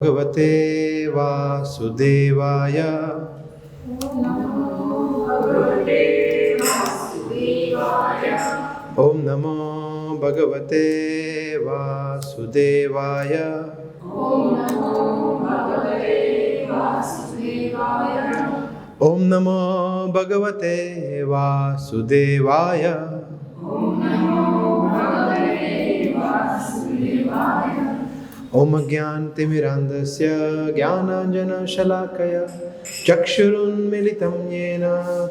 भगवते वासुदेवाय। ओम नमो भगवते वासुदेवाय। ओम नमो भगवते वासुदेवाय। ओम अज्ञानतिमिरान्धस्य ज्ञानाञ्जनशलाकया चक्षुरुन्मिलितं येन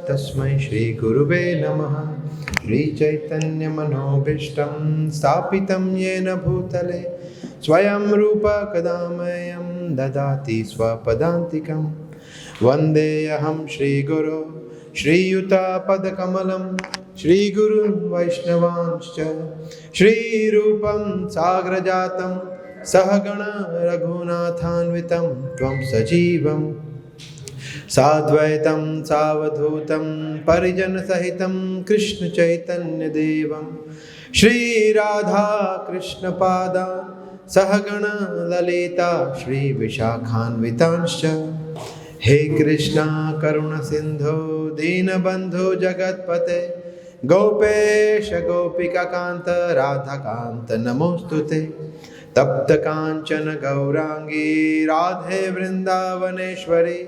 तस्मै श्रीगुरुवे नमः। श्रीचैतन्यमनोभीष्टं स्थापितं येन भूतले स्वयं रूप कदा मह्यं ददाति स्वपदान्तिकं। वन्देऽहं श्रीगुरो श्रीयुतापदकमलं श्रीगुरुन् वैष्णवांश्च श्रीरूपं साग्रजातं सहगण रघुनाथान्वितं त्वं सजीवं साद्वैतं सावधूतं परिजनसहितं कृष्ण चैतन्यदेवं श्रीराधा कृष्णपादान् सहगण ललिता श्रीविशाखान्वितांश्च। हे कृष्णा करुण सिंधो दीनबंधो जगत्पते गोपेश गोपिकाकांत राधाकांत नमोस्तुते। तप्त कांचन गौरांगी राधे वृंदावनेश्वरी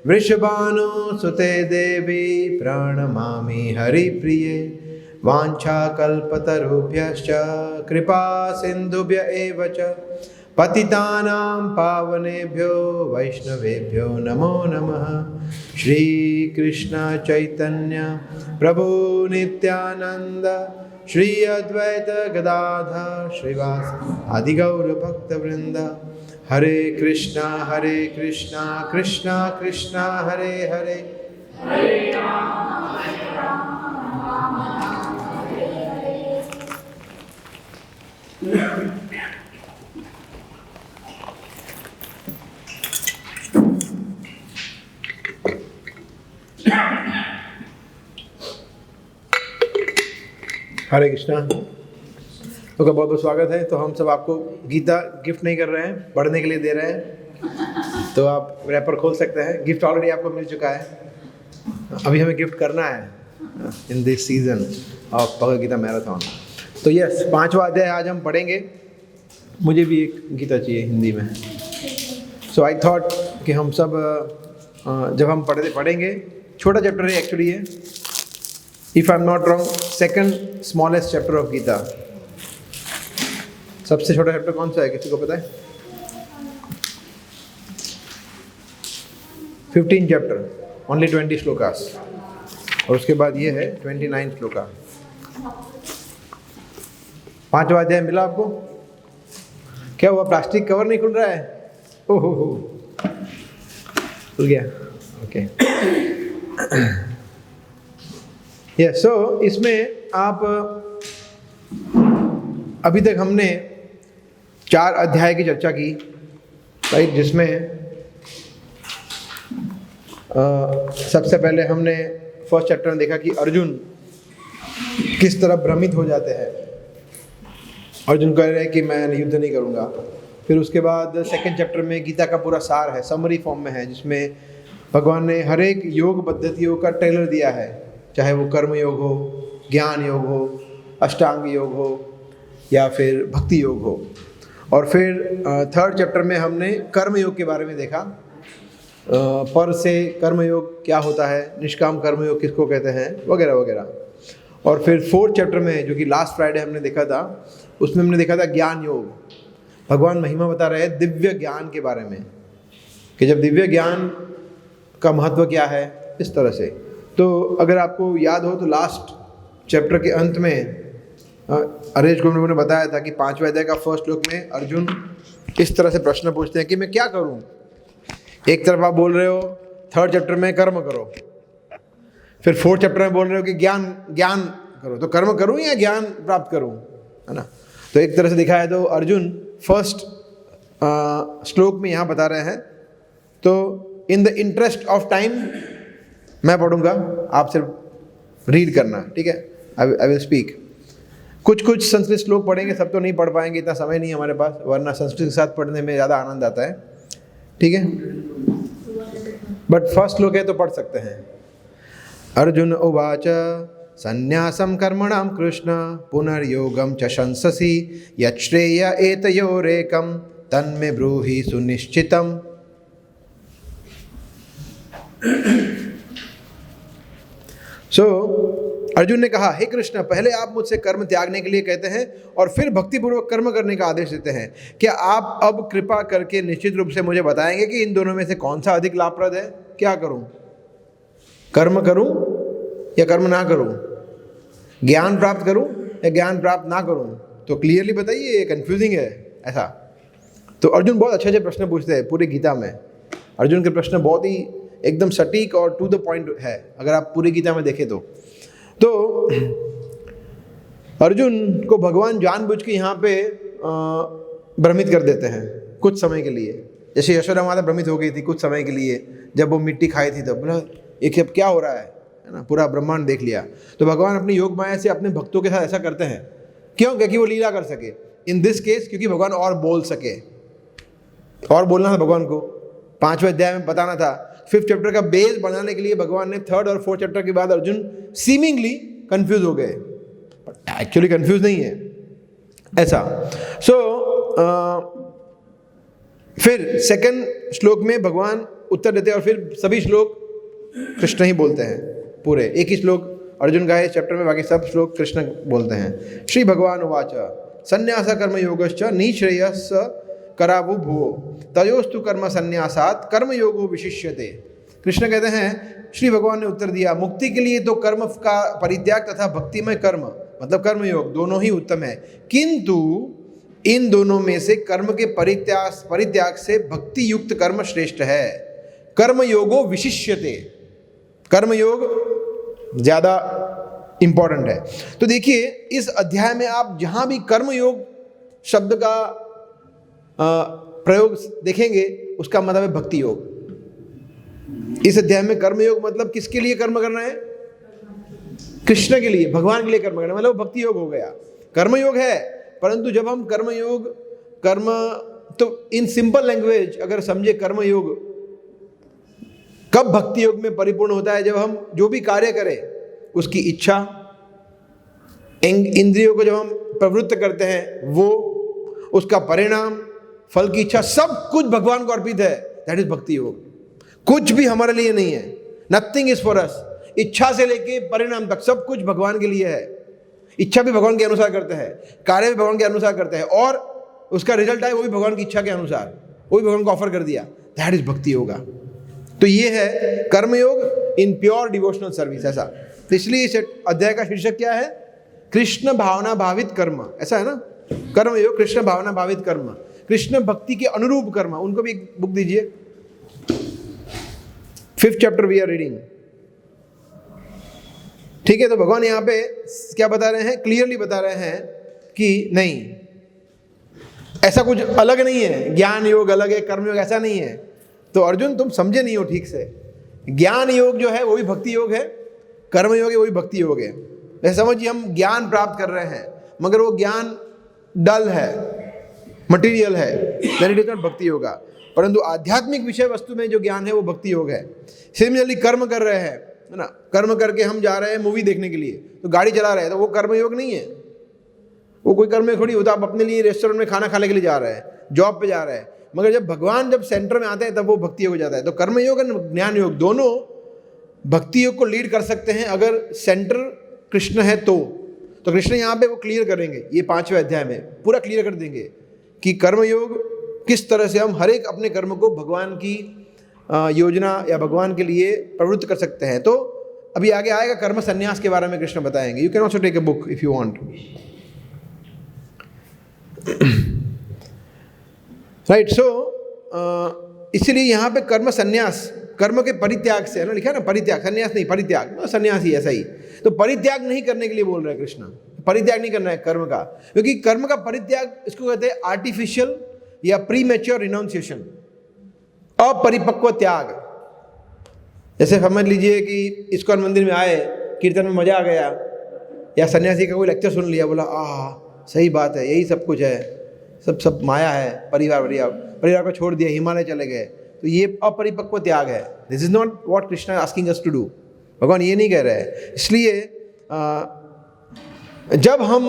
वृषभानुसुते देवी प्रणमामि हरिप्रिये। वाञ्छाकल्पतरुभ्यश्च कृपा सिन्धुभ्य एव च पतितानां पावनेभ्यो वैष्णवेभ्यो नमो नमः। श्रीकृष्ण चैतन्य प्रभु नित्यानंद श्री अद्वैत गदाधर श्रीवास आदिगौर भक्तवृंद। हरे कृष्णा कृष्णा कृष्णा हरे हरे हरे कृष्णा। तो बहुत बहुत स्वागत है। तो हम सब आपको गीता गिफ्ट नहीं कर रहे हैं, पढ़ने के लिए दे रहे हैं। तो आप रैपर खोल सकते हैं। गिफ्ट ऑलरेडी आपको मिल चुका है, अभी हमें गिफ्ट करना है in this season of Bhagavad Gita marathon. तो यस, 5वां अध्याय आज हम पढ़ेंगे। मुझे भी एक गीता चाहिए हिंदी में। सो आई थॉट कि हम सब जब हम पढ़ेंगे, छोटा चैप्टर है एक्चुअली है, if I am not wrong second smallest chapter of Gita. सबसे छोटा चैप्टर कौन सा है, किसी को पता है? 15 चैप्टर, ओनली 20 श्लोकास, और उसके बाद ये है 29 श्लोका। 5वां अध्याय मिला आपको? क्या हुआ, प्लास्टिक कवर नहीं खुल रहा है? ओहो हो, खुल गया। Okay yes. सो इसमें आप अभी तक हमने 4 अध्याय की चर्चा की, राइट, जिसमें सबसे पहले हमने फर्स्ट चैप्टर में देखा कि अर्जुन किस तरह भ्रमित हो जाते हैं। अर्जुन कह रहे हैं कि मैं युद्ध नहीं करूँगा। फिर उसके बाद सेकंड चैप्टर में गीता का पूरा सार है, समरी फॉर्म में है, जिसमें भगवान ने हर एक योग पद्धतियों का ट्रेलर दिया है, चाहे वो कर्म योग हो, ज्ञान योग हो, अष्टांग योग हो या फिर भक्ति योग हो। और फिर थर्ड चैप्टर में हमने कर्म योग के बारे में देखा, पर से कर्म योग क्या होता है, निष्काम कर्म योग किसको कहते हैं, वगैरह वगैरह। और फिर फोर्थ चैप्टर में, जो कि लास्ट फ्राइडे हमने देखा था, उसमें हमने देखा था ज्ञान योग। भगवान महिमा बता रहे हैं दिव्य ज्ञान के बारे में, कि जब दिव्य ज्ञान का महत्व क्या है, इस तरह से। तो अगर आपको याद हो तो लास्ट चैप्टर के अंत में अरेज गुरु ने बताया था कि 5वें अध्याय का फर्स्ट श्लोक में अर्जुन इस तरह से प्रश्न पूछते हैं कि मैं क्या करूं। एक तरफ आप बोल रहे हो थर्ड चैप्टर में कर्म करो, फिर फोर्थ चैप्टर में बोल रहे हो कि ज्ञान करो, तो कर्म करूं या ज्ञान प्राप्त करूं, है ना। तो एक तरह से दिखाया है, तो अर्जुन फर्स्ट श्लोक में यहाँ बता रहे हैं। तो in the interest of time मैं पढ़ूंगा, आप सिर्फ रीड करना, ठीक है। I will speak. कुछ संस्कृत श्लोक पढ़ेंगे, सब तो नहीं पढ़ पाएंगे, इतना समय नहीं हमारे पास, वरना संस्कृत के साथ पढ़ने में ज़्यादा आनंद आता है। ठीक है, बट फर्स्ट श्लोक है तो पढ़ सकते हैं। अर्जुन उवाच संन्यासं कर्मणां कृष्ण पुनर्योगं च शंससि यच्छ्रेय एतयोरेकं तन्मे ब्रूहि सुनिश्चितम्। अर्जुन ने कहा, हे कृष्ण, पहले आप मुझसे कर्म त्यागने के लिए कहते हैं और फिर भक्तिपूर्वक कर्म करने का आदेश देते हैं। क्या आप अब कृपा करके निश्चित रूप से मुझे बताएंगे कि इन दोनों में से कौन सा अधिक लाभप्रद है? क्या करूं, कर्म करूं या कर्म ना करूं, ज्ञान प्राप्त करूं या ज्ञान प्राप्त ना करूं? तो क्लियरली बताइए, ये कंफ्यूजिंग है ऐसा। तो अर्जुन बहुत अच्छे अच्छे प्रश्न पूछते हैं पूरी गीता में। अर्जुन के प्रश्न बहुत ही एकदम सटीक और टू द पॉइंट है, अगर आप पूरी गीता में देखें तो अर्जुन को भगवान जानबूझ के यहाँ पे भ्रमित कर देते हैं कुछ समय के लिए। जैसे यशोदा माता भ्रमित हो गई थी कुछ समय के लिए, जब वो मिट्टी खाई थी, तब बोला ये क्या हो रहा है ना, पूरा ब्रह्मांड देख लिया। तो भगवान अपनी योग माया से अपने भक्तों के साथ ऐसा करते हैं। क्यों? क्योंकि वो लीला कर सके। इन दिस केस क्योंकि भगवान और बोल सके, और बोलना था भगवान को, 5वें अध्याय में बताना था। 5th चैप्टर का बेस बनाने के लिए भगवान ने 3rd और 4th चैप्टर के बाद अर्जुन सीमिंगली कंफ्यूज हो गए, एक्चुअली कंफ्यूज नहीं है ऐसा। फिर 2nd श्लोक में भगवान उत्तर देते हैं और फिर सभी श्लोक कृष्ण ही बोलते हैं। पूरे एक ही श्लोक अर्जुन का है इस चैप्टर में, बाकी सब श्लोक कृष्ण बोलते हैं। श्री भगवान उवाच संन्यास कर्म योगश्च निःश्रेयस करावु भुवो तयोस्तु कर्म संन्यासात् कर्म योगो विशिष्यते। कृष्ण कहते हैं, श्री भगवान ने उत्तर दिया, मुक्ति के लिए तो कर्म का परित्याग तथा भक्तिमय कर्म मतलब कर्मयोग दोनों ही उत्तम है, किंतु इन दोनों में से कर्म के परित्याग से भक्ति युक्त कर्म श्रेष्ठ है। कर्मयोगो विशिष्यते, कर्मयोग ज्यादा इंपॉर्टेंट है। तो देखिए इस अध्याय में आप जहां भी कर्मयोग शब्द का प्रयोग देखेंगे उसका मतलब है भक्ति योग। इस अध्याय में कर्मयोग मतलब किसके लिए कर्म करना है? कृष्ण के लिए, भगवान के लिए कर्म करना, मतलब भक्ति योग हो गया। कर्मयोग है, परंतु जब हम कर्मयोग तो इन सिंपल लैंग्वेज अगर समझे, कर्मयोग कब भक्ति योग में परिपूर्ण होता है? जब हम जो भी कार्य करें उसकी इच्छा, इंद्रियों को जब हम प्रवृत्त करते हैं, वो उसका परिणाम, फल की इच्छा, सब कुछ भगवान को अर्पित है। दैट इज भक्ति योग। कुछ भी हमारे लिए नहीं है, नथिंग इज फॉर अस। इच्छा से लेके परिणाम तक सब कुछ भगवान के लिए है। इच्छा भी भगवान के अनुसार करते हैं, कार्य भी भगवान के अनुसार करते हैं, और उसका रिजल्ट आए वो भी भगवान की इच्छा के अनुसार, वो भी भगवान को ऑफर कर दिया। दैट इज भक्ति योगा। तो ये है कर्मयोग इन प्योर डिवोशनल सर्विस ऐसा। तो इसलिए इस अध्याय का शीर्षक क्या है? कृष्ण भावना भावित कर्म, ऐसा है ना। कर्मयोग कृष्ण भावना भावित कर्म, कृष्ण भक्ति के अनुरूप कर्म। उनको भी एक बुक दीजिए, 5th chapter we are reading. ठीक है, तो भगवान यहाँ पे क्या बता रहे हैं? क्लियरली बता रहे हैं कि नहीं, ऐसा कुछ अलग नहीं है। ज्ञान योग अलग है, कर्म योग ऐसा नहीं है। तो अर्जुन तुम समझे नहीं हो ठीक से। ज्ञान योग जो है वो भी भक्ति योग है, कर्म योग है वो भी भक्ति योग है। जैसे समझिए हम ज्ञान प्राप्त कर रहे हैं मगर वो ज्ञान डल है, मटेरियल है, देन इट इज नॉट भक्ति योगा। परंतु आध्यात्मिक विषय वस्तु में जो ज्ञान है वो भक्ति योग है। सिमिलरली कर्म कर रहे हैं, है ना, कर्म करके हम जा रहे हैं मूवी देखने के लिए, तो गाड़ी चला रहे हैं, तो वो कर्म योग नहीं है, वो कोई कर्म थोड़ी होता। आप अपने लिए रेस्टोरेंट में खाना खाने के लिए जा रहे हैं, जॉब पे जा रहे हैं, मगर जब भगवान जब सेंटर में आते हैं तब वो भक्ति योग हो जाता है। तो कर्म योग और ज्ञान योग दोनों भक्ति योग को लीड कर सकते हैं अगर सेंटर कृष्ण है तो कृष्ण यहाँ पे वो क्लियर करेंगे। ये 5वें अध्याय में पूरा क्लियर कर देंगे कि कर्म योग किस तरह से हम हर एक अपने कर्म को भगवान की योजना या भगवान के लिए प्रवृत्त कर सकते हैं। तो अभी आगे आएगा कर्म संन्यास के बारे में कृष्ण बताएंगे। You can also take a book if you want, right. So इसलिए यहाँ पे कर्म संन्यास, कर्म के परित्याग से, है ना, लिखा है ना, परित्याग, संन्यास नहीं, परित्याग, संन्यास ही ऐसा ही। तो परित्याग नहीं करने के लिए बोल रहे हैं कृष्ण, परित्याग नहीं करना है कर्म का, क्योंकि कर्म का परित्याग इसको कहते हैं आर्टिफिशियल या प्रीमेच्योर रिनाउंसिएशन, अपरिपक्व त्याग। जैसे समझ लीजिए कि इस्कॉन मंदिर में आए, कीर्तन में मजा आ गया, या सन्यासी का कोई लेक्चर सुन लिया, बोला सही बात है, यही सब कुछ है, सब माया है, परिवार को छोड़ दिया, हिमालय चले गए, तो ये अपरिपक्व त्याग है। This is not what Krishna asking us to do. भगवान ये नहीं कह रहे हैं। इसलिए जब हम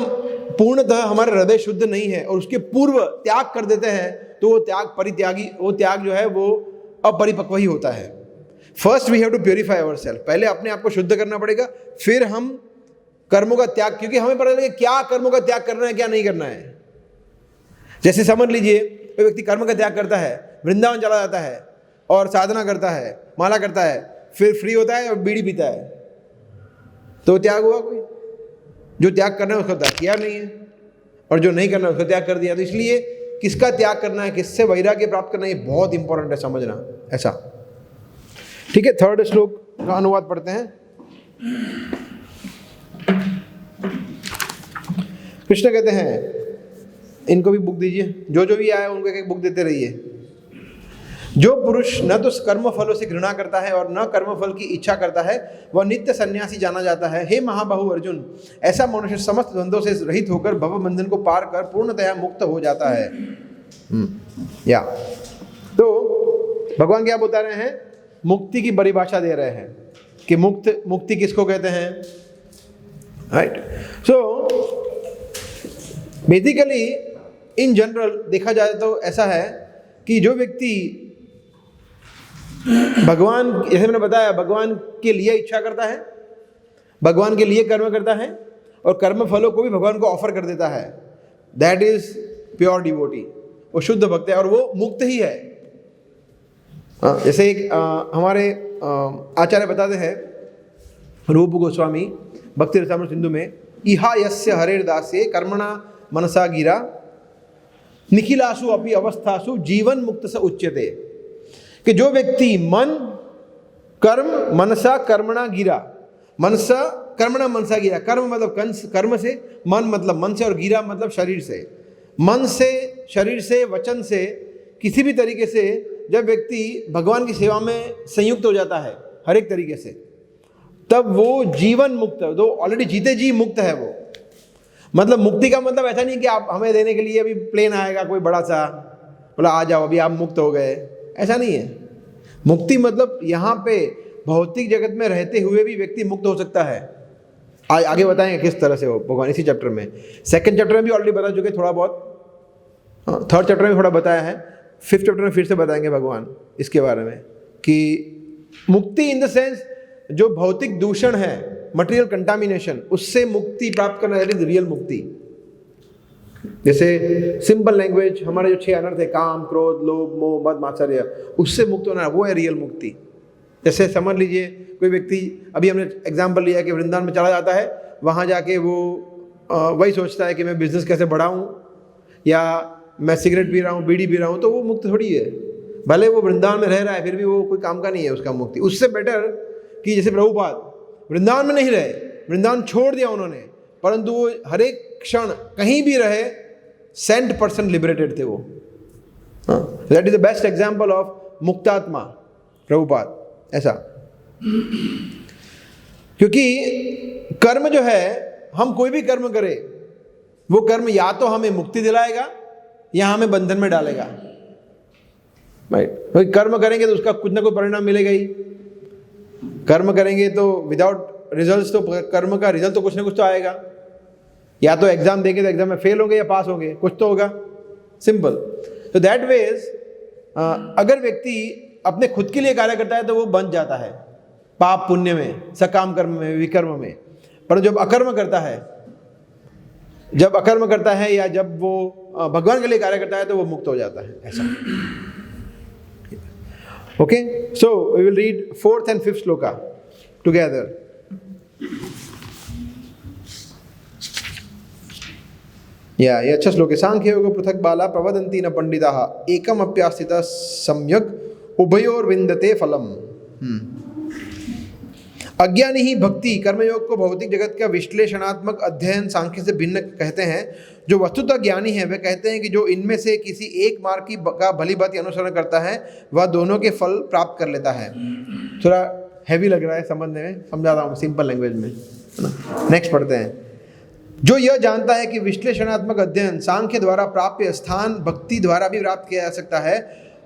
पूर्णतः हमारा हृदय शुद्ध नहीं है और उसके पूर्व त्याग कर देते हैं तो वो त्याग जो है वो अपरिपक्व ही होता है। First we have to purify ourselves, पहले अपने आप को शुद्ध करना पड़ेगा, फिर हम कर्मों का त्याग, क्योंकि हमें पता लगे क्या कर्मों का त्याग करना है क्या नहीं करना है। जैसे समझ लीजिए कोई व्यक्ति कर्म का त्याग करता है, वृंदावन चला जाता है और साधना करता है, माला करता है, फिर फ्री होता है और बीड़ी पीता है, तो त्याग हुआ कोई? जो त्याग करना है उसका त्याग किया नहीं है, और जो नहीं करना है उसका त्याग कर दिया। तो इसलिए किसका त्याग करना है, किससे वैराग्य प्राप्त करना है, ये बहुत इंपॉर्टेंट है समझना। ऐसा ठीक है। थर्ड श्लोक का अनुवाद पढ़ते हैं। कृष्ण कहते हैं, इनको भी बुक दीजिए, जो भी आए उनको एक बुक देते रहिए। जो पुरुष न तो कर्म फलों से घृणा करता है और न कर्म फल की इच्छा करता है वह नित्य सन्यासी जाना जाता है। हे महाबाहु अर्जुन, ऐसा मनुष्य समस्त द्वंद्वों से रहित होकर भव बंधन को पार कर पूर्णतया मुक्त हो जाता है। या तो भगवान क्या बता रहे हैं, मुक्ति की परिभाषा दे रहे हैं कि मुक्ति किसको कहते हैं, right. So basically in general देखा जाए तो ऐसा है कि जो व्यक्ति भगवान, जैसे मैंने बताया, भगवान के लिए इच्छा करता है, भगवान के लिए कर्म करता है और कर्म फलों को भी भगवान को ऑफर कर देता है, दैट इज प्योर डिवोटी, वो शुद्ध भक्त है और वो मुक्त ही है। जैसे एक हमारे आचार्य बताते हैं, रूप गोस्वामी भक्ति रसामृत सिंधु में, इहा यस्य हरेर दासे कर्मणा मनसा गिरा निखिलासु अपि अवस्थासु जीवन मुक्त स उच्यते। कि जो व्यक्ति मन कर्म मनसा कर्मणा गिरा, मनसा कर्मणा मनसा गिरा, कर्म मतलब कर्म से, मन मतलब मन से, और गिरा मतलब शरीर से। मन से, शरीर से, वचन से, किसी भी तरीके से जब व्यक्ति भगवान की सेवा में संयुक्त हो जाता है हर एक तरीके से, तब वो जीवन मुक्त है, तो ऑलरेडी जीते जी मुक्त है वो। मतलब मुक्ति का मतलब ऐसा नहीं कि आप हमें देने के लिए अभी प्लेन आएगा कोई बड़ा सा, बोला आ जाओ अभी आप मुक्त हो गए, ऐसा नहीं है। मुक्ति मतलब यहाँ पे भौतिक जगत में रहते हुए भी व्यक्ति मुक्त हो सकता है। आगे बताएंगे किस तरह से हो भगवान इसी चैप्टर में। सेकंड चैप्टर में भी ऑलरेडी बता चुके थोड़ा बहुत, थर्ड चैप्टर में थोड़ा बताया है, फिफ्थ चैप्टर में फिर से बताएंगे भगवान इसके बारे में कि मुक्ति इन द सेंस जो भौतिक दूषण है, मटेरियल कंटामिनेशन, उससे मुक्ति प्राप्त करना, दैट इज रियल मुक्ति। जैसे सिंपल लैंग्वेज, हमारे जो 6 अनर्थ है, काम क्रोध लोभ मोह मद मात्सर्य, उससे मुक्त होना, वो है रियल मुक्ति। जैसे समझ लीजिए कोई व्यक्ति, अभी हमने एग्जाम्पल लिया कि वृंदावन में चला जाता है, वहाँ जाके वो वही सोचता है कि मैं बिजनेस कैसे बढ़ाऊँ, या मैं सिगरेट पी रहा हूँ, बीड़ी पी रहा हूँ, तो वो मुक्त थोड़ी है। भले वो वृंदावन में रह रहा है, फिर भी वो कोई काम का नहीं है उसका मुक्ति। उससे बेटर कि जैसे प्रभुपाद वृंदावन में नहीं रहे, वृंदावन छोड़ दिया उन्होंने, परंतु वो हर एक क्षण कहीं भी रहे 100% लिबरेटेड थे वो। That is the best example of मुक्तात्मा प्रभुपाद। ऐसा क्योंकि कर्म जो है, हम कोई भी कर्म करें, वो कर्म या तो हमें मुक्ति दिलाएगा या हमें बंधन में डालेगा, राइट। कर्म करेंगे तो उसका कुछ ना कुछ परिणाम मिलेगा ही। कर्म करेंगे तो विदाउट रिजल्ट्स, तो कर्म का रिजल्ट तो कुछ ना कुछ तो आएगा। या तो एग्जाम देंगे तो एग्जाम में फेल होंगे या पास होंगे, कुछ तो होगा, सिंपल। तो दैट वेज अगर व्यक्ति अपने खुद के लिए कार्य करता है तो वो बंध जाता है पाप पुण्य में, सकाम कर्म में, विकर्म में। पर जब अकर्म करता है, या जब वो भगवान के लिए कार्य करता है, तो वो मुक्त हो जाता है। ऐसा okay. So we will read 4th and 5th shloka together. या ये अच्छा श्लोक है। सांख्य योग पृथक बाला प्रवदन्ति न पंडिताः एकम अप्यास्थितः सम्यक् उभयोर विन्दते फलम। अज्ञानी ही भक्ति कर्मयोग को भौतिक जगत का विश्लेषणात्मक अध्ययन सांख्य से भिन्न कहते हैं। जो वस्तुतः ज्ञानी है वे कहते हैं कि जो इनमें से किसी एक मार्ग की का भली भांति अनुसरण करता है वह दोनों के फल प्राप्त कर लेता है। थोड़ा हैवी लग रहा है समझने में, समझा रहा हूँ सिंपल लैंग्वेज में, है ना। नेक्स्ट पढ़ते हैं। जो यह जानता है कि विश्लेषणात्मक अध्ययन सांख्य द्वारा प्राप्य स्थान भक्ति द्वारा भी प्राप्त किया जा सकता है,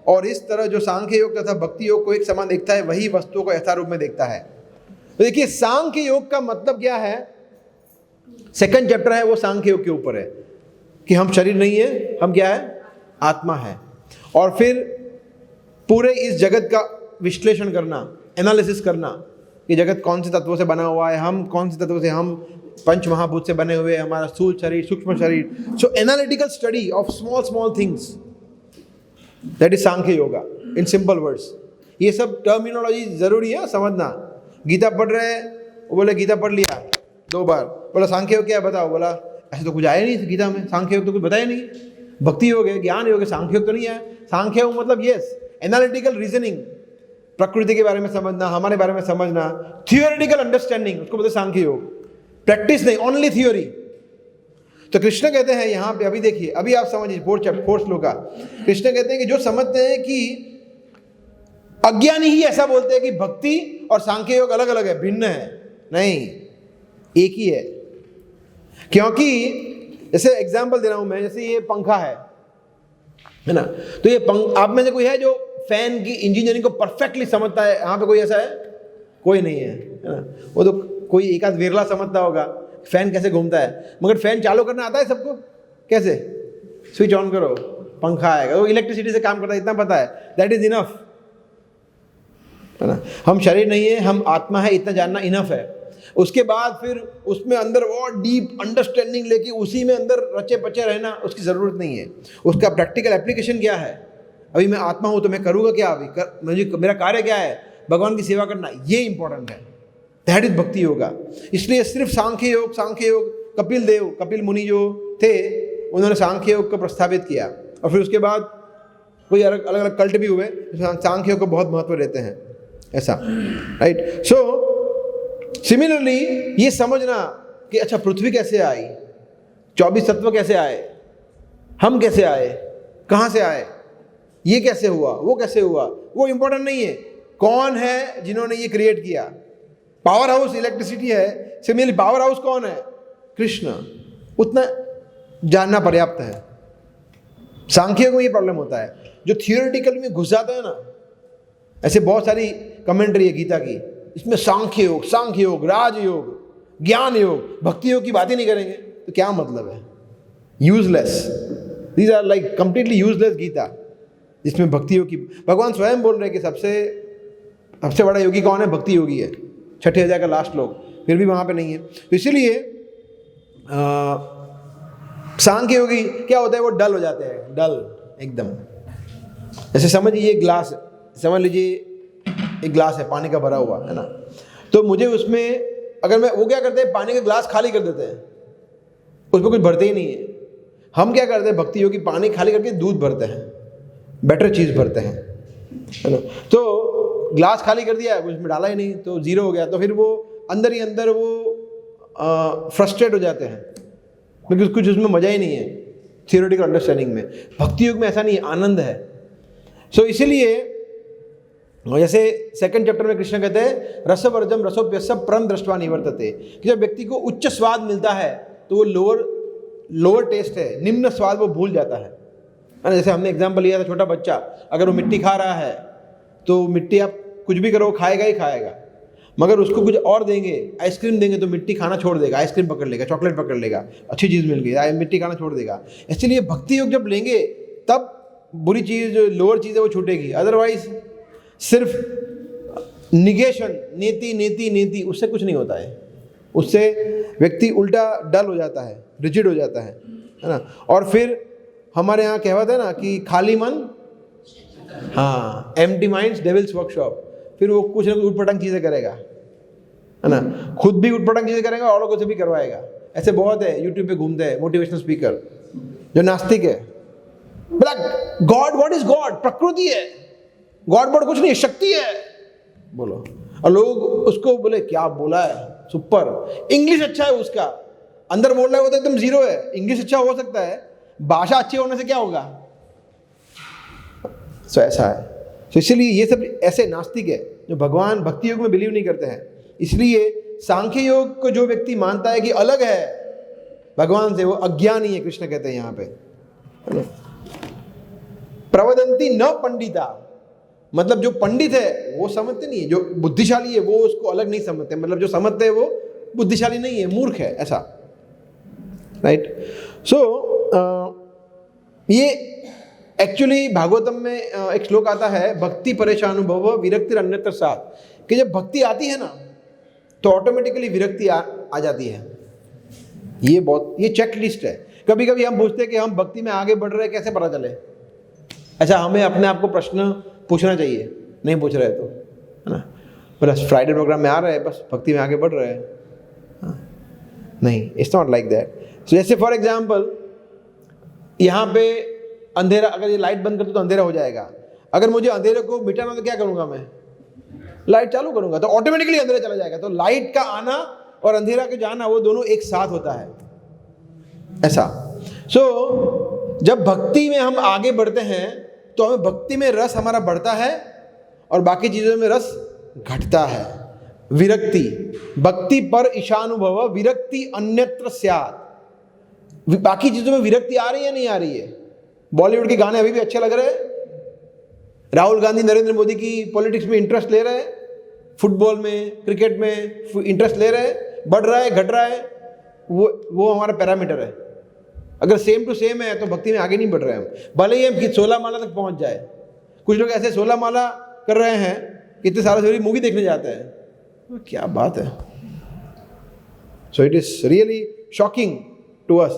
और इस तरह जो सांख्य योग तथा भक्ति योग को एक समान देखता है, वही वस्तुओं को यथारूप में देखता है। तो देखिए सांख्य योग का मतलब क्या है, सेकंड चैप्टर है वो सांख्य योग के ऊपर है कि हम शरीर नहीं है, हम क्या है, आत्मा है। और फिर पूरे इस जगत का विश्लेषण करना, एनालिसिस करना कि जगत कौन से तत्वों से बना हुआ है, हम कौन से तत्वों से, हम पंच महाभूत से बने हुए, हमारा स्थूल शरीर, सूक्ष्म शरीर। So analytical study of small small things, that is Sankhya yoga in simple words. ये सब टर्मिनोलॉजी जरूरी है समझना। गीता पढ़ रहे हैं, वो बोले गीता पढ़ लिया 2 बार, बोला सांख्य योग क्या है बताओ, बोला ऐसे तो कुछ आया नहीं गीता में, सांख्य योग तो कुछ बताया नहीं। भक्ति योग है, ज्ञान योग है, सांख्य योग तो नहीं है। सांख्य योग मतलब यस एनालिटिकल रीजनिंग, प्रकृति के बारे में समझना, हमारे बारे में समझना, थियोरेटिकल अंडरस्टैंडिंग, उसको बोलते सांख्य योग। प्रैक्टिस नहीं, ओनली थियोरी। तो कृष्ण कहते हैं यहाँ पे, अभी देखिए, अभी आप समझिए 4th श्लोक का। कृष्ण कहते हैं कि जो समझते हैं कि अज्ञानी ही ऐसा बोलते हैं कि भक्ति और सांख्य योग अलग अलग है, भिन्न है, नहीं, एक ही है। क्योंकि जैसे एग्जाम्पल दे रहा हूं मैं, जैसे ये पंखा है ना, तो ये आप में से कोई है जो फैन की इंजीनियरिंग को परफेक्टली समझता है? यहाँ पे कोई ऐसा है? कोई नहीं है ना। वो तो कोई एक आध विरला समझता होगा फैन कैसे घूमता है, मगर फैन चालू करना आता है सबको? कैसे? स्विच ऑन करो, पंखा आएगा, वो इलेक्ट्रिसिटी से काम करता है, इतना पता है, दैट इज इनफ, है ना। हम शरीर नहीं है, हम आत्मा है, इतना जानना इनफ है। उसके बाद फिर उसमें अंदर और डीप अंडरस्टैंडिंग लेके उसी में अंदर रचे पचे रहना, उसकी ज़रूरत नहीं है। उसका प्रैक्टिकल एप्लीकेशन क्या है? अभी मैं आत्मा हूँ तो मैं करूँगा क्या? अभी मेरा कार्य क्या है? भगवान की सेवा करना, ये इंपॉर्टेंट है। दैट इज भक्ति योगा। इसलिए सिर्फ सांख्य योग कपिल मुनि जो थे, उन्होंने सांख्य योग को प्रस्तावित किया, और फिर उसके बाद कोई अलग अलग कल्ट भी हुए, सांख्य योग को बहुत महत्व देते हैं, ऐसा, राइट। सो सिमिलरली ये समझना कि अच्छा पृथ्वी कैसे आई, 24 तत्व कैसे आए, हम कैसे आए, कहाँ से आए, ये कैसे हुआ, वो कैसे हुआ, वो इंपॉर्टेंट नहीं है। कौन है जिन्होंने ये क्रिएट किया? पावर हाउस इलेक्ट्रिसिटी है, सिमिलरली पावर हाउस कौन है? कृष्ण। उतना जानना पर्याप्त है। सांख्य को ये प्रॉब्लम होता है, जो थियोरेटिकल में घुस जाता है ना, ऐसे बहुत सारी कमेंट्री है गीता की, इसमें सांख्य योग, राजयोग, ज्ञान योग, भक्ति योग की बात ही नहीं करेंगे तो क्या मतलब है? Useless, these are like completely useless Gita, जिसमें भक्ति योग की भगवान स्वयं बोल रहे हैं कि सबसे बड़ा योगी कौन है? भक्ति योगी है। 6 अध्याय का लास्ट श्लोक, फिर भी वहाँ पे नहीं है। तो इसीलिए सांख्य योगी क्या होता है? वो डल हो जाते हैं, डल एकदम। जैसे समझिए ये ग्लास, समझ लीजिए एक ग्लास है पानी का भरा हुआ, है ना, तो मुझे उसमें अगर मैं, वो क्या करते हैं, पानी का ग्लास खाली कर देते हैं, उसमें कुछ भरते ही नहीं है। हम क्या करते हैं भक्ति योगी? पानी खाली करके दूध भरते हैं, बेटर चीज़ भरते हैं, है ना। तो ग्लास खाली कर दिया, उसमें डाला ही नहीं, तो जीरो हो गया। तो फिर वो अंदर ही अंदर वो फ्रस्ट्रेट हो जाते हैं, क्योंकि कुछ उसमें मज़ा ही नहीं है थियोरेटिकल अंडरस्टैंडिंग में। भक्ति योग में ऐसा नहीं है, आनंद है। सो इसीलिए जैसे 2nd चैप्टर में कृष्ण कहते हैं रसवर्जम रसोप्यस्य परम दृष्ट्वा निवर्तते, कि जब व्यक्ति को उच्च स्वाद मिलता है तो वो लोअर टेस्ट है, निम्न स्वाद वो भूल जाता है। जैसे हमने एग्जाम्पल लिया था, छोटा बच्चा अगर वो मिट्टी खा रहा है तो मिट्टी आप कुछ भी करो खाएगा ही खाएगा, मगर उसको कुछ और देंगे, आइसक्रीम देंगे तो मिट्टी खाना छोड़ देगा, आइसक्रीम पकड़ लेगा, चॉकलेट पकड़ लेगा, अच्छी चीज़ मिल गई, मिट्टी खाना छोड़ देगा। इसलिए भक्ति योग जब लेंगे तब बुरी चीज़, जो लोअर चीज़ है वो छूटेगी। अदरवाइज सिर्फ निगेशन, नेति, उससे कुछ नहीं होता है। उससे व्यक्ति उल्टा डल हो जाता है, रिजिड हो जाता है ना। और फिर हमारे यहाँ कहावत है ना कि खाली मन, हाँ, एम्प्टी माइंड्स डेविल्स वर्कशॉप। फिर वो कुछ ना कुछ उटपटांग चीज़ें करेगा, है ना, खुद भी उटपटांग चीज़ें करेगा और लोगों से भी करवाएगा। ऐसे बहुत है, यूट्यूब पे घूमते हैं मोटिवेशनल स्पीकर जो नास्तिक है, बोला गॉड, व्हाट इज गॉड? प्रकृति है, गॉड बॉड कुछ नहीं, शक्ति है, बोलो। और लोग उसको बोले क्या बोला है, सुपर, इंग्लिश अच्छा है उसका, अंदर बोल रहा है वो तो एकदम जीरो है। इंग्लिश अच्छा हो सकता है, भाषा अच्छी होने से क्या होगा? सो ऐसा है। तो इसलिए ये सब ऐसे नास्तिक है जो भगवान भक्ति योग में बिलीव नहीं करते हैं। इसलिए सांख्य योग को जो व्यक्ति मानता है कि अलग है भगवान से, वो अज्ञानी है, कृष्ण कहते हैं यहाँ पे, है ना। प्रवदंती न पंडिता, मतलब जो पंडित है वो समझते नहीं है, जो बुद्धिशाली है वो उसको अलग नहीं समझते, मतलब जो समझते हैं वो बुद्धिशाली नहीं है, मूर्ख है, ऐसा, राइट। सो ये एक्चुअली भागवतम में एक श्लोक आता है, भक्ति परेशानुभव विरक्ति अन्यत्र साथ, कि जब भक्ति आती है ना तो ऑटोमेटिकली विरक्ति आ जाती है। ये चेक लिस्ट है। कभी कभी हम पूछते हैं कि हम भक्ति में आगे बढ़ रहे हैं, कैसे पता चले? अच्छा, हमें अपने आप को प्रश्न पूछना चाहिए, नहीं पूछ रहे तो, है ना, बस फ्राइडे प्रोग्राम में आ रहे हैं, बस भक्ति में आगे बढ़ रहे हैं, नहीं, इट्स नॉट लाइक दैट। सो जैसे फॉर एग्जाम्पल यहाँ पे अंधेरा, अगर ये लाइट बंद कर दो तो अंधेरा हो जाएगा, अगर मुझे अंधेरे को मिटाना तो क्या करूँगा मैं? लाइट चालू करूँगा तो ऑटोमेटिकली अंधेरा चला जाएगा। तो लाइट का आना और अंधेरा के जाना वो दोनों एक साथ होता है, ऐसा। सो जब भक्ति में हम आगे बढ़ते हैं तो हमें भक्ति में रस हमारा बढ़ता है और बाकी चीज़ों में रस घटता है। विरक्ति, भक्ति पर ईशानुभव विरक्ति अन्यत्र स्यात्, बाकी चीज़ों में विरक्ति आ रही है नहीं आ रही है? बॉलीवुड के गाने अभी भी अच्छे लग रहे हैं, राहुल गांधी नरेंद्र मोदी की पॉलिटिक्स में इंटरेस्ट ले रहे हैं, फुटबॉल में क्रिकेट में इंटरेस्ट ले रहे हैं, बढ़ रहा है घट रहा है, वो हमारा पैरामीटर है। अगर सेम टू सेम है तो भक्ति में आगे नहीं बढ़ रहे हैं हम, भले ही हम 16 माला तक पहुंच जाए। कुछ लोग ऐसे 16 माला कर रहे हैं, इतने सारे से मूवी देखने जाते हैं, तो क्या बात है। So it is really shocking to us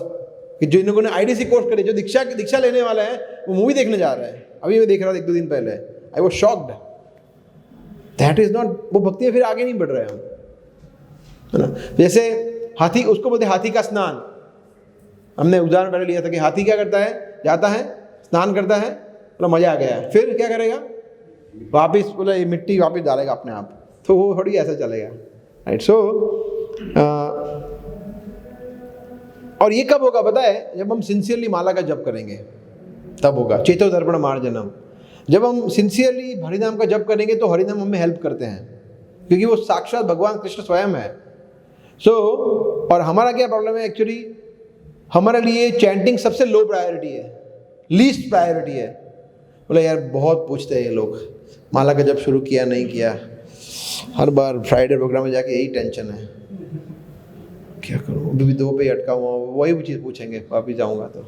कि जो इन लोगों ने आईडीसी कोर्स करे, जो दीक्षा लेने वाला है वो मूवी देखने जा रहा है। अभी मैं देख रहा था 1-2 दिन पहले, I was shocked. That is not, वो भक्ति में फिर आगे नहीं बढ़ रहे हम, है ना। जैसे हाथी, उसको बोलते हाथी का स्नान। हमने उदाहरण पहले लिया था कि हाथी क्या करता है, जाता है स्नान करता है, बोला मजा आ गया, फिर क्या करेगा, वापिस बोला ये मिट्टी वापिस डालेगा अपने आप, तो वो थोड़ी ऐसा चलेगा, राइट। सो और ये कब होगा पता है? जब हम सिंसियरली माला का जप करेंगे तब होगा। चेतो दर्पण मार्जनम, जब हम सिंसियरली हरिनाम का जप करेंगे तो हरिनाम हमें हेल्प करते हैं, क्योंकि वो साक्षात भगवान कृष्ण स्वयं है। सो और हमारा क्या प्रॉब्लम है एक्चुअली, हमारे लिए चैंटिंग सबसे लो प्रायोरिटी है, लीस्ट प्रायोरिटी है। बोले यार बहुत पूछते हैं ये लोग, माला का जप शुरू किया नहीं किया, हर बार फ्राइडे प्रोग्राम में जाके यही टेंशन है, क्या करूँ, अभी भी 2 पे अटका हुआ, वही चीज़ पूछेंगे वापिस जाऊँगा तो।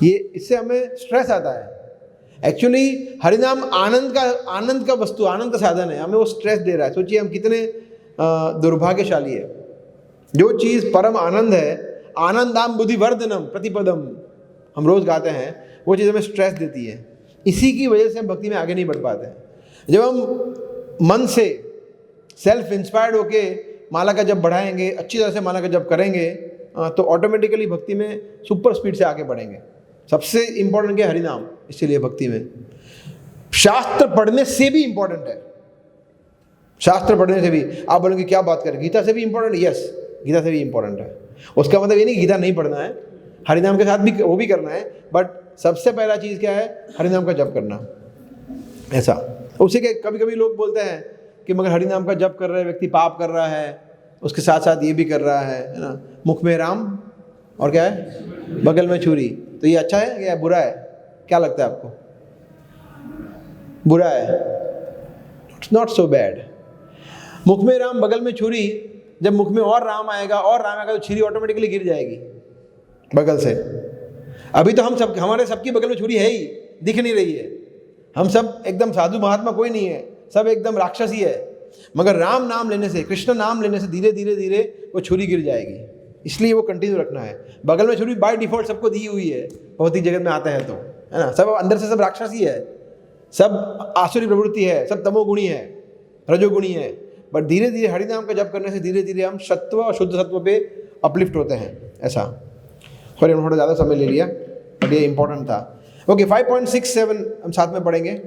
ये इससे हमें स्ट्रेस आता है। एक्चुअली हरिनाम आनंद का वस्तु, आनंद का साधन है, हमें वो स्ट्रेस दे रहा है। सोचिए हम कितने दुर्भाग्यशाली है। जो चीज़ परम आनंद है, आनंदाम बुद्धिवर्धनम प्रतिपदम, हम रोज़ गाते हैं, वो चीज़ हमें स्ट्रेस देती है। इसी की वजह से हम भक्ति में आगे नहीं बढ़ पाते हैं। जब हम मन से सेल्फ इंस्पायर्ड होके माला का जप बढ़ाएंगे, अच्छी तरह से माला का जप करेंगे, तो ऑटोमेटिकली भक्ति में सुपर स्पीड से आगे बढ़ेंगे। सबसे इम्पोर्टेंट क्या, हरिनाम। इसीलिए भक्ति में शास्त्र पढ़ने से भी इम्पोर्टेंट है, शास्त्र पढ़ने से भी। आप बोलेंगे क्या बात करें, गीता से भी इम्पोर्टेंट है? यस, गीता से भी इम्पोर्टेंट है। उसका मतलब ये नहीं गीता नहीं पढ़ना है, हरिनाम के साथ भी वो भी करना है, बट सबसे पहला चीज़ क्या है, हरिनाम का जप करना, ऐसा। उसी के कभी कभी लोग बोलते हैं कि मगर हरिनाम का जप कर रहे व्यक्ति पाप कर रहा है, उसके साथ साथ ये भी कर रहा है ना, मुख में राम और क्या है, बगल में छुरी, तो ये अच्छा है या बुरा है? क्या लगता है आपको? बुरा है, इट्स नॉट सो बैड। मुख में राम बगल में छुरी, जब मुख में और राम आएगा तो छुरी ऑटोमेटिकली गिर जाएगी बगल से। अभी तो हमारे सबकी बगल में छुरी है ही, दिख नहीं रही है। हम सब एकदम साधु महात्मा कोई नहीं है, सब एकदम राक्षसी है, मगर राम नाम लेने से, कृष्ण नाम लेने से धीरे धीरे धीरे वो छुरी गिर जाएगी। इसलिए वो कंटिन्यू रखना है। बगल में छुरी बाय डिफॉल्ट सबको दी हुई है, भौतिक जगत में आते हैं तो, है ना। सब अंदर से सब राक्षसी है, सब आसुरी प्रवृत्ति है, सब तमोगुणी है, रजोगुणी है। बट धीरे धीरे हरिनाम का जप करने से धीरे धीरे हम सत्व और शुद्ध सत्व पे अपलिफ्ट होते हैं, ऐसा। सॉरी थोड़ा ज़्यादा समय ले लिया, बट ये इंपॉर्टेंट था। ओके, 5.67 हम साथ में पढ़ेंगे।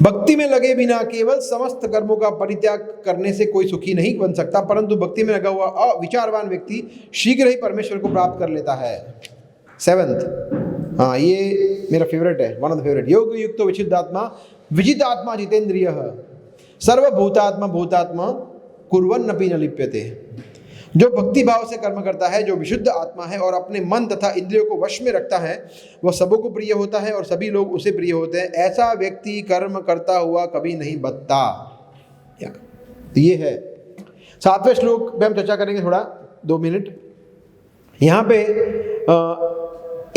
भक्ति में लगे बिना केवल समस्त कर्मों का परित्याग करने से कोई सुखी नहीं बन सकता, परंतु भक्ति में लगा हुआ अविचारवान व्यक्ति शीघ्र ही परमेश्वर को प्राप्त कर लेता है। 7th, हाँ ये मेरा फेवरेट है, वन ऑफ द फेवरेट। योग युक्त विचिदात्मा विजितात्मा जितेंद्रिय सर्वभूतात्मा भूतात्मा कुर्वन्नपि न लिप्यते। जो भक्ति भाव से कर्म करता है, जो विशुद्ध आत्मा है और अपने मन तथा इंद्रियों को वश में रखता है, वह सबों को प्रिय होता है और सभी लोग उसे प्रिय होते हैं। ऐसा व्यक्ति कर्म करता हुआ कभी नहीं बदता। ये है 7वें श्लोक पे हम चर्चा करेंगे थोड़ा 2 मिनट। यहाँ पे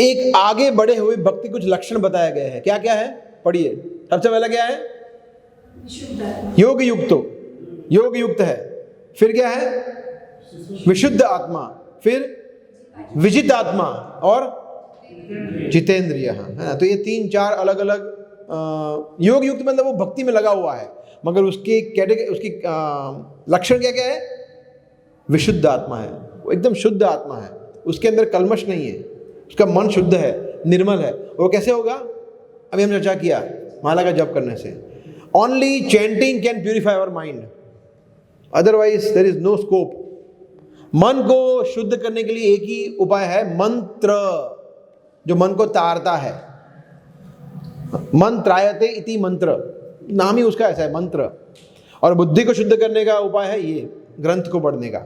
एक आगे बढ़े हुए भक्ति कुछ लक्षण बताए गए हैं। क्या क्या है पढ़िए। सबसे पहला क्या है? योग युक्त है। फिर क्या है? विशुद्ध आत्मा। फिर विजित आत्मा और जितेंद्रिय, है ना। तो ये 3-4 अलग अलग योग युक्त मतलब वो भक्ति में लगा हुआ है, मगर उसकी लक्षण क्या क्या है? विशुद्ध आत्मा है, वो एकदम शुद्ध आत्मा है, उसके अंदर कल्मश नहीं है, उसका मन शुद्ध है, निर्मल है। वो कैसे होगा? अभी हम चर्चा किया माला का जप करने से। Only chanting can purify our mind, otherwise there is no scope. मन को शुद्ध करने के लिए एक ही उपाय है, मंत्र, जो मन को तारता है। मन त्रायते इति मंत्र, नाम ही उसका ऐसा है, मंत्र। और बुद्धि को शुद्ध करने का उपाय है ये ग्रंथ को पढ़ने का।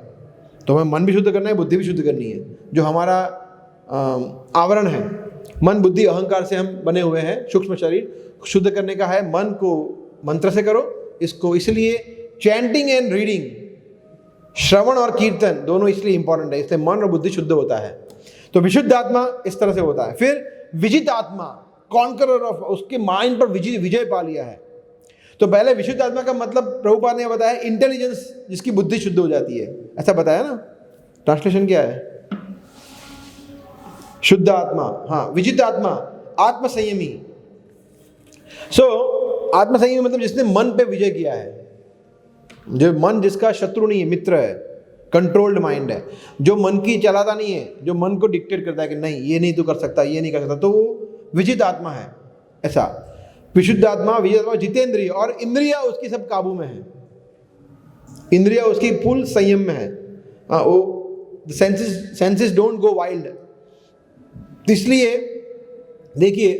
तो हमें मन भी शुद्ध करना है, बुद्धि भी शुद्ध करनी है। जो हमारा आवरण है, मन बुद्धि अहंकार से हम बने हुए हैं, सूक्ष्म शरीर, शुद्ध करने का है। मन को मंत्र से करो इसको, इसलिए चैंटिंग एंड रीडिंग, श्रवण और कीर्तन दोनों इसलिए इंपॉर्टेंट है, इसलिए मन और बुद्धि शुद्ध होता है। तो विशुद्ध आत्मा इस तरह से होता है। फिर विजित आत्मा, कॉन्करर ऑफ, उसके माइंड पर विजय पा लिया है। तो पहले विशुद्ध आत्मा का मतलब प्रभुपाद ने बताया इंटेलिजेंस, जिसकी बुद्धि शुद्ध हो जाती है, ऐसा बताया ना। ट्रांसलेशन क्या है? शुद्ध आत्मा, हाँ, विजित आत्मा, आत्म संयमी। आत्म संयमी मतलब जिसने मन पे विजय किया है, जो मन जिसका शत्रु नहीं है, मित्र है, कंट्रोल्ड माइंड है, जो मन की चलाता नहीं है, जो मन को डिक्टेट करता है कि नहीं ये नहीं तू कर सकता, ये नहीं कर सकता, तो वो विजित आत्मा है। ऐसा विशुद्ध आत्मा, विजित आत्मा, जितेंद्रिय, और इंद्रिया उसकी सब काबू में है, इंद्रिया उसकी फुल संयम में है। वो सेंसेस डोंट गो वाइल्ड। इसलिए देखिए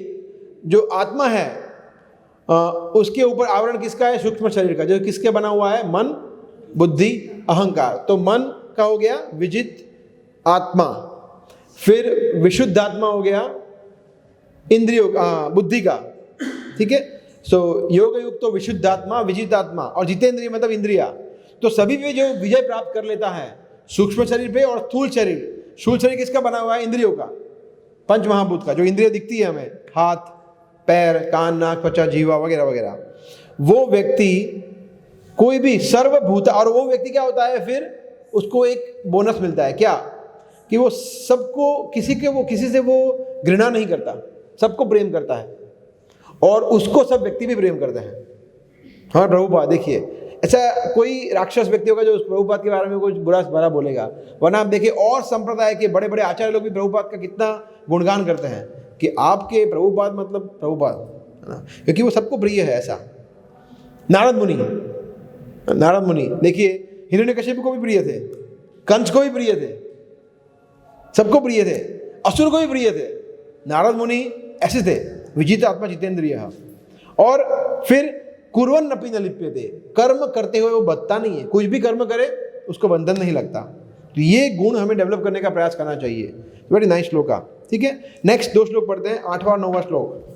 जो आत्मा है उसके ऊपर आवरण किसका है? सूक्ष्म शरीर का, जो किसके बना हुआ है? मन, बुद्धि, अहंकार। तो मन का हो गया विजित आत्मा, फिर विशुद्ध आत्मा हो गया इंद्रियों बुद्धि का, ठीक है। योग युक्त तो विशुद्ध आत्मा, विजित आत्मा और जितेंद्रिय मतलब इंद्रिया। तो सभी पे जो विजय प्राप्त कर लेता है सूक्ष्म शरीर पे और स्थूल शरीर। स्थूल शरीर किसका बना हुआ है? इंद्रियों का, पंच महाभूत का, जो इंद्रिय दिखती है हमें, हाथ, पैर, कान, नाक, त्वचा, जीवा वगैरह वगैरह। वो व्यक्ति कोई भी सर्वभूत, और वो व्यक्ति क्या होता है फिर? उसको एक बोनस मिलता है, क्या? कि वो सबको, किसी से वो घृणा नहीं करता, सबको प्रेम करता है, और उसको सब व्यक्ति भी प्रेम करते हैं। हाँ प्रभुपाद, देखिए ऐसा कोई राक्षस व्यक्ति होगा जो उस प्रभुपाद के बारे में कुछ बुरा भला बोलेगा, वरना आप देखिए और संप्रदाय के बड़े बड़े आचार्य लोग भी प्रभुपाद का कितना गुणगान करते हैं कि आपके प्रभुपाद मतलब प्रभुपाद, है ना, क्योंकि वो सबको प्रिय है। ऐसा नारद मुनि देखिए, हिरण्यकशिपु को भी प्रिय थे, कंस को भी प्रिय थे, सबको प्रिय थे, असुर को भी प्रिय थे। नारद मुनि ऐसे थे, विजित आत्मा जितेंद्रिय। और फिर कुर्वन् अपि न लिप्यते, कर्म करते हुए वो बंधता नहीं है, कुछ भी कर्म करे उसको बंधन नहीं लगता। तो ये गुण हमें डेवलप करने का प्रयास करना चाहिए। वेरी नाइस श्लोक का, ठीक है। नेक्स्ट 2 श्लोक पढ़ते हैं, 8वां और 9वां श्लोक।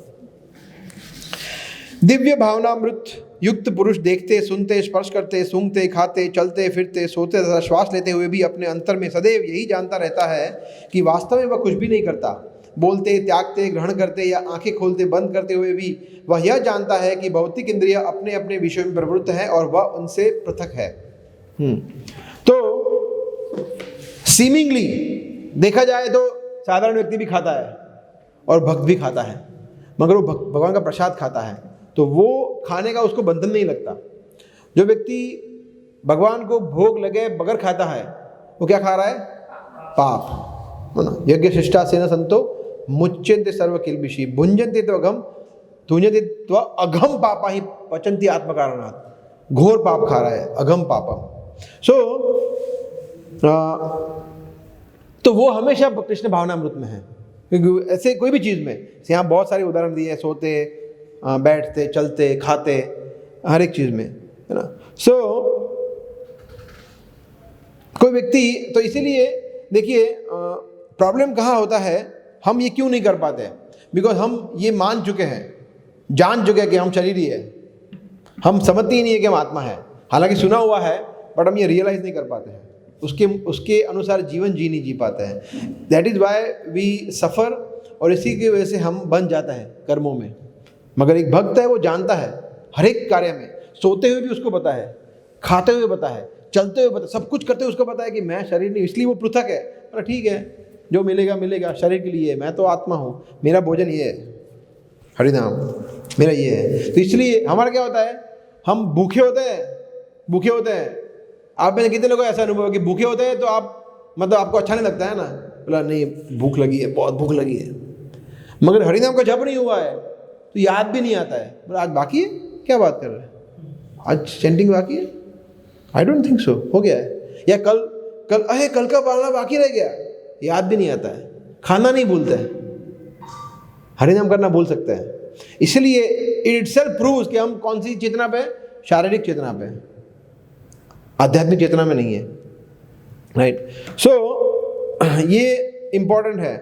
दिव्य भावनामृत युक्त पुरुष देखते, सुनते, स्पर्श करते, सूंघते, खाते, चलते, फिरते, सोते तथा श्वास लेते हुए भी अपने अंतर में सदैव यही जानता रहता है कि वास्तव में वह कुछ भी नहीं करता। बोलते, त्यागते, ग्रहण करते या आंखें खोलते बंद करते हुए भी वह यह जानता है कि भौतिक इंद्रियां अपने अपने विषयों में प्रवृत्त हैं और वह उनसे पृथक है। तो सीमिंगली देखा जाए तो साधारण व्यक्ति भी खाता है और भक्त भी खाता है, मगर वो भगवान का प्रसाद खाता है, तो वो खाने का उसको बंधन नहीं लगता। जो व्यक्ति भगवान को भोग लगे बगैर खाता है, वो क्या खा रहा है? पाप, है ना। यज्ञ शिष्टासेन संतो मुच्यन्ते सर्व किल्बिषि भुंजन्ते त्वघम तुंजते त्व अघम पापा ही पचन्ति आत्मकारणात्। घोर पाप खा रहा है, अघम पापम। तो वो हमेशा कृष्ण भावनामृत में है, क्योंकि ऐसे कोई भी चीज़ में, यहाँ बहुत सारे उदाहरण दिए हैं, सोते, बैठते, चलते, खाते, हर एक चीज़ में, है ना। कोई व्यक्ति, तो इसीलिए देखिए प्रॉब्लम कहाँ होता है, हम ये क्यों नहीं कर पाते? बिकॉज हम ये मान चुके हैं, जान चुके हैं कि हम शरीर ही है, हम समझते ही नहीं है कि हम आत्मा है। हालांकि सुना हुआ है बट हम ये रियलाइज नहीं कर पाते हैं, उसके अनुसार जीवन नहीं जी पाते हैं। That is why we suffer, और इसी की वजह से हम बन जाता है कर्मों में। मगर एक भक्त है, वो जानता है हर एक कार्य में, सोते हुए भी उसको पता है, खाते हुए पता है, चलते हुए पता, सब कुछ करते हुए उसको पता है कि मैं शरीर नहीं, इसलिए वो पृथक है। पर ठीक है, जो मिलेगा मिलेगा, शरीर के लिए, मैं तो आत्मा हूँ, मेरा भोजन ये है, हरिनाम मेरा ये है। तो इसलिए हमारा क्या होता है, हम भूखे होते हैं। आप में कितने लोगों को ऐसा अनुभव है कि भूखे होते हैं तो आप मतलब आपको अच्छा नहीं लगता है ना, बोला नहीं भूख लगी है, बहुत भूख लगी है, मगर हरिनाम का जप नहीं हुआ है तो याद भी नहीं आता है, बोला आज बाकी है, क्या बात कर रहे हैं, आज चैंटिंग बाकी है, आई डोंट थिंक सो, हो गया है, या कल का पालना बाकी रह गया, याद भी नहीं आता है, खाना नहीं भूलते हैं, हरिनाम करना भूल सकते हैं। इसलिए इट इटसेल्फ प्रूव्स कि हम कौन सी चेतना पे, शारीरिक चेतना पे, आध्यात्मिक चेतना में नहीं है, राइट। सो ये इम्पोर्टेंट है।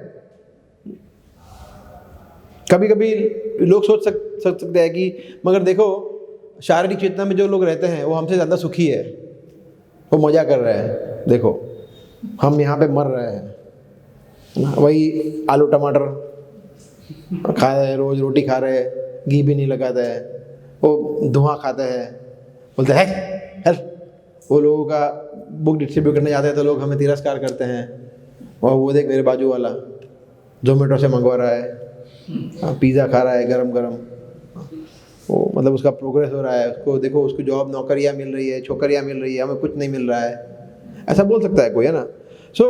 कभी कभी लोग सोच सकते हैं कि मगर देखो शारीरिक चेतना में जो लोग रहते हैं वो हमसे ज़्यादा सुखी है, वो मज़ा कर रहे हैं, देखो हम यहाँ पे मर रहे हैं, वही आलू टमाटर खा रहे हैं, रोज़ रोटी खा रहे हैं, घी भी नहीं लगाते हैं, वो धुआं खाते हैं, बोलते हैं हेल्थ। वो लोगों का बुक डिस्ट्रीब्यूट करने जाते हैं तो लोग हमें तिरस्कार करते हैं, और वो देख मेरे बाजू वाला जोमेटो से मंगवा रहा है, पिज़्ज़ा खा रहा है गरम गरम, वो मतलब उसका प्रोग्रेस हो रहा है, उसको देखो, उसको जॉब नौकरियाँ मिल रही है, छोकरियाँ मिल रही है, हमें कुछ नहीं मिल रहा है, ऐसा बोल सकता है कोई, है ना। सो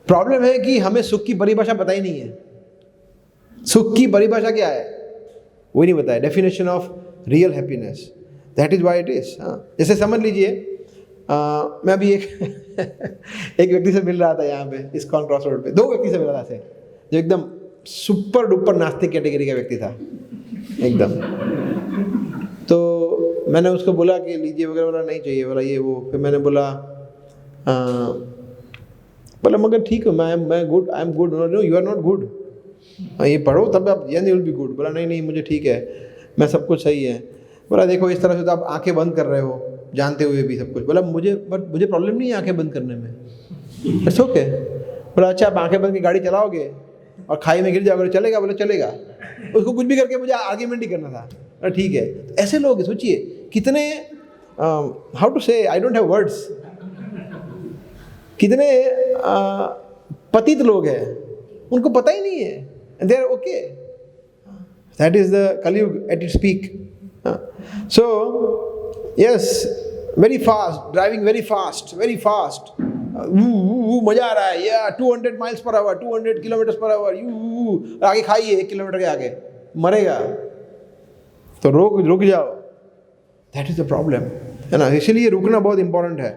प्रॉब्लम है कि हमें सुख की परिभाषा पता ही नहीं है। सुख की परिभाषा क्या है वो नहीं बताया, definition of real happiness, that is why it is. जैसे समझ लीजिए मैं अभी एक व्यक्ति से मिल रहा था यहाँ पे इस्कॉन क्रॉस रोड पे, 2 व्यक्ति से मिल रहा था जो एकदम सुपर डुपर नास्तिक कैटेगरी का व्यक्ति था एकदम। तो मैंने उसको बोला कि लीजिए वगैरह, बोला नहीं चाहिए, बोला ये वो। फिर मैंने बोला मगर ठीक है, मैं good, I am good. No you are not good, ये पढ़ो तब आप यू विल बी गुड। बोला नहीं मुझे ठीक है, मैं सब कुछ सही है। बोला देखो इस तरह से तो आप आंखें बंद कर रहे हो जानते हुए भी सब कुछ। बोला मुझे प्रॉब्लम नहीं है आंखें बंद करने में, इट्स ओके। बोला अच्छा आप आंखें बंद की गाड़ी चलाओगे और खाई में गिर जाओगे, चलेगा? बोला चलेगा। उसको कुछ भी करके मुझे आर्ग्यूमेंट ही करना था। बोला ठीक है। तो ऐसे लोग सोचिए कितने हाउ टू से, आई डोंट हैव वर्ड्स, कितने पतित लोग हैं, उनको पता ही नहीं है, they are okay. That is the Kaliyuga at its peak. So yes, very fast, driving very fast, मजा आ रहा है, या 200 miles per hour, 200 kilometers per hour, आगे खाइए 1 किलोमीटर के आगे, मरेगा। तो रुक जाओ, that is the problem, है ना। इसीलिए रुकना बहुत इंपॉर्टेंट है।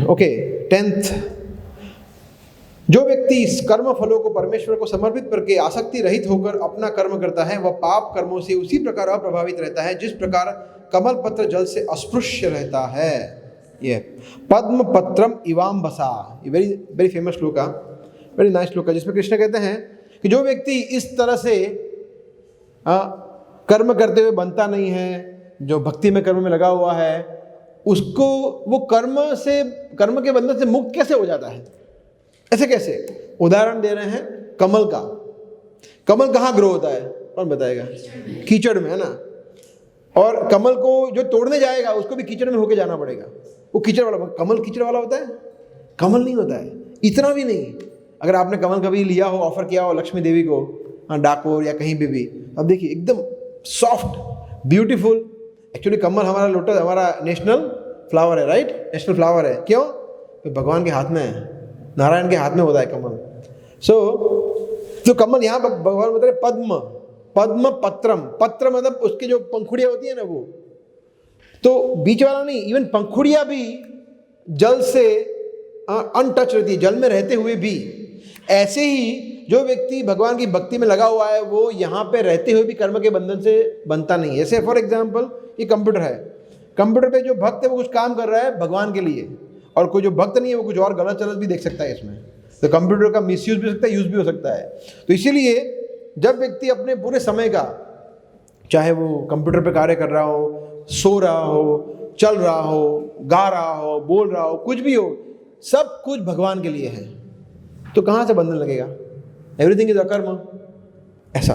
ओके, 10th, जो व्यक्ति इस कर्म फलों को परमेश्वर को समर्पित करके आसक्ति रहित होकर अपना कर्म करता है, वह पाप कर्मों से उसी प्रकार अप्रभावित रहता है जिस प्रकार कमल पत्र जल से अस्पृश्य रहता है। ये पद्म पत्रम इवाम्बसा, ये very very famous shloka, very nice shloka, जिसमें कृष्ण कहते हैं कि जो व्यक्ति इस तरह से कर्म करते हुए बनता नहीं है, जो भक्ति में कर्म में लगा हुआ है, उसको वो कर्म के बंधन से मुक्त कैसे हो जाता है? ऐसे कैसे? उदाहरण दे रहे हैं कमल का। कमल कहाँ ग्रो होता है, कौन बताएगा? कीचड़ में, है ना। और कमल को जो तोड़ने जाएगा उसको भी कीचड़ में होके जाना पड़ेगा। वो कीचड़ वाला, कमल कीचड़ वाला होता है? कमल नहीं होता है, इतना भी नहीं। अगर आपने कमल कभी लिया हो, ऑफर किया हो लक्ष्मी देवी को, डाकोर या कहीं भी, अब देखिए एकदम सॉफ्ट ब्यूटीफुल। एक्चुअली कमल हमारा लोटस, हमारा नेशनल फ्लावर है, राइट? नेशनल फ्लावर है। क्यों? तो भगवान के हाथ में है, नारायण के हाथ में होता है कमल। तो कमल यहाँ भगवान बता रहे पद्म पत्रम, पत्र मतलब उसके जो पंखुड़ियाँ होती है ना, वो तो बीच वाला नहीं, इवन पंखुड़ियाँ भी जल से अनटच रहती है, जल में रहते हुए भी। ऐसे ही जो व्यक्ति भगवान की भक्ति में लगा हुआ है, वो यहाँ पे रहते हुए भी कर्म के बंधन से बनता नहीं है। जैसे फॉर एग्जाम्पल ये कंप्यूटर है, कंप्यूटर पे जो भक्त है वो कुछ काम कर रहा है भगवान के लिए, और कोई जो भक्त नहीं है वो कुछ और गलत चलत भी देख सकता है इसमें। तो कंप्यूटर का मिसयूज भी हो सकता है, यूज भी हो सकता है। तो इसीलिए जब व्यक्ति अपने पूरे समय का, चाहे वो कंप्यूटर पे कार्य कर रहा हो, सो रहा हो, चल रहा हो, गा रहा हो, बोल रहा हो, कुछ भी हो, सब कुछ भगवान के लिए है, तो कहाँ से बंधन लगेगा? एवरीथिंग इज अकर्म, ऐसा।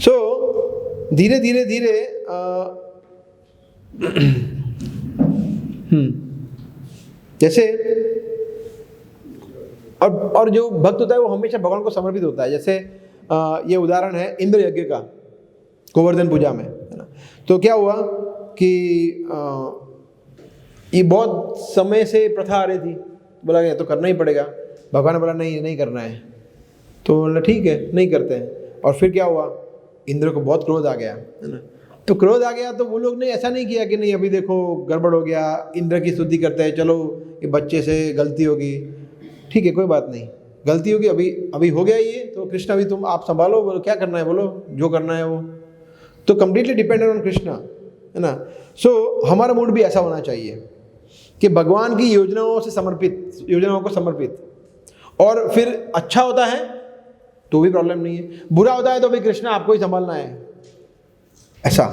सो धीरे धीरे धीरे जैसे और जो भक्त होता है वो हमेशा भगवान को समर्पित होता है। जैसे ये उदाहरण है इंद्र यज्ञ का, गोवर्धन पूजा में, है ना। तो क्या हुआ कि ये बहुत समय से प्रथा आ रही थी, बोला गया तो करना ही पड़ेगा। भगवान ने बोला नहीं, नहीं करना है, तो बोला ठीक है, नहीं करते हैं। और फिर क्या हुआ, इंद्र को बहुत क्रोध आ गया, है ना। तो क्रोध आ गया तो वो लोग ने ऐसा नहीं किया कि नहीं अभी देखो गड़बड़ हो गया, इंद्र की स्तुति करते हैं, चलो ये बच्चे से गलती होगी, ठीक है कोई बात नहीं, गलती होगी, अभी अभी हो गया ये, तो कृष्णा अभी तुम आप संभालो, बोलो क्या करना है, बोलो जो करना है वो। तो कम्प्लीटली डिपेंडेंट ऑन कृष्णा, है ना। सो हमारा मूड भी ऐसा होना चाहिए कि भगवान की योजनाओं से समर्पित, योजनाओं को समर्पित। और फिर अच्छा होता है तो भी प्रॉब्लम नहीं है, बुरा होता है तो भी कृष्णा आपको ही संभालना है, ऐसा।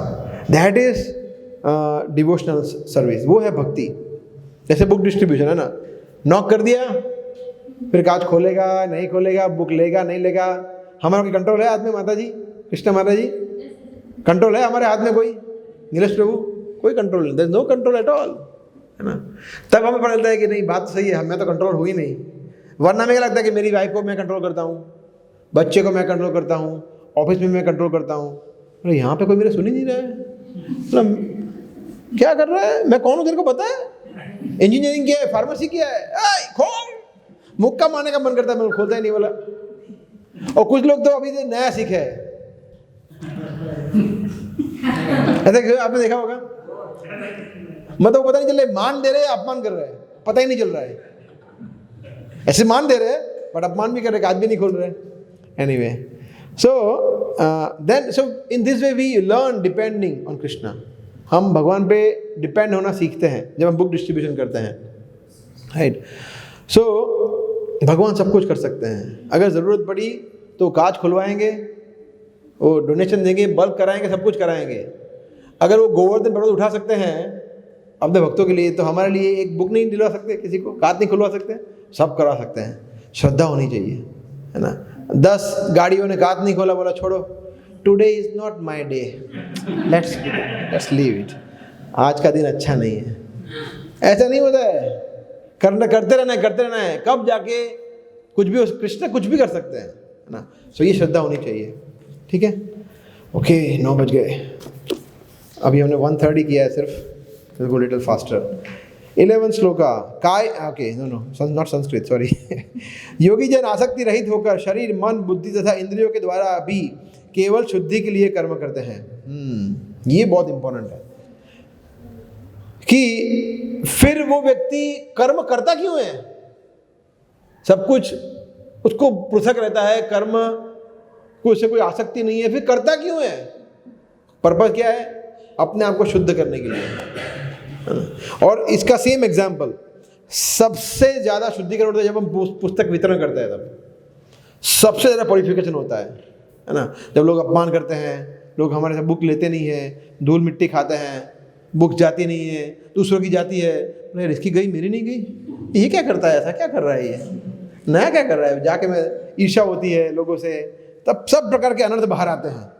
दैट इज डिवोशनल सर्विस, वो है भक्ति। जैसे बुक डिस्ट्रीब्यूशन है ना, नॉक कर दिया, फिर कांच खोलेगा नहीं खोलेगा, बुक लेगा नहीं लेगा, हमारा कोई कंट्रोल है हाथ में? माता जी, कृष्णा माता जी, कंट्रोल है हमारे हाथ में कोई? नीलेश प्रभु, कोई कंट्रोल नहीं, there is no control at all, है ना। तब हमें पता चलता है कि नहीं बात तो सही है, मैं तो कंट्रोल हुई नहीं। वरना में क्या लगता है कि मेरी वाइफ को मैं कंट्रोल करता हूँ, बच्चे को मैं कंट्रोल करता हूँ, ऑफिस में मैं कंट्रोल करता हूँ। अरे यहाँ पे कोई मेरा सुन ही नहीं रहा है, मतलब क्या कर रहा है, मैं कौन हूँ तेरे को पता है? इंजीनियरिंग किया है, फार्मेसी किया है, खोल, मुक्का मारने का मन करता है, मैं खोलता ही नहीं बोला। और कुछ लोग तो अभी नया सीखे है, ऐसे आपने देखा होगा, मतलब पता नहीं चल रहा मान दे रहे हैं अपमान कर रहे हैं, पता ही नहीं चल रहा है। ऐसे मान दे रहे हैं बट अपमान भी कर रहे हैं, काज भी नहीं खोल रहे। Anyway, so in this way we learn depending on Krishna. हम भगवान पे डिपेंड होना सीखते हैं जब हम बुक डिस्ट्रीब्यूशन करते हैं, राइट। सो भगवान सब कुछ कर सकते हैं, अगर ज़रूरत पड़ी तो काज खुलवाएंगे, वो डोनेशन देंगे, बल्क कराएंगे, सब कुछ कराएंगे। अगर वो गोवर्धन पर्वत उठा सकते हैं अपने भक्तों के लिए, तो हमारे लिए एक बुक नहीं दिलवा सकते, किसी को काज नहीं खुलवा सकते? सब करा सकते हैं, श्रद्धा होनी चाहिए, है ना। 10 गाड़ियों ने काज नहीं खोला, बोला छोड़ो, today is not my day, let's leave it, आज का दिन अच्छा नहीं है। ऐसा नहीं होता है, करते रहना है, कब जाके कुछ भी, कृष्ण कुछ भी कर सकते हैं, है ना। सो ये श्रद्धा होनी चाहिए, ठीक है। ओके, 9 बज गए, अभी हमने 1:30 किया है सिर्फ, गो लिटिल फास्टर। 11 श्लोका काय, okay no not Sanskrit, sorry. योगी जन आसक्ति रहित होकर शरीर, मन, बुद्धि तथा इंद्रियों के द्वारा भी केवल शुद्धि के लिए कर्म करते हैं। ये बहुत इंपॉर्टेंट है कि फिर वो व्यक्ति कर्म करता क्यों है? सब कुछ उसको पृथक रहता है, कर्म को उससे कोई आसक्ति नहीं है, फिर करता क्यों है? पर्पस क्या है? अपने आप को शुद्ध करने के लिए। और इसका सेम एग्जाम्पल, सबसे ज़्यादा शुद्धिकरण होता है जब हम पुस्तक वितरण करते हैं, तब सबसे ज़्यादा प्योरिफिकेशन होता है ना। जब लोग अपमान करते हैं, लोग हमारे से बुक लेते नहीं है, धूल मिट्टी खाते हैं, बुक जाती नहीं है, दूसरों की जाती है, अरे इसकी गई मेरी नहीं गई, ये क्या करता है, ऐसा क्या कर रहा है, ये नया क्या कर रहा है, जाके मैं ईर्ष्या होती है लोगों से, तब सब प्रकार के अनर्थ बाहर आते हैं,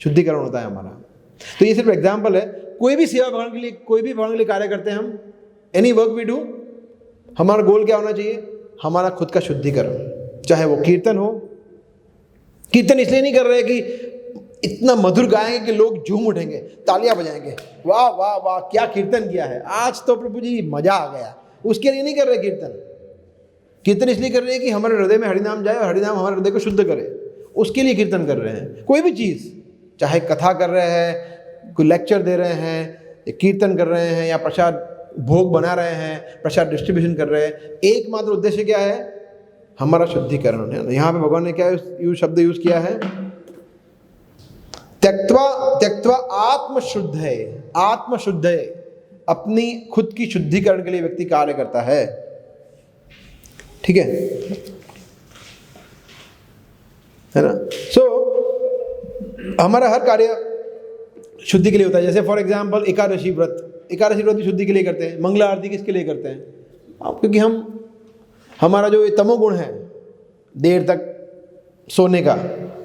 शुद्धिकरण होता है हमारा। तो ये सिर्फ एग्जाम्पल है। कोई भी सेवा भगवान के लिए, कोई भी भगवान के लिए कार्य करते हैं हम, एनी वर्क वी डू, हमारा गोल क्या होना चाहिए? हमारा खुद का शुद्धिकरण। चाहे वो कीर्तन हो, कीर्तन इसलिए नहीं कर रहे कि इतना मधुर गाएंगे कि लोग झूम उठेंगे, तालियां बजाएंगे, वाह वाह वाह क्या कीर्तन किया है, आज तो प्रभु जी मजा आ गया, उसके लिए नहीं कर रहे कीर्तन। कीर्तन इसलिए कर रहे हैं कि हमारे हृदय में हरिनाम जाए और हरिनाम हमारे हृदय को शुद्ध करे, उसके लिए कीर्तन कर रहे हैं। कोई भी चीज़, चाहे कथा कर रहे हैं, कोई लेक्चर दे रहे हैं, कीर्तन कर रहे हैं, या प्रसाद भोग बना रहे हैं, प्रसाद डिस्ट्रीब्यूशन कर रहे हैं, एकमात्र उद्देश्य क्या है? हमारा शुद्धिकरण है। यहाँ पे भगवान ने क्या शब्द यूज किया है? त्यक्त्वा त्यक्त्वा आत्मशुद्ध है, आत्मशुद्ध है, अपनी खुद की शुद्धिकरण के लिए व्यक्ति कार्य करता है। ठीक है ना? हमारा हर कार्य शुद्धि के लिए होता है। जैसे फॉर एग्जाम्पल एकादशी व्रत, एकादशी व्रत भी शुद्धि के लिए करते हैं। मंगला आरती किसके लिए करते हैं? क्योंकि हमारा जो ये तमोगुण है देर तक सोने का,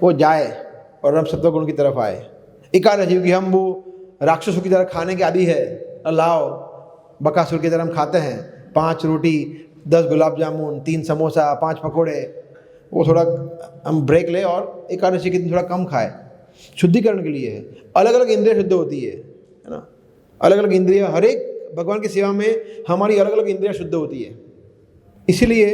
वो जाए और हम सत्व गुण की तरफ आए। एकादशी क्योंकि हम वो राक्षसों की तरह खाने के आदी है, लाओ बकासुर की तरह हम खाते हैं, 5 रोटी 10 गुलाब जामुन 3 समोसा 5 पकोड़े, वो थोड़ा हम ब्रेक ले और एकादशी के दिन थोड़ा कम खाए। शुद्धिकरण के लिए है। अलग अलग इंद्रिय शुद्ध होती है ना? अलग अलग इंद्रिय, हर एक भगवान की सेवा में हमारी अलग अलग इंद्रियां शुद्ध होती है। इसीलिए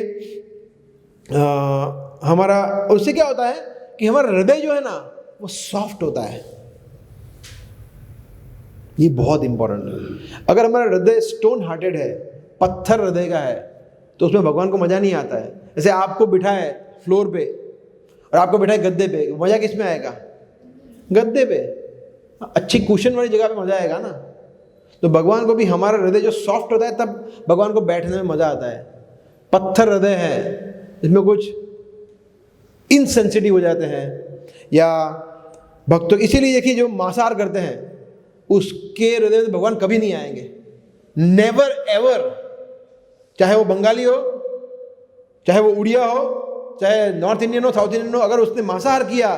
हमारा, उससे क्या होता है कि हमारा हृदय जो है ना वो सॉफ्ट होता है। ये बहुत इंपॉर्टेंट है। अगर हमारा हृदय स्टोन हार्टेड है, पत्थर हृदय का है, तो उसमें भगवान को मजा नहीं आता है। जैसे आपको बिठाए फ्लोर पे और आपको बिठाए गद्दे पे, मजा किस में आएगा? गद्दे पे, अच्छी कुशन वाली जगह पे मजा आएगा ना। तो भगवान को भी हमारा हृदय जो सॉफ्ट होता है तब भगवान को बैठने में मजा आता है। पत्थर हृदय है, इसमें कुछ इनसेंसिटिव हो जाते हैं या भक्तों, इसीलिए देखिए जो मांसाहार करते हैं उसके हृदय में भगवान कभी नहीं आएंगे, नेवर एवर। चाहे वो बंगाली हो, चाहे वो उड़िया हो, चाहे नॉर्थ इंडियन हो, साउथ इंडियन हो, अगर उसने मांसाहार किया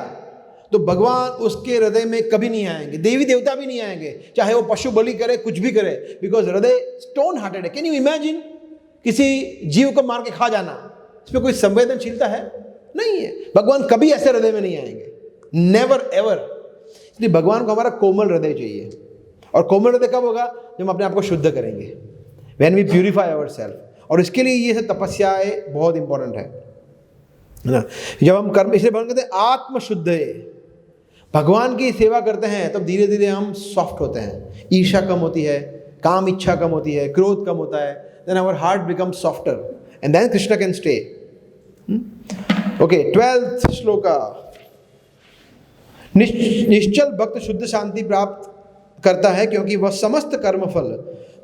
तो भगवान उसके हृदय में कभी नहीं आएंगे। देवी देवता भी नहीं आएंगे, चाहे वो पशु बलि करे, कुछ भी करे, बिकॉज हृदय स्टोन हार्टेड है। कैन यू इमेजिन किसी जीव को मार के खा जाना? इसमें कोई संवेदनशीलता है? नहीं है। भगवान कभी ऐसे हृदय में नहीं आएंगे, नेवर एवर। इसलिए भगवान को हमारा कोमल हृदय चाहिए। और कोमल हृदय कब होगा? जब हम अपने आप को शुद्ध करेंगे, when we purify our self. और इसके लिए ये सब तपस्याएं बहुत इंपॉर्टेंट है ना। जब हम कर्म, इसलिए भगवान कहते हैं आत्मशुद्ध है। भगवान की सेवा करते हैं तब धीरे धीरे हम सॉफ्ट होते हैं। ईर्ष्या कम होती है, काम इच्छा कम होती है, क्रोध कम होता है। Then our heart becomes softer and then Krishna can stay. Okay, 12th shloka. निश्चल भक्त शुद्ध शांति प्राप्त करता है क्योंकि वह समस्त कर्मफल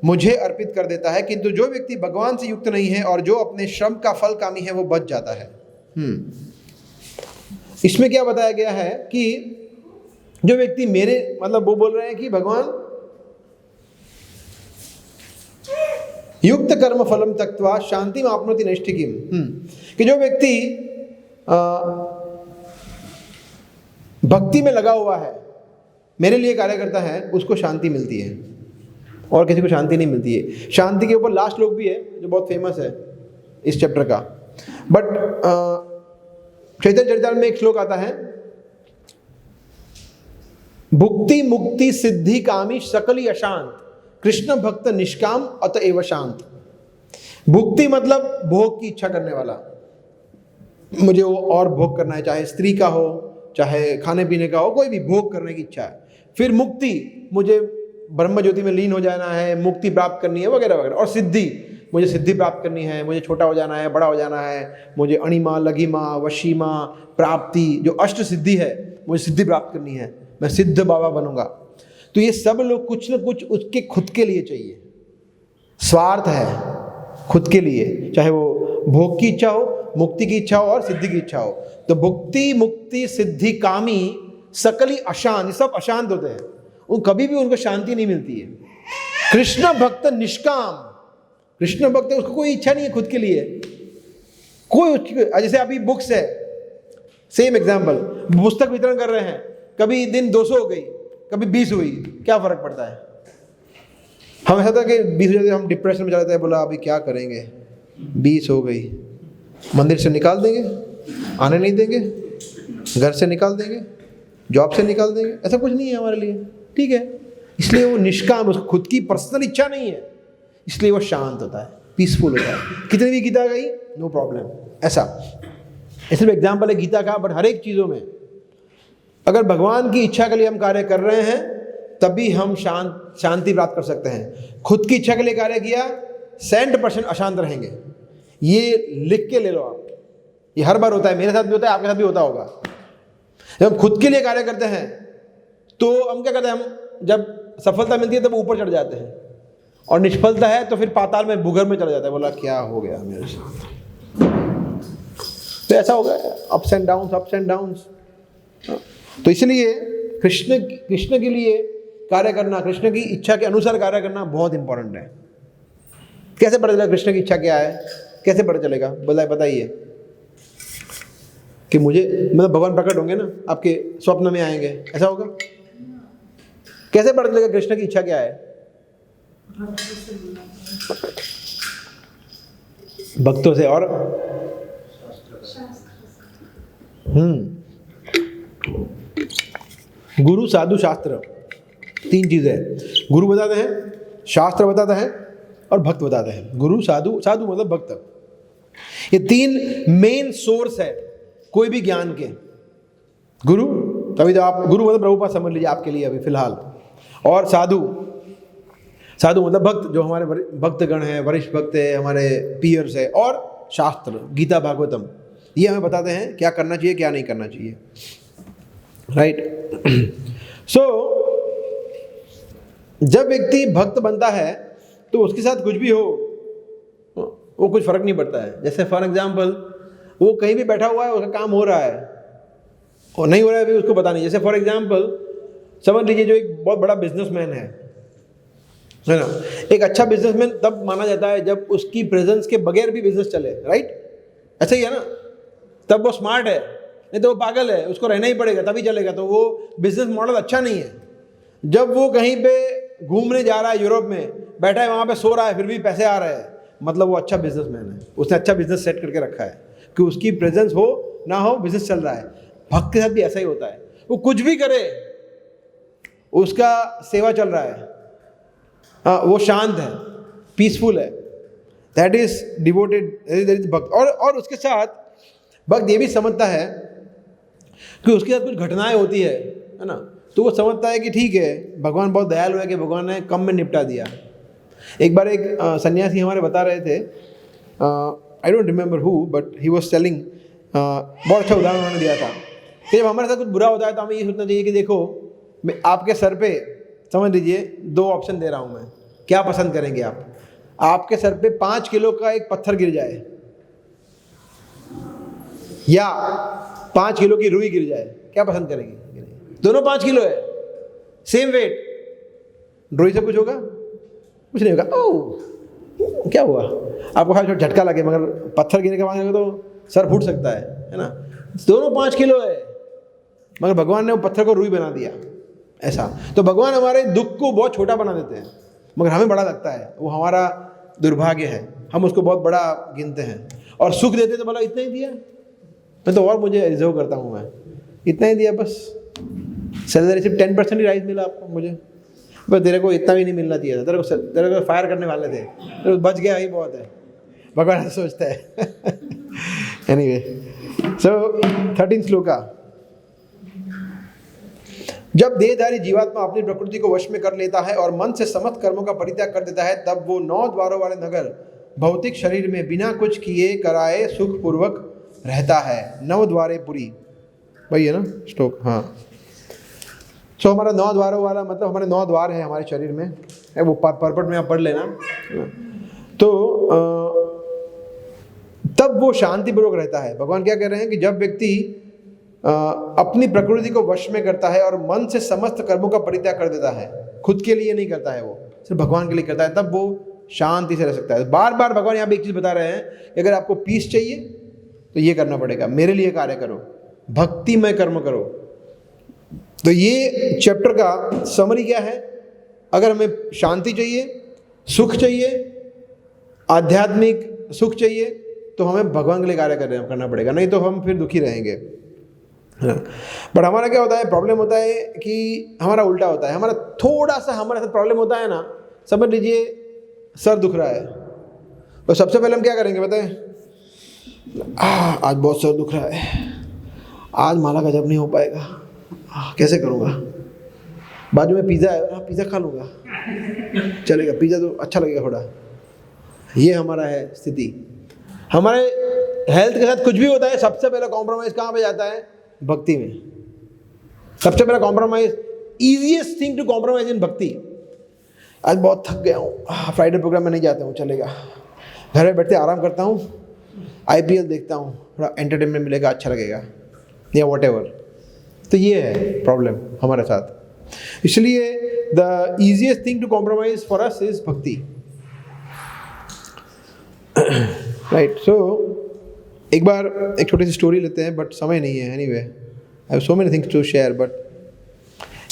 मुझे अर्पित कर देता है, किंतु जो व्यक्ति भगवान से युक्त नहीं है और जो अपने श्रम का फल कामी है वो बच जाता है। इसमें क्या बताया गया है कि जो व्यक्ति मेरे, मतलब वो बोल रहे हैं कि भगवान युक्त कर्म फलम तक्त्वा शांति आपनोति नैष्ठिकीम, कि जो व्यक्ति भक्ति में लगा हुआ है, मेरे लिए कार्य करता है, उसको शांति मिलती है और किसी को शांति नहीं मिलती है। शांति के ऊपर लास्ट श्लोक भी है जो बहुत फेमस है इस चैप्टर का। बट चैतन्य चरितामृत में एक श्लोक आता है, भुक्ति मुक्ति सिद्धि कामी सकली अशांत, कृष्ण भक्त निष्काम अतएव शांत। भुक्ति मतलब भोग की इच्छा करने वाला, मुझे वो और भोग करना है, चाहे स्त्री का हो, चाहे खाने पीने का हो, कोई भी भोग करने की इच्छा है। फिर मुक्ति, मुझे ब्रह्म ज्योति में लीन हो जाना है, मुक्ति प्राप्त करनी है, वगैरह वगैरह। और सिद्धि, मुझे सिद्धि प्राप्त करनी है, मुझे छोटा हो जाना है, बड़ा हो जाना है, मुझे अणिमा, लघिमा, वशीमा, प्राप्ति, जो अष्ट सिद्धि है, मुझे सिद्धि प्राप्त करनी है, मैं सिद्ध बाबा बनूंगा। तो ये सब लोग कुछ न कुछ उसके खुद के लिए चाहिए, स्वार्थ है खुद के लिए, चाहे वो भोग की इच्छा हो, मुक्ति की इच्छा हो और सिद्धि की इच्छा हो। तो भुक्ति मुक्ति सिद्धि कामी सकली अशांत, सब अशांत होते हैं, उन कभी भी उनको शांति नहीं मिलती है। कृष्ण भक्त निष्काम, कृष्ण भक्त उसको कोई इच्छा नहीं है खुद के लिए, कोई। जैसे अभी बुक्स है, सेम एग्जाम्पल, पुस्तक वितरण कर रहे हैं, कभी दिन 200 हो गई, कभी 20 हुई, क्या फर्क पड़ता है? हम ऐसा था कि 20 हो जाते, हम डिप्रेशन में जाते हैं, बोला अभी क्या करेंगे, 20 हो गई, मंदिर से निकाल देंगे, आने नहीं देंगे, घर से निकाल देंगे, जॉब से निकाल देंगे, ऐसा कुछ नहीं है हमारे लिए, ठीक है। इसलिए वो निष्काम, उसको खुद की पर्सनल इच्छा नहीं है, इसलिए वो शांत होता है, पीसफुल होता है। कितनी भी गीता गई, नो प्रॉब्लम, ऐसा। सिर्फ एग्जाम्पल है गीता का, बट हर एक चीज़ों में अगर भगवान की इच्छा के लिए हम कार्य कर रहे हैं तभी हम शांति प्राप्त कर सकते हैं। खुद की इच्छा के लिए कार्य किया, 100% अशांत रहेंगे। ये लिख के ले लो आप, ये हर बार होता है, मेरे साथ भी होता है, आपके साथ भी होता होगा। जब हम खुद के लिए कार्य करते हैं तो हम क्या करते हैं, हम जब सफलता मिलती है तब ऊपर चढ़ जाते हैं, और निष्फलता है तो फिर पाताल में भूगर्भ में चला जाता है, बोला क्या हो गया मेरे साथ। तो ऐसा हो गया, ups and downs, ups and downs. तो इसलिए कृष्ण के लिए कार्य करना, कृष्ण की इच्छा के अनुसार कार्य करना बहुत इंपॉर्टेंट है। कैसे पता चलेगा कृष्ण की इच्छा क्या है, कैसे पता चलेगा, बताइए। कि मुझे मतलब भगवान प्रकट होंगे ना, आपके स्वप्न में आएंगे, ऐसा होगा? कैसे पता चलेगा कृष्ण की इच्छा क्या है? भक्तों से और गुरु, साधु, शास्त्र, 3 चीजें हैं। गुरु बताते हैं, शास्त्र बताता है और भक्त बताते हैं। गुरु, साधु, साधु मतलब भक्त। ये 3 मेन सोर्स है कोई भी ज्ञान के। गुरु, तभी तो आप गुरु मतलब प्रभुपाद समझ लीजिए आपके लिए अभी फिलहाल। और साधु, साधु मतलब भक्त, जो हमारे भक्तगण हैं, वरिष्ठ भक्त है, हमारे पीयर्स है। और शास्त्र, गीता, भागवतम, ये हमें बताते हैं क्या करना चाहिए, क्या नहीं करना चाहिए, राइट। सो जब व्यक्ति भक्त बनता है तो उसके साथ कुछ भी हो वो कुछ फर्क नहीं पड़ता है। जैसे फॉर एग्जाम्पल वो कहीं भी बैठा हुआ है, उसका काम हो रहा है और नहीं हो रहा है भी उसको पता नहीं। जैसे फॉर एग्जाम्पल समझ लीजिए जो एक बहुत बड़ा बिजनेसमैन है ना, एक अच्छा बिजनेसमैन तब माना जाता है जब उसकी प्रेजेंस के बगैर भी बिजनेस चले, राइट? ऐसा ही है ना, तब वो स्मार्ट है, नहीं तो वो पागल है, उसको रहना ही पड़ेगा तभी चलेगा। तो वो बिजनेस मॉडल अच्छा नहीं है। जब वो कहीं पे घूमने जा रहा है, यूरोप में बैठा है, वहाँ पे सो रहा है, फिर भी पैसे आ रहे हैं, मतलब वो अच्छा बिजनेसमैन है, उसने अच्छा बिजनेस सेट करके रखा है कि उसकी प्रेजेंस हो ना हो बिजनेस चल रहा है। भक्त के साथ भी ऐसा ही होता है, वो कुछ भी करे उसका सेवा चल रहा है। वो शांत है, पीसफुल है, that is devoted, that is भक्त। और उसके साथ भक्त ये भी समझता है कि उसके साथ कुछ घटनाएं होती है ना, तो वो समझता है कि ठीक है भगवान बहुत दयालु है कि भगवान ने कम में निपटा दिया। एक बार एक सन्यासी हमारे बता रहे थे, I don't remember who, but he was telling, बहुत अच्छा उदाहरण उन्होंने दिया था कि जब हमारे साथ कुछ बुरा होता है तो हमें ये सोचना चाहिए कि देखो मैं आपके सर पे, समझ लीजिए 2 ऑप्शन दे रहा हूँ मैं, क्या पसंद करेंगे आप? आपके सर पे 5 किलो का एक पत्थर गिर जाए या 5 किलो की रुई गिर जाए, क्या पसंद करेंगे? दोनों 5 किलो है, सेम वेट, रुई से कुछ होगा? कुछ नहीं होगा। ओह क्या हुआ, आपको खाली झटका लगे, मगर पत्थर गिरने के बाद तो सर फूट सकता है ना। दोनों 5 किलो है, मगर भगवान ने वो पत्थर को रुई बना दिया। ऐसा तो भगवान हमारे दुख को बहुत छोटा बना देते हैं, मगर हमें बड़ा लगता है, वो हमारा दुर्भाग्य है, हम उसको बहुत बड़ा गिनते हैं। और सुख देते तो बोला इतना ही दिया, मैं तो और मुझे रिजर्व करता हूँ, मैं इतना ही दिया बस, सैलरी सिर्फ 10% ही राइज मिला आपको, मुझे बस, तेरे को इतना भी नहीं मिलना चाहिए था, तेरे को फायर करने वाले थे, तो बच गया ही बहुत है, भगवान ऐसा सोचता है। एनीवे, सो 13 श्लोका। जब देहधारी जीवात्मा अपनी प्रकृति को वश में कर लेता है और मन से समस्त कर्मों का परित्याग कर देता है, तब वो 9 द्वारों वाले नगर भौतिक शरीर में बिना कुछ किए कराए सुख पूर्वक रहता है। 9 द्वारे पुरी, वही है ना श्लोक? हाँ। सो हमारा 9 द्वारों वाला मतलब हमारे 9 द्वार है हमारे शरीर में, है वो पर्पट में आप पढ़ लेना। तो तब वो शांतिपूर्वक रहता है। भगवान क्या कह रहे हैं कि जब व्यक्ति अपनी प्रकृति को वश में करता है और मन से समस्त कर्मों का परित्याग कर देता है, खुद के लिए नहीं करता है, वो सिर्फ भगवान के लिए करता है, तब वो शांति से रह सकता है। बार बार भगवान यहाँ पे एक चीज़ बता रहे हैं कि अगर आपको पीस चाहिए तो ये करना पड़ेगा, मेरे लिए कार्य करो, भक्तिमय कर्म करो। तो ये चैप्टर का समरी क्या है? अगर हमें शांति चाहिए, सुख चाहिए, आध्यात्मिक सुख चाहिए, तो हमें भगवान के लिए कार्य करना पड़ेगा, नहीं तो हम फिर दुखी रहेंगे। बट हमारा क्या होता है, प्रॉब्लम होता है कि हमारा उल्टा होता है। हमारा थोड़ा सा हमारे साथ प्रॉब्लम होता है ना, समझ लीजिए सर दुख रहा है, तो सबसे पहले हम क्या करेंगे बताएं? आज बहुत सर दुख रहा है, आज माला का जप नहीं हो पाएगा, कैसे करूँगा? बाजू में पिज़्ज़ा है, पिज़्ज़ा खा लूँगा, चलेगा, पिज़्ज़ा तो अच्छा लगेगा थोड़ा। ये हमारा है स्थिति। हमारे हेल्थ के साथ कुछ भी होता है, सबसे पहले कॉम्प्रोमाइज़ कहाँ पे जाता है? भक्ति में। सबसे पहला compromise easiest thing to compromise in bhakti. आज बहुत थक गया हूँ, फ्राइडे प्रोग्राम में नहीं जाता हूँ, चलेगा, घर में बैठते आराम करता हूँ, IPL देखता हूँ, थोड़ा एंटरटेनमेंट मिलेगा, अच्छा लगेगा, या व्हाटएवर। तो ये है प्रॉब्लम हमारे साथ। इसलिए the easiest thing to compromise for us is bhakti, right. So एक बार एक छोटी सी स्टोरी लेते हैं, बट समय नहीं है। Anyway, I have so many things to share, but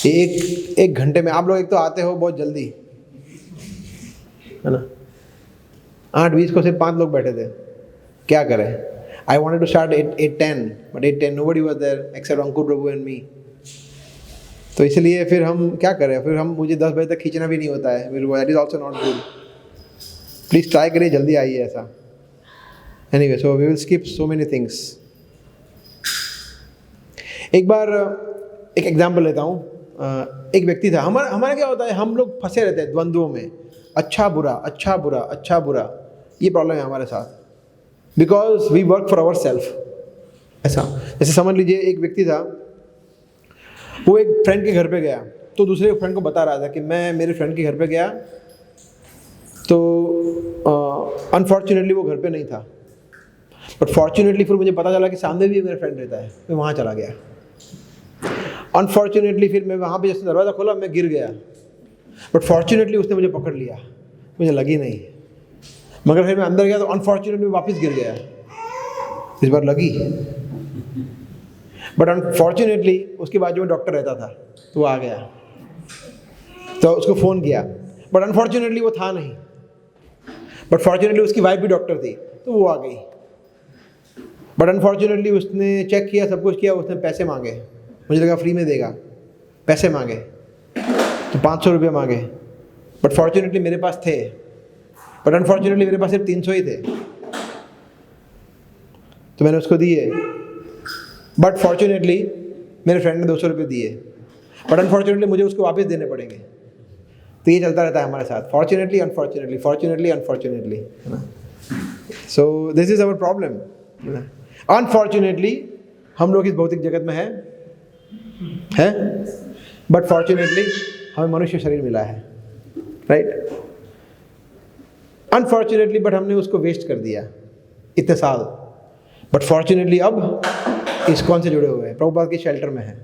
एक घंटे में आप लोग एक तो आते हो बहुत जल्दी, है ना। 8:20 को सिर्फ 5 लोग बैठे थे, क्या करें। I wanted to start 8:10, but 8:10 nobody was there except Ankur Prabhu and me. तो इसलिए फिर हम क्या करें, फिर हम मुझे 10 बजे तक खींचना भी नहीं होता है, फिर that is also not good. Please try करिए, जल्दी आइए ऐसा। Anyway, so we will skip so many things. एक बार एक एग्जाम्पल लेता हूँ। एक व्यक्ति था, हमारा क्या होता है, हम लोग फंसे रहते हैं द्वंद्वों में, अच्छा बुरा, अच्छा बुरा, अच्छा बुरा। ये प्रॉब्लम है हमारे साथ, because we work for our self. ऐसा जैसे समझ लीजिए, एक व्यक्ति था, वो एक फ्रेंड के घर पे गया, तो दूसरे फ्रेंड को बता रहा था कि मैं मेरे फ्रेंड के घर पे गया, तो अनफॉर्चुनेटली वो घर पे नहीं था, बट फॉर्चुनेटली फिर मुझे पता चला कि सामने भी मेरा फ्रेंड रहता है, मैं वहाँ चला गया। अनफॉर्चुनेटली फिर मैं वहाँ पे जैसे दरवाज़ा खोला, मैं गिर गया, बट फॉर्चुनेटली उसने मुझे पकड़ लिया, मुझे लगी नहीं। मगर फिर मैं अंदर गया तो अनफॉर्चुनेटली वापस गिर गया, इस बार लगी। बट अनफॉर्चुनेटली उसके बाजू में डॉक्टर रहता था, तो वो आ गया, तो उसको फ़ोन किया, बट अनफॉर्चुनेटली वो था नहीं, बट फॉर्चुनेटली उसकी वाइफ भी डॉक्टर थी, तो वो आ गई। बट अनफॉर्चुनेटली उसने चेक किया, सब कुछ किया, उसने पैसे मांगे, मुझे लगा फ्री में देगा, पैसे मांगे तो 500 रुपये मांगे, बट फॉर्चुनेटली मेरे पास थे, बट अनफॉर्चुनेटली मेरे पास सिर्फ 300 ही थे, तो मैंने उसको दिए। बट फॉर्चुनेटली मेरे फ्रेंड ने 200 रुपये दिए, बट अनफॉर्चुनेटली मुझे उसको वापस देने पड़ेंगे। तो ये चलता रहता है हमारे साथ, फॉर्चुनेटली अनफॉर्चुनेटली, फॉर्चुनेटली अनफॉर्चुनेटली, है ना। So this is our problem. Unfortunately हम लोग इस भौतिक जगत में है, बट फॉर्चुनेटली हमें मनुष्य शरीर मिला है, राइट। अनफॉर्चुनेटली बट हमने उसको वेस्ट कर दिया इतने साल, बट फॉर्चुनेटली अब इस्कॉन से जुड़े हुए हैं, प्रभुपाद के शेल्टर में है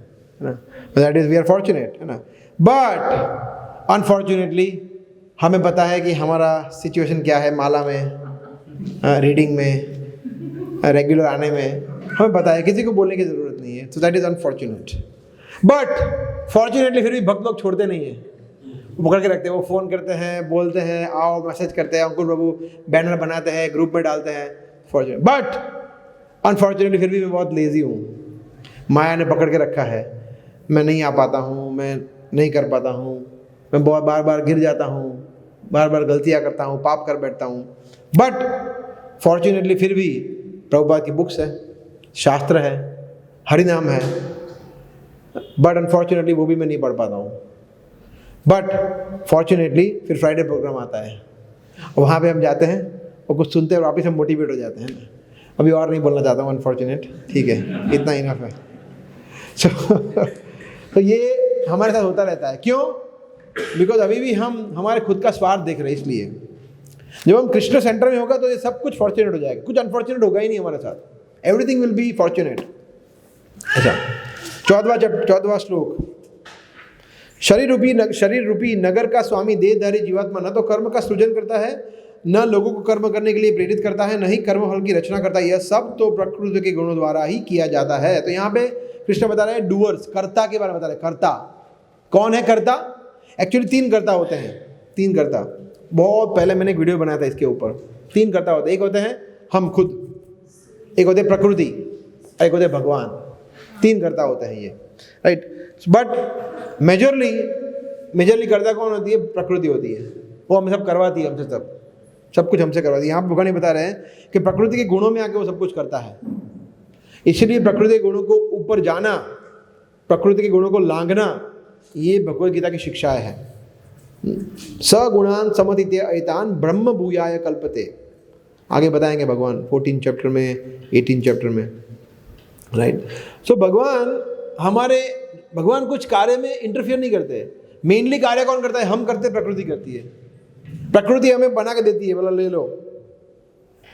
ना। That is we are fortunate, है ना। बट अनफॉर्चुनेटली हमें पता है कि हमारा सिचुएशन क्या है, माला में, रीडिंग में, रेगुलर आने में हमें पता है, किसी को बोलने की ज़रूरत नहीं है। So that is unfortunate. But fortunately फिर भी भक्त लोग छोड़ते नहीं हैं, वो पकड़ के रखते हैं, वो फ़ोन करते हैं, बोलते हैं, आओ, मैसेज करते हैं, अंकुर प्रभु बैनर बनाते हैं, ग्रुप में डालते हैं, फॉर्चुनेट। बट अनफॉर्चुनेटली फिर भी मैं बहुत लेज़ी हूँ, माया ने पकड़ के रखा है, मैं नहीं आ पाता हूँ, मैं नहीं कर पाता हूँ, मैं बहुत बार बार गिर जाता हूँ, बार बार गलतियाँ करता हूँ, पाप कर बैठता हूँ। बट फॉर्चुनेटली फिर भी प्रभुपाद की बुक्स है, शास्त्र है, हरि नाम है, बट अनफॉर्चुनेटली वो भी मैं नहीं पढ़ पाता हूँ। बट फॉर्चुनेटली फिर फ्राइडे प्रोग्राम आता है, वहाँ पे हम जाते हैं और कुछ सुनते हैं और वापस हम मोटिवेट हो जाते हैं। अभी और नहीं बोलना चाहता हूँ अनफॉर्चुनेट, ठीक है, इतना इनफ है। तो ये हमारे साथ होता रहता है। क्यों? बिकॉज अभी भी हम हमारे खुद का स्वार्थ देख रहे हैं। इसलिए जब हम कृष्ण सेंटर में होगा तो ये सब कुछ फॉर्चुनेट हो जाएगा, कुछ अनफॉर्चुनेट होगा ही नहीं हमारे साथ। Everything will be fortunate. अच्छा, 14वां श्लोक। शरीर रूपी नगर का स्वामी देहधारी जीवात्मा न तो कर्म का सृजन करता है, न लोगों को कर्म करने के लिए प्रेरित करता है, न ही कर्म फल की रचना करता है। यह सब तो प्रकृति के गुणों द्वारा ही किया जाता है। तो यहाँ पे कृष्ण बता रहे हैं डूअर्स, कर्ता के बारे में बता रहे हैं। कर्ता कौन है? कर्ता एक्चुअली 3 कर्ता होते हैं। 3 कर्ता, बहुत पहले मैंने एक वीडियो बनाया था इसके ऊपर। 3 कर्ता होते हैं। एक होते हैं हम खुद, एक होते हैं प्रकृति, एक होते हैं भगवान। 3 कर्ता होते हैं ये, राइट। बट मेजरली कर्ता कौन होती है? प्रकृति होती है। वो हमें सब करवाती है, हमसे सब कुछ हमसे करवाती है। यहाँ भगवान बता रहे हैं कि प्रकृति के गुणों में आके वो सब कुछ करता है। इसलिए प्रकृति के गुणों को ऊपर जाना, प्रकृति के गुणों को लांघना, ये भगवद गीता की शिक्षाएं हैं। सगुणान समतीते अयतान ब्रह्म भूयाय कल्पते, आगे बताएंगे भगवान 14 चैप्टर में, 18 चैप्टर में, राइट। सो भगवान हमारे भगवान कुछ कार्य में इंटरफियर नहीं करते। मेनली कार्य कौन करता है? हम करते, प्रकृति करती है। प्रकृति हमें बना के देती है, बोला ले लो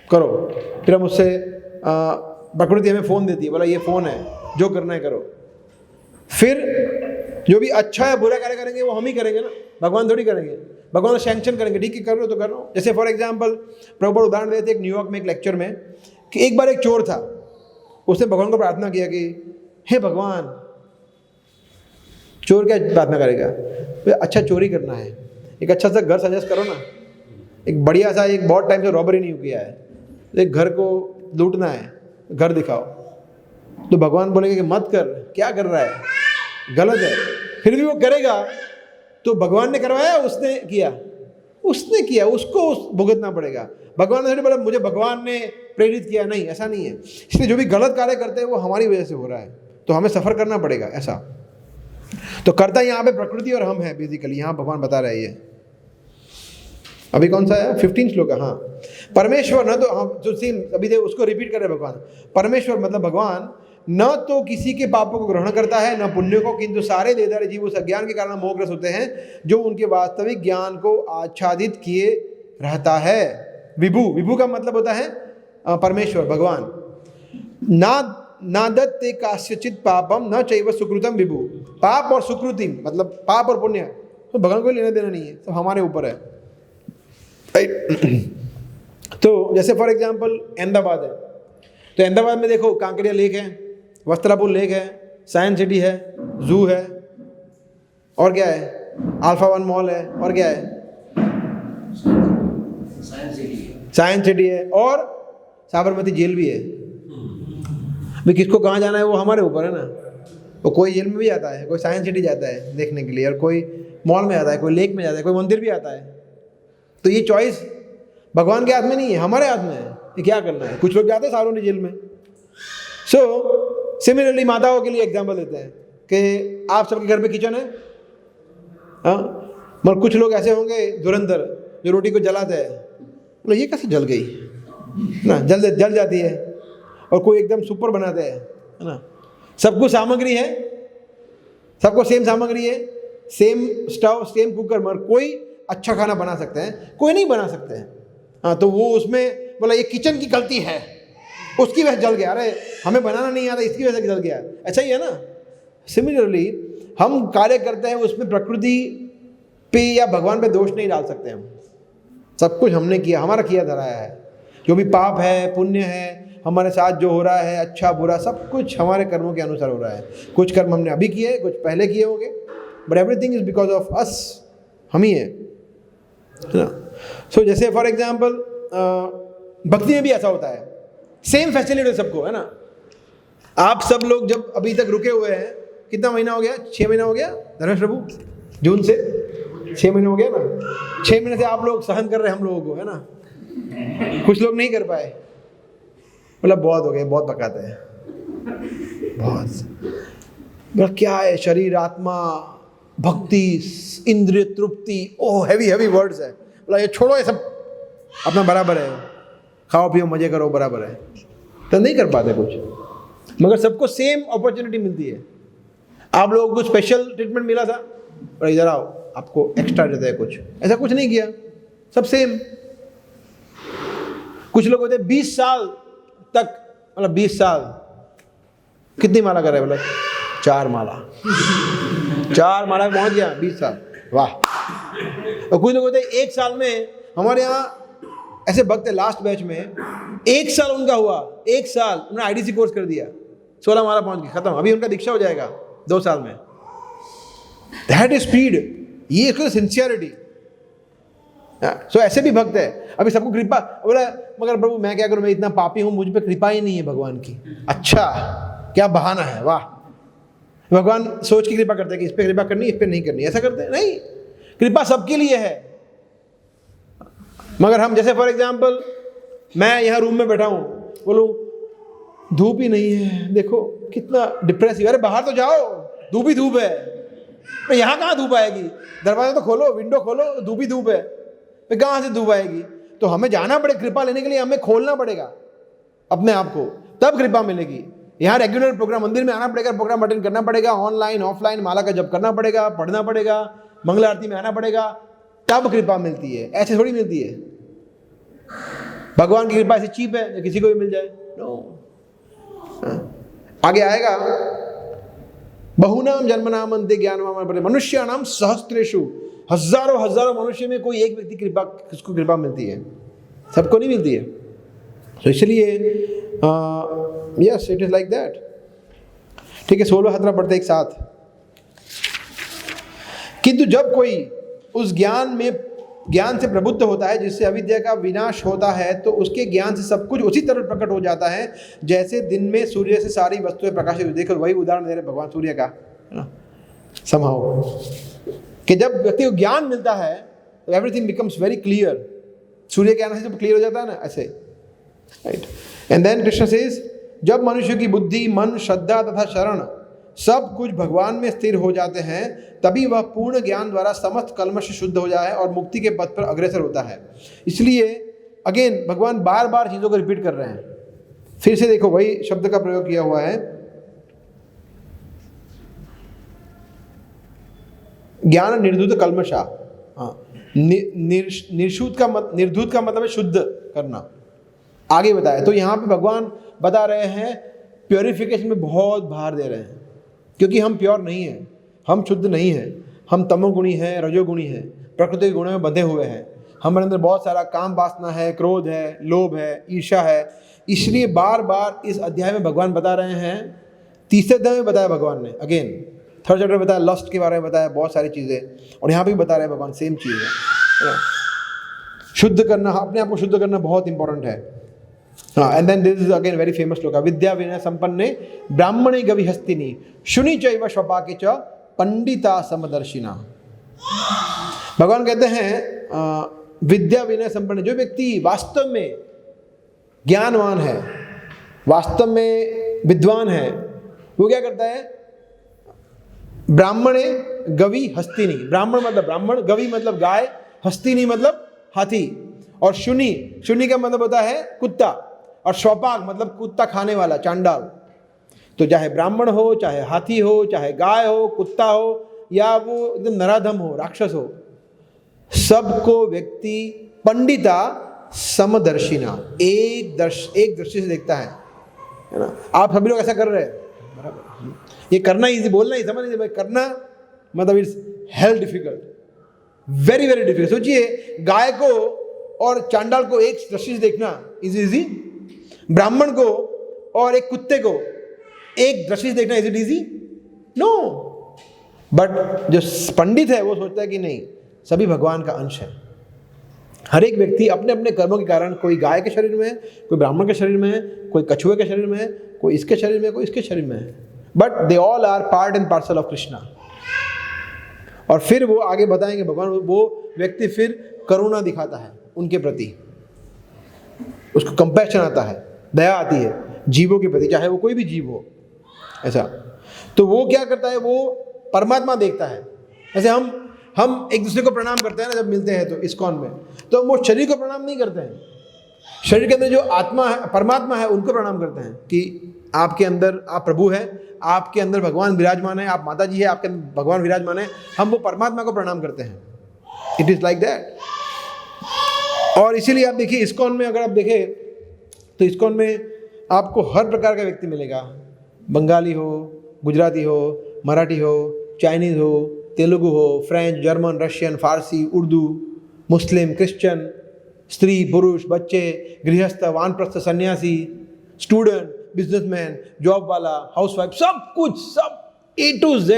करो। फिर हम उससे प्रकृति हमें फ़ोन देती है, बोला ये फ़ोन है, जो करना है करो। फिर जो भी अच्छा या बुरा कार्य करेंगे वो हम ही करेंगे ना, भगवान थोड़ी करेंगे। भगवान सैंक्शन करेंगे, ठीक है कर लो तो कर लो। जैसे फॉर एग्जांपल प्रभुपाद उदाहरण देते एक न्यूयॉर्क में एक लेक्चर में कि एक बार एक चोर था, उसने भगवान को प्रार्थना किया कि हे भगवान, चोर क्या प्रार्थना करेगा, अच्छा चोरी करना है, एक अच्छा सा घर सजेस्ट करो ना, एक बढ़िया सा, एक बहुत टाइम से रॉबरी नहीं किया है, एक घर को लूटना है, घर दिखाओ। तो भगवान बोलेंगे कि मत कर, क्या कर रहा है, गलत है। फिर भी वो करेगा तो भगवान ने करवाया, उसने किया, उसको भुगतना पड़ेगा। भगवान ने बोला मुझे भगवान ने प्रेरित किया, नहीं, ऐसा नहीं है। इसलिए जो भी गलत कार्य करते हैं वो हमारी वजह से हो रहा है, तो हमें सफ़र करना पड़ेगा ऐसा। तो करता यहाँ पे प्रकृति और हम है बेसिकली, यहाँ भगवान बता रहे हैं। अभी कौन सा है 15 श्लोक है। हाँ, परमेश्वर न तो हम जो सेम अभी थे उसको रिपीट कर रहे भगवान। परमेश्वर मतलब भगवान न तो किसी के पापों को ग्रहण करता है न पुण्य को, किंतु सारे देहधारी जीव उस अज्ञान के कारण मोहग्रस्त होते हैं जो उनके वास्तविक ज्ञान को आच्छादित किए रहता है। विभु का मतलब होता है परमेश्वर, भगवान। ना दत्ते कास्यचित पापम न चैव सुकृतम विभु। पाप और सुकृति मतलब पाप और पुण्य तो भगवान को लेना देना नहीं है, तो हमारे ऊपर है। तो जैसे फॉर एग्जांपल अहमदाबाद है, तो अहमदाबाद में देखो कांकरिया लेक है, वस्त्रापुर लेक है, साइंस सिटी है, जू है, और क्या है, अल्फा 1 मॉल है, और क्या है, साइंस सिटी है, और साबरमती जेल भी है। भाई किसको कहाँ जाना है वो हमारे ऊपर है ना। वो कोई जेल में भी जाता है, कोई साइंस सिटी जाता है देखने के लिए, और कोई मॉल में जाता है, कोई लेक में जाता है, कोई मंदिर भी आता है। तो ये चॉइस भगवान के हाथ में नहीं है, हमारे हाथ में है कि क्या करना है। कुछ लोग जाते हैं सारों जेल में। सिमिलरली माताओं के लिए एग्जाम्पल देते हैं कि आप सबके घर पे किचन है, हाँ, मगर कुछ लोग ऐसे होंगे धुरंधर जो रोटी को जलाते हैं, बोले ये कैसे जल गई ना, जल जाती है। और कोई एकदम सुपर बनाते हैं, है ना। सबको सामग्री है, सबको सेम सामग्री है, सेम स्टव, सेम कुकर, मगर कोई अच्छा खाना बना सकते हैं, कोई नहीं बना सकते हैं। हाँ, तो वो उसमें बोला ये किचन की गलती है, उसकी वजह जल गया, अरे हमें बनाना नहीं आता इसकी वजह से जल गया। ऐसा ही है ना। सिमिलरली हम कार्य करते हैं उसमें प्रकृति पे या भगवान पे दोष नहीं डाल सकते। हम सब कुछ हमने किया, हमारा किया धराया है। जो भी पाप है, पुण्य है, हमारे साथ जो हो रहा है, अच्छा बुरा, सब कुछ हमारे कर्मों के अनुसार हो रहा है। कुछ कर्म हमने अभी किए, कुछ पहले किए होंगे, but everything is because of us, हम ही है ना। सो जैसे फॉर एग्जाम्पल भक्ति में भी ऐसा होता है, सेम फैसिलिटी सबको है ना। आप सब लोग जब अभी तक रुके हुए हैं, कितना महीना हो गया, 6 महीना हो गया धर्मेश प्रभु, जून से 6 महीने हो गया ना। 6 महीने से आप लोग सहन कर रहे हैं हम लोगों को, है ना। कुछ लोग नहीं कर पाए, मतलब बहुत हो गए, बहुत पकाते हैं, बहुत। मतलब क्या है, शरीर, आत्मा, भक्ति, इंद्रिय तृप्ति, ओह हैवी वर्ड्स है। मतलब ये छोड़ो, ये सब अपना बराबर है, खाओ पियो मजे करो, बराबर है। तो नहीं कर पाते कुछ, मगर सबको सेम अपॉर्चुनिटी मिलती है। आप लोगों को स्पेशल ट्रीटमेंट मिला था, और इधर आओ आपको एक्स्ट्रा देता है कुछ, ऐसा कुछ नहीं किया, सब सेम। कुछ लोग होते 20 साल तक, मतलब 20 साल कितनी माला कर रहे हैं, मतलब 4 माला, 4 माला पहुंच गया 20 साल, वाह। और कुछ लोग होते 1 साल में, हमारे यहाँ ऐसे भक्त है लास्ट बैच में 1 साल उनका हुआ, 1 साल उन्होंने आईडीसी कोर्स कर दिया, 16 माला पहुंच गई, खत्म। अभी उनका दीक्षा हो जाएगा 2 साल में। दैट इज स्पीड, ये इसको सिंसियरिटी। सो ऐसे भी भक्त है। अभी सबको कृपा, बोला मगर प्रभु मैं क्या करूं, मैं इतना पापी हूं, मुझ पे कृपा ही नहीं है भगवान की। अच्छा, क्या बहाना है, वाह। भगवान सोच की कृपा करते हैं कि इस पे कृपा करनी, इस पे नहीं करनी, ऐसा करते हैं नहीं। कृपा सबके लिए है, मगर हम जैसे फॉर एग्जाम्पल मैं यहाँ रूम में बैठा हूँ, बोलूँ धूप ही नहीं है, देखो कितना डिप्रेसिव, अरे बाहर तो जाओ, धूप ही धूप है। तो यहाँ कहाँ धूप आएगी, दरवाजा तो खोलो, विंडो खोलो, धूप ही धूप है, तो कहाँ से धूप आएगी। तो हमें जाना पड़ेगा कृपा लेने के लिए, हमें खोलना पड़ेगा अपने आप को, तब कृपा मिलेगी। यहाँ रेगुलर प्रोग्राम, मंदिर में आना पड़ेगा, प्रोग्राम अटेंड करना पड़ेगा, ऑनलाइन ऑफलाइन माला का जप करना पड़ेगा, पढ़ना पड़ेगा, मंगल आरती में आना पड़ेगा, तब कृपा मिलती है, ऐसे थोड़ी मिलती है। भगवान की कृपा ऐसी चीप है किसी को भी मिल जाए, नो। आगे आएगा, बहुनाम जन्मनाम अंते ज्ञानवान परे मनुष्यानाम सहस्त्रेषु, हजारों हजारों मनुष्य में कोई एक व्यक्ति कृपा, किसको कृपा मिलती है, सबको नहीं मिलती है। तो इसलिए yes it is like that. ठीक है, 16 17 पढ़ते एक साथ। किंतु जब कोई उस ज्ञान से प्रबुद्ध होता है जिससे अविद्या का विनाश होता है, तो उसके ज्ञान से सब कुछ उसी तरह प्रकट हो जाता है जैसे दिन में सूर्य से सारी वस्तुएं प्रकाशित। देखो वही उदाहरण दे रहे भगवान सूर्य का, है ना, समहाउ कि जब व्यक्ति को ज्ञान मिलता है तो एवरीथिंग बिकम्स वेरी क्लियर। सूर्य के आने से जब क्लियर हो जाता है ना, ऐसे, right. And then Krishna says, जब मनुष्य की बुद्धि, मन, श्रद्धा तथा शरण सब कुछ भगवान में स्थिर हो जाते हैं, तभी वह पूर्ण ज्ञान द्वारा समस्त कल्मश शुद्ध हो जाए और मुक्ति के पथ पर अग्रसर होता है। इसलिए अगेन भगवान बार बार चीज़ों को रिपीट कर रहे हैं। फिर से देखो वही शब्द का प्रयोग किया हुआ है, ज्ञान निर्धूत कल्मषा। हाँ, निर्धूत का मतलब है शुद्ध करना, आगे बताया। तो यहाँ पे भगवान बता रहे हैं प्योरिफिकेशन में बहुत भार दे रहे हैं, क्योंकि हम प्योर नहीं हैं, हम शुद्ध नहीं हैं, हम तमोगुणी हैं, रजोगुणी हैं, प्रकृति के गुणों में बंधे हुए हैं। हमारे अंदर बहुत सारा काम वासना है, क्रोध है, लोभ है, ईर्ष्या है। इसलिए बार बार इस अध्याय में भगवान बता रहे हैं, तीसरे अध्याय में बताया भगवान ने, अगेन थर्ड चैप्टर में बताया, लस्ट के बारे में बताया, बहुत सारी चीज़ें, और यहाँ भी बता रहे हैं भगवान सेम चीज़ है। शुद्ध करना, अपने आप को शुद्ध करना बहुत इंपॉर्टेंट है। हाँ, and then this is again very famous shloka, विद्या विनय संपन्ने ब्राह्मणे गवि हस्तिनी शुनि चैव स्वपाके च पंडिता समदर्शिना। भगवान कहते हैं विद्या विनय संपन्न, जो व्यक्ति वास्तव में ज्ञानवान है, वास्तव में विद्वान है, वो क्या करता है, ब्राह्मणे गवि हस्तिनी, ब्राह्मण मतलब ब्राह्मण, गवि मतलब गाय, हस्तिनी मतलब हाथी, और शुनि का मतलब होता है कुत्ता, और स्वपाक मतलब कुत्ता खाने वाला, चांडाल। तो चाहे ब्राह्मण हो, चाहे हाथी हो, चाहे गाय हो, कुत्ता हो, या वो एकदम नराधम हो, राक्षस हो, सबको व्यक्ति पंडिता समदर्शिना, एक दृष्टि से देखता है ना। आप सभी लोग ऐसा कर रहे हैं, बराबर। ये करना इजी, बोलना ही समझ नहीं, भाई करना मतलब it's hello difficult, very very difficult. सोचिए, गाय को और चांडाल को एक दृष्टि से देखना इजी, ब्राह्मण को और एक कुत्ते को एक दृष्टि से देखना is it easy? No. But जो पंडित है वो सोचता है कि नहीं, सभी भगवान का अंश है। हर एक व्यक्ति अपने अपने कर्मों के कारण, कोई गाय के शरीर में है, कोई ब्राह्मण के शरीर में है, कोई कछुए के शरीर में है, कोई इसके शरीर में, कोई इसके शरीर में है, but they all are part and parcel of Krishna. और फिर वो आगे बताएंगे भगवान, वो व्यक्ति फिर करुणा दिखाता है उनके प्रति, उसको कंपैशन आता है, दया आती है जीवों के प्रति, चाहे वो कोई भी जीव हो, ऐसा। तो वो क्या करता है, वो परमात्मा देखता है। जैसे हम एक दूसरे को प्रणाम करते हैं ना जब मिलते हैं, तो इस्कॉन में तो वो शरीर को प्रणाम नहीं करते हैं, शरीर के अंदर जो आत्मा है, परमात्मा है, उनको प्रणाम करते हैं कि आपके अंदर आप प्रभु हैं, आपके अंदर भगवान विराजमान है, आप माता जी है, आपके अंदर भगवान विराजमान है, हम वो परमात्मा को प्रणाम करते हैं। It is like that. और इसीलिए आप देखिए इस्कॉन में, अगर आप देखें तो इस्कॉन में आपको हर प्रकार का व्यक्ति मिलेगा, बंगाली हो, गुजराती हो, मराठी हो, चाइनीज़ हो, तेलुगु हो, फ्रेंच, जर्मन, रशियन, फारसी, उर्दू, मुस्लिम, क्रिश्चियन, स्त्री, पुरुष, बच्चे, गृहस्थ, वानप्रस्थ, सन्यासी, स्टूडेंट, बिजनेसमैन, जॉब वाला, हाउसवाइफ, सब कुछ, सब A to Z,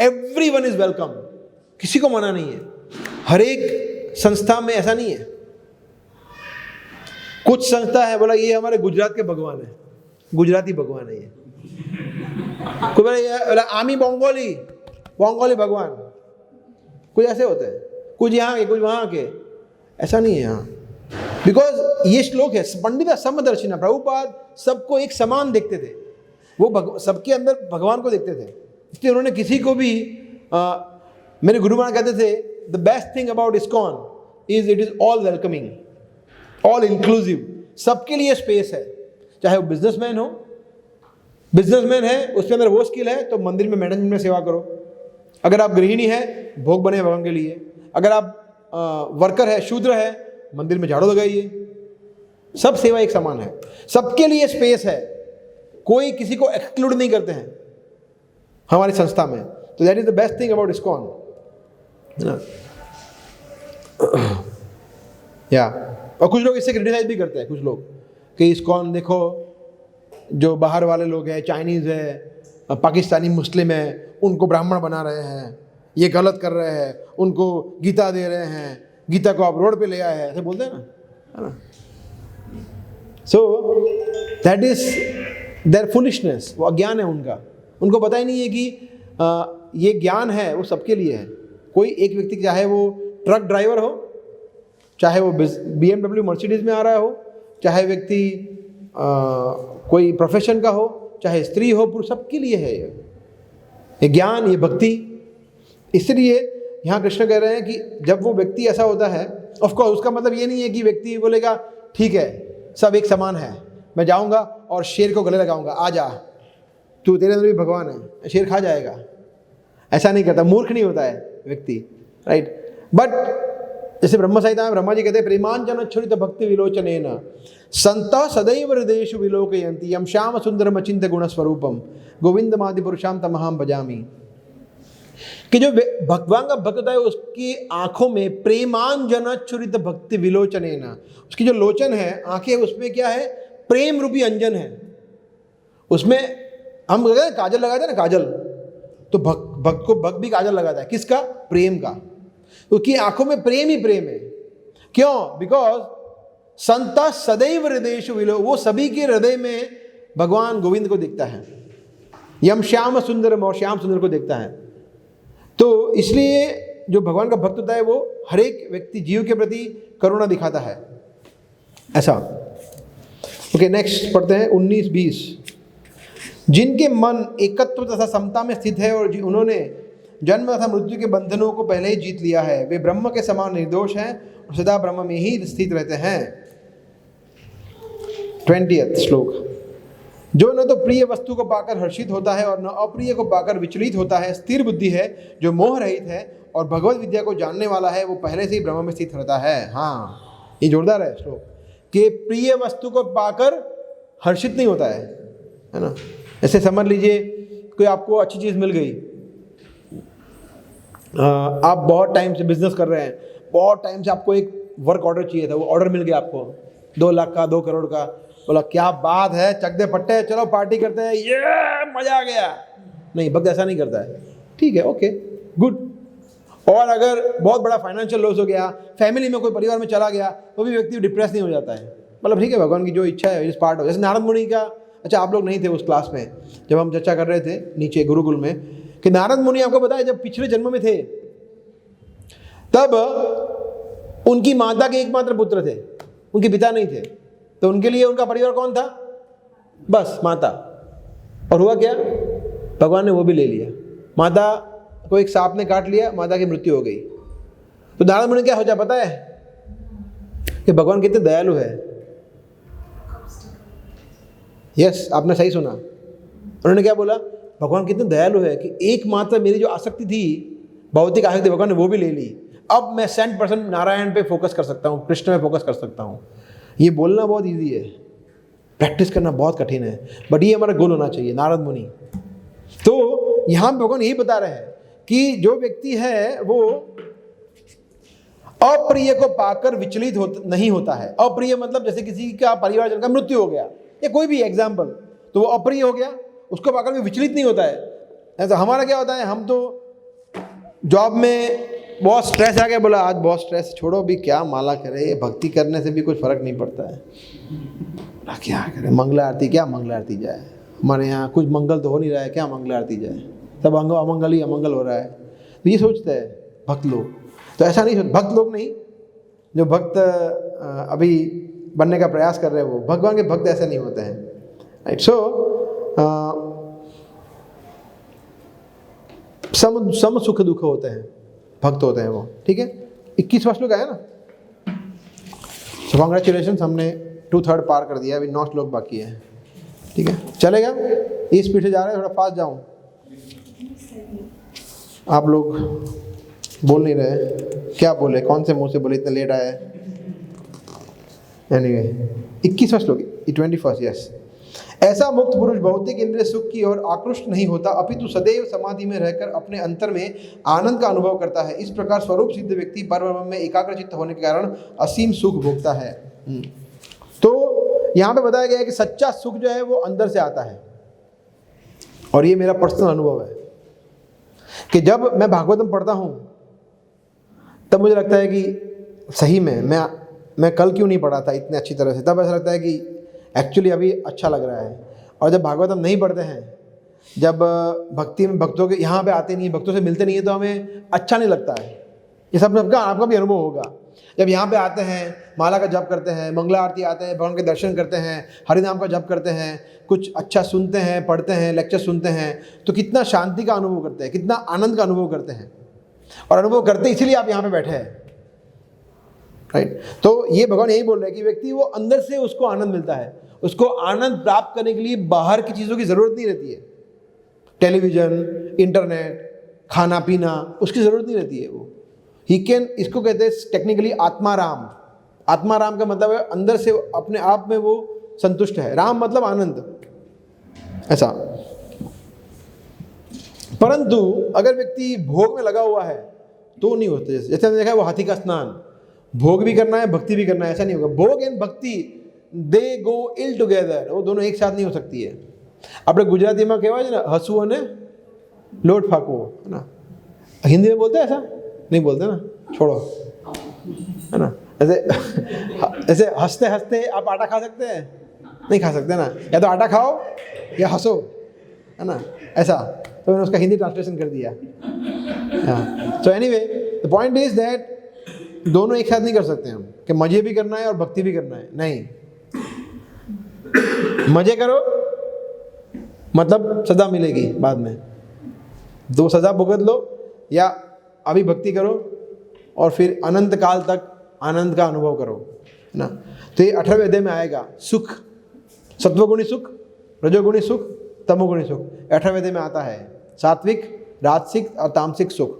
everyone is welcome, किसी को मना नहीं है। हर एक संस्था में ऐसा नहीं है। कुछ संस्था है बोला ये हमारे गुजरात के भगवान है, गुजराती भगवान है ये, कोई बोला आमी बंगाली भगवान, कुछ ऐसे होते हैं, कुछ यहाँ के, कुछ वहाँ के, ऐसा नहीं है यहाँ। बिकॉज ये श्लोक है पंडिता समदर्शिना, प्रभुपाद सबको एक समान देखते थे, वो सबके अंदर भगवान को देखते थे, इसलिए उन्होंने किसी को भी मेरे गुरु महाराज कहते थे the best thing about ISKCON is it is all welcoming, all inclusive, सबके लिए स्पेस है, चाहे वो बिजनेसमैन हो, बिजनेसमैन है, उसके अंदर वो स्किल है तो मंदिर में मैनेजमेंट में सेवा करो। अगर आप गृहिणी है, भोग बने भगवान के लिए। अगर आप वर्कर है, शूद्र है, मंदिर में झाड़ू लगाइए। सब सेवा एक समान है, सबके लिए स्पेस है, कोई किसी को एक्सक्लूड नहीं करते हैं हमारी संस्था में। तो that is the best thing about ISKCON, है ना। या और कुछ लोग इससे क्रिटिसाइज भी करते हैं, कुछ लोग कि इस्कॉन देखो जो बाहर वाले लोग हैं, चाइनीज़ है, पाकिस्तानी मुस्लिम है, उनको ब्राह्मण बना रहे हैं, ये गलत कर रहे हैं, उनको गीता दे रहे हैं, गीता को आप रोड पे ले आए हैं, ऐसे बोलते हैं ना, है ना। So that is their foolishness, वो अज्ञान है उनका। उनको पता ही नहीं है कि ये ज्ञान है वो सबके लिए है। कोई एक व्यक्ति, चाहे वो ट्रक ड्राइवर हो, चाहे वो BMW मर्सिडीज में आ रहा हो, चाहे व्यक्ति कोई प्रोफेशन का हो, चाहे स्त्री हो पुरुष, सबके लिए है ये ज्ञान, ये भक्ति। इसलिए यहाँ कृष्ण कह रहे हैं कि जब वो व्यक्ति ऐसा होता है, ऑफ कोर्स उसका मतलब ये नहीं है कि व्यक्ति बोलेगा ठीक है सब एक समान है, मैं जाऊँगा और शेर को गले लगाऊंगा, आ जा तू, तेरे अंदर भी भगवान है, शेर खा जाएगा। ऐसा नहीं करता, मूर्ख नहीं होता है व्यक्ति, राइट। बट जैसे ब्रह्म संहिता में ब्रह्मा जी कहते हैं प्रेमांजन छुरित भक्ति विलोचनेन संतः सदैव हृदयेषु विलोकयन्ति यम श्याम सुंदरम अचिंत्य गुण स्वरूपम गोविंदमादि पुरुषाम तमहम भजामि। कि जो भगवान का भक्त है उसकी आंखों में प्रेमांजन छुरित भक्ति विलोचनेन, उसकी जो लोचन है, आंखें, उसमें क्या है, प्रेम रूपी अंजन है। उसमें हम काजल लगाते हैं ना, काजल, तो भक्त को भक्त भी काजल लगाता है, किसका, प्रेम का। उसकी आंखों में प्रेम ही प्रेम है। क्यों? बिकॉज संता सदैव हृदयेषु विलो, वो सभी के हृदय में भगवान गोविंद को देखता है। यम श्याम सुंदरम, और श्याम सुंदर को देखता है। तो इसलिए जो भगवान का भक्त होता है वो हर एक व्यक्ति जीव के प्रति करुणा दिखाता है, ऐसा। ओके, नेक्स्ट पढ़ते हैं 19-20। जिनके मन एकत्व तथा समता में स्थित है और उन्होंने जन्म तथा मृत्यु के बंधनों को पहले ही जीत लिया है, वे ब्रह्म के समान निर्दोष हैं और सदा ब्रह्म में ही स्थित रहते हैं। 20वां श्लोक। जो न तो प्रिय वस्तु को पाकर हर्षित होता है और न अप्रिय को पाकर विचलित होता है, स्थिर बुद्धि है, जो मोह रहित है और भगवत विद्या को जानने वाला है, वो पहले से ही ब्रह्म में स्थित रहता है। हाँ, ये जोरदार है श्लोक कि प्रिय वस्तु को पाकर हर्षित नहीं होता है ना। ऐसे समझ लीजिए कोई आपको अच्छी चीज़ मिल गई, आप बहुत टाइम से बिजनेस कर रहे हैं, बहुत टाइम से आपको एक वर्क ऑर्डर चाहिए था, वो ऑर्डर मिल गया आपको 2 लाख का, 2 करोड़ का। बोला क्या बात है, चक दे पट्टे, चलो पार्टी करते हैं, ये मजा आ गया। नहीं, भक्त ऐसा नहीं करता है। ठीक है, ओके, गुड। और अगर बहुत बड़ा फाइनेंशियल लॉस हो गया, फैमिली में कोई परिवार में चला गया, तो भी व्यक्ति डिप्रेस नहीं हो जाता है। मतलब ठीक है, भगवान की जो इच्छा है इस पार्ट हो। जैसे नारद मुनि का, अच्छा आप लोग नहीं थे उस क्लास में जब हम चर्चा कर रहे थे नीचे गुरुकुल में, कि नारद मुनि आपको बताया जब पिछले जन्म में थे तब उनकी माता के एकमात्र पुत्र थे, उनके पिता नहीं थे, तो उनके लिए उनका परिवार कौन था, बस माता। और हुआ क्या, भगवान ने वो भी ले लिया, माता को एक सांप ने काट लिया, माता की मृत्यु हो गई। तो नारद मुनि क्या सोचा पता है, कि भगवान कितने दयालु है। यस, आपने सही सुना। उन्होंने क्या बोला, भगवान कितने दयालु है कि एकमात्र मेरी जो आसक्ति थी, भौतिक आसक्ति, भगवान ने वो भी ले ली। अब मैं 100% नारायण पे फोकस कर सकता हूँ, कृष्ण में फोकस कर सकता हूँ। ये बोलना बहुत इजी है, प्रैक्टिस करना बहुत कठिन है, बट ये हमारा गोल होना चाहिए, नारद मुनि। तो यहाँ भगवान यही बता रहे हैं कि जो व्यक्ति है वो अप्रिय को पाकर विचलित नहीं होता है। अप्रिय मतलब जैसे किसी का परिवारजन का मृत्यु हो गया या कोई भी एग्जाम्पल, तो वो अप्रिय हो गया, उसको पाकर भी विचलित नहीं होता है। ऐसा हमारा क्या होता है, हम तो जॉब में बहुत स्ट्रेस आ गया, बोला आज बहुत स्ट्रेस, छोड़ो भी क्या माला करे, भक्ति करने से भी कुछ फर्क नहीं पड़ता है, क्या करें, मंगला आरती, क्या मंगला आरती जाए, हमारे यहाँ कुछ मंगल तो हो नहीं रहा है, क्या मंगला आरती जाए, सब अमंगल ही अमंगल हो रहा है। तो ये सोचते हैं भक्त लोग। तो ऐसा नहीं सोचते, भक्त लोग नहीं, जो भक्त अभी बनने का प्रयास कर रहे हैं, वो भगवान के भक्त ऐसे नहीं होते हैं, राइट। सो सम सुख दुख होते हैं, भक्त होते हैं वो, ठीक है। 21वां श्लोक आया ना, सो कॉन्ग्रेचुलेशन, हमने 2/3 पार कर दिया, अभी 9 श्लोक बाकी है। ठीक है, चलेगा? इस स्पीड से जा रहे हैं, थोड़ा फास्ट जाऊं? आप लोग बोल नहीं रहे, क्या बोले, कौन से मुंह से बोले इतना लेट आया है? एनीवे 21वां श्लोक, 21, यस। ऐसा मुक्त पुरुष भौतिक इंद्रिय सुख की ओर आकृष्ट नहीं होता, अपितु सदैव समाधि में रहकर अपने अंतर में आनंद का अनुभव करता है। इस प्रकार स्वरूप सिद्ध व्यक्ति परब्रह्म में एकाग्रचित्त होने के कारण असीम सुख भोगता है। तो यहाँ पे बताया गया है कि सच्चा सुख जो है वो अंदर से आता है, और ये मेरा पर्सनल अनुभव है कि जब मैं भागवतम पढ़ता हूँ तब मुझे लगता है कि सही में मैं कल क्यों नहीं पढ़ा था इतने अच्छी तरह से, तब ऐसा लगता है कि एक्चुअली अभी अच्छा लग रहा है। और जब भागवतम नहीं पढ़ते हैं, जब भक्ति में भक्तों के यहाँ पे आते नहीं हैं, भक्तों से मिलते नहीं है, तो हमें अच्छा नहीं लगता है। ये सब सबका आपका भी अनुभव होगा। जब यहाँ पे आते हैं, माला का जप करते हैं, मंगला आरती आते हैं, भगवान के दर्शन करते हैं, हरिनाम का जप करते हैं, कुछ अच्छा सुनते हैं, पढ़ते हैं, लेक्चर सुनते हैं, तो कितना शांति का अनुभव करते हैं, कितना आनंद का अनुभव करते हैं। और अनुभव करते इसीलिए आप यहाँ पे बैठे हैं, राइट? तो ये भगवान यही बोल रहे हैं कि व्यक्ति वो अंदर से उसको आनंद मिलता है। उसको आनंद प्राप्त करने के लिए बाहर की चीज़ों की ज़रूरत नहीं रहती है। टेलीविज़न, इंटरनेट, खाना पीना, उसकी ज़रूरत नहीं रहती है। वो ही कैन, इसको कहते हैं टेक्निकली आत्माराम। आत्माराम का मतलब है अंदर से अपने आप में वो संतुष्ट है। राम मतलब आनंद, ऐसा। परंतु अगर व्यक्ति भोग में लगा हुआ है तो नहीं होता। जैसे हमने देखा है वो हाथी का स्नान, भोग भी करना है, भक्ति भी करना है, ऐसा नहीं होगा। भोग एंड भक्ति दे गो इल टुगेदर, वो दोनों एक साथ नहीं हो सकती है। આપણે ગુજરાતીમાં કહેવાય છે ને, હસવું અને લોટ ફાંકવો, है ना? हिंदी में बोलते हैं ऐसा? नहीं बोलते ना, छोड़ो, है ना? ऐसे हंसते हंसते आप आटा खा सकते हैं? नहीं खा सकते ना। या तो आटा खाओ या हंसो, है ना? ऐसा। तो मैंने उसका हिंदी ट्रांसलेशन कर दिया। So anyway the point is that दोनों एक साथ नहीं कर सकते हम, कि मजे भी करना है और भक्ति भी करना है। नहीं, मजे करो मतलब सजा मिलेगी बाद में, दो सजा भुगत लो, या अभी भक्ति करो और फिर अनंत काल तक आनंद का अनुभव करो, है ना? तो ये 18वें अध्याय में आएगा सुख, सत्वगुणी सुख, रजोगुणी सुख, तमोगुणी सुख। 18वें अध्याय में आता है सात्विक, राजसिक और तामसिक सुख।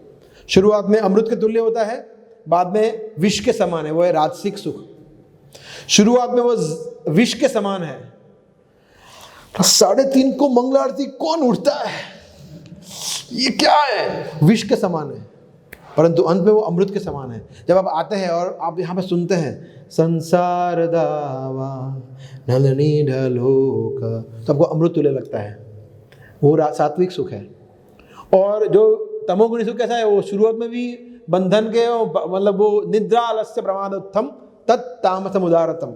शुरुआत में अमृत के तुल्य होता है, बाद में विष के समान है, वो है राजसिक सुख। शुरुआत में वो विष के समान है, 3:30 को मंगला आरती कौन उठता है, ये क्या है, विष के समान है। परंतु अंत में वो अमृत के समान है। जब आप आते हैं और आप यहाँ पे सुनते हैं संसार दावा नलनी ढलोक, तो आपको अमृत तुल्य लगता है, वो सात्विक सुख है। और जो तमोगुणी सुख कैसा है, वो शुरुआत में भी बंधन के, मतलब वो निद्रा आलस्य प्रमादोत्थम तत्तामसम उदारतम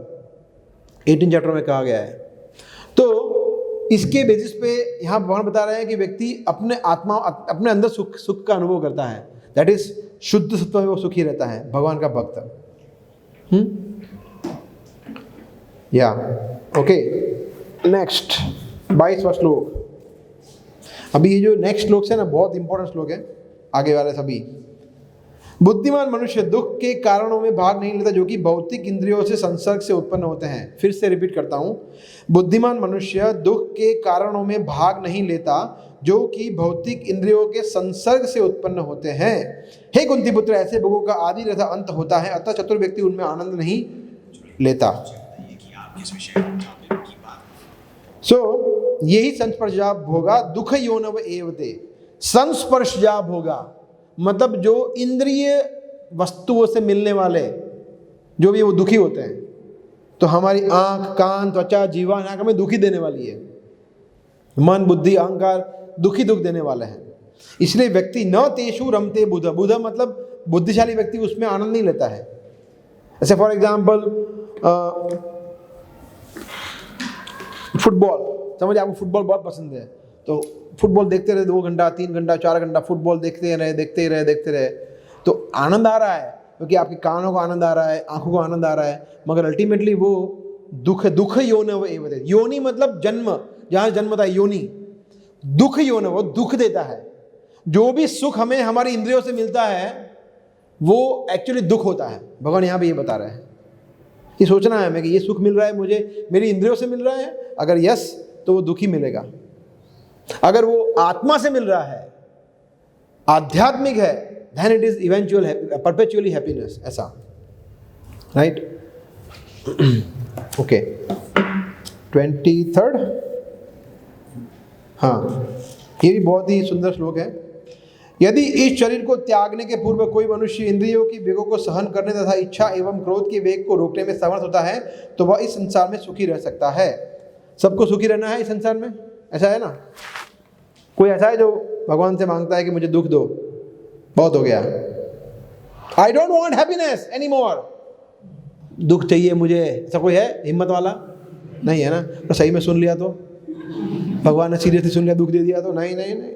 18 चैप्टर में कहा गया है। तो इसके बेसिस पे यहाँ भगवान बता रहे हैं कि व्यक्ति अपने आत्मा, अपने अंदर सुख का अनुभव करता है। दैट इज शुद्ध सत्व में वो सुखी रहता है, भगवान का भक्त। या ओके, नेक्स्ट 22वां श्लोक। अभी ये जो नेक्स्ट श्लोक है ना, बहुत इंपॉर्टेंट श्लोक है, आगे वाले सभी। बुद्धिमान मनुष्य दुख के कारणों में भाग नहीं लेता जो कि भौतिक इंद्रियों से संसर्ग से उत्पन्न होते हैं। फिर से रिपीट करता हूं, बुद्धिमान मनुष्य दुख के कारणों में भाग नहीं लेता जो कि भौतिक इंद्रियों के संसर्ग से उत्पन्न होते हैं। हे कुंती पुत्र, ऐसे भोगों का आदि तथा अंत होता है, अतः चतुर व्यक्ति उनमें आनंद नहीं लेता। यही संस्पर्शजा भोगा दुख योनव एवते। संस्पर्शजा भोगा मतलब जो इंद्रिय वस्तुओं से मिलने वाले जो भी वो दुखी होते हैं। तो हमारी आंख, कान, त्वचा, जीवा आंख हमें दुखी देने वाली है। मन, बुद्धि, अहंकार दुखी दुख देने वाले हैं। इसलिए व्यक्ति न तेषु रमते बुध। बुध मतलब बुद्धिशाली व्यक्ति उसमें आनंद नहीं लेता है। ऐसे फॉर एग्जाम्पल फुटबॉल, समझिए आपको फुटबॉल बहुत पसंद है, तो फुटबॉल देखते रहे 2 घंटा, 3 घंटा, 4 घंटा फुटबॉल देखते रहे, तो आनंद आ रहा है क्योंकि आपके कानों को आनंद आ रहा है, आंखों को आनंद आ रहा है, मगर अल्टीमेटली वो दुख योनव एव। योनि मतलब जन्म, जहाँ जन्मता है योनि। दुख योनव, वो दुख देता है। जो भी सुख हमें हमारी इंद्रियों से मिलता है वो एक्चुअली दुख होता है। भगवान यहाँ पे ये बता रहे हैं। ये सोचना है हमें कि ये सुख मिल रहा है मुझे मेरी इंद्रियों से मिल रहा है। अगर यस, तो वो दुखी मिलेगा। अगर वो आत्मा से मिल रहा है, आध्यात्मिक है, then it is eventual perpetually happiness, ऐसा, right? okay, 23rd, हाँ, ये भी बहुत ही सुंदर श्लोक है। यदि इस शरीर को त्यागने के पूर्व कोई मनुष्य इंद्रियों की वेगों को सहन करने तथा इच्छा एवं क्रोध के वेग को रोकने में समर्थ होता है तो वह इस संसार में सुखी रह सकता है। सबको सुखी रहना है इस संसार में, ऐसा है ना? कोई ऐसा है जो भगवान से मांगता है कि मुझे दुख दो, बहुत हो गया, I don't want happiness any more, दुख चाहिए मुझे, ऐसा कोई है हिम्मत वाला? नहीं है ना? तो सही में सुन लिया तो भगवान ने सीरियसली सुन लिया, दुख दे दिया तो नहीं नहीं नहीं,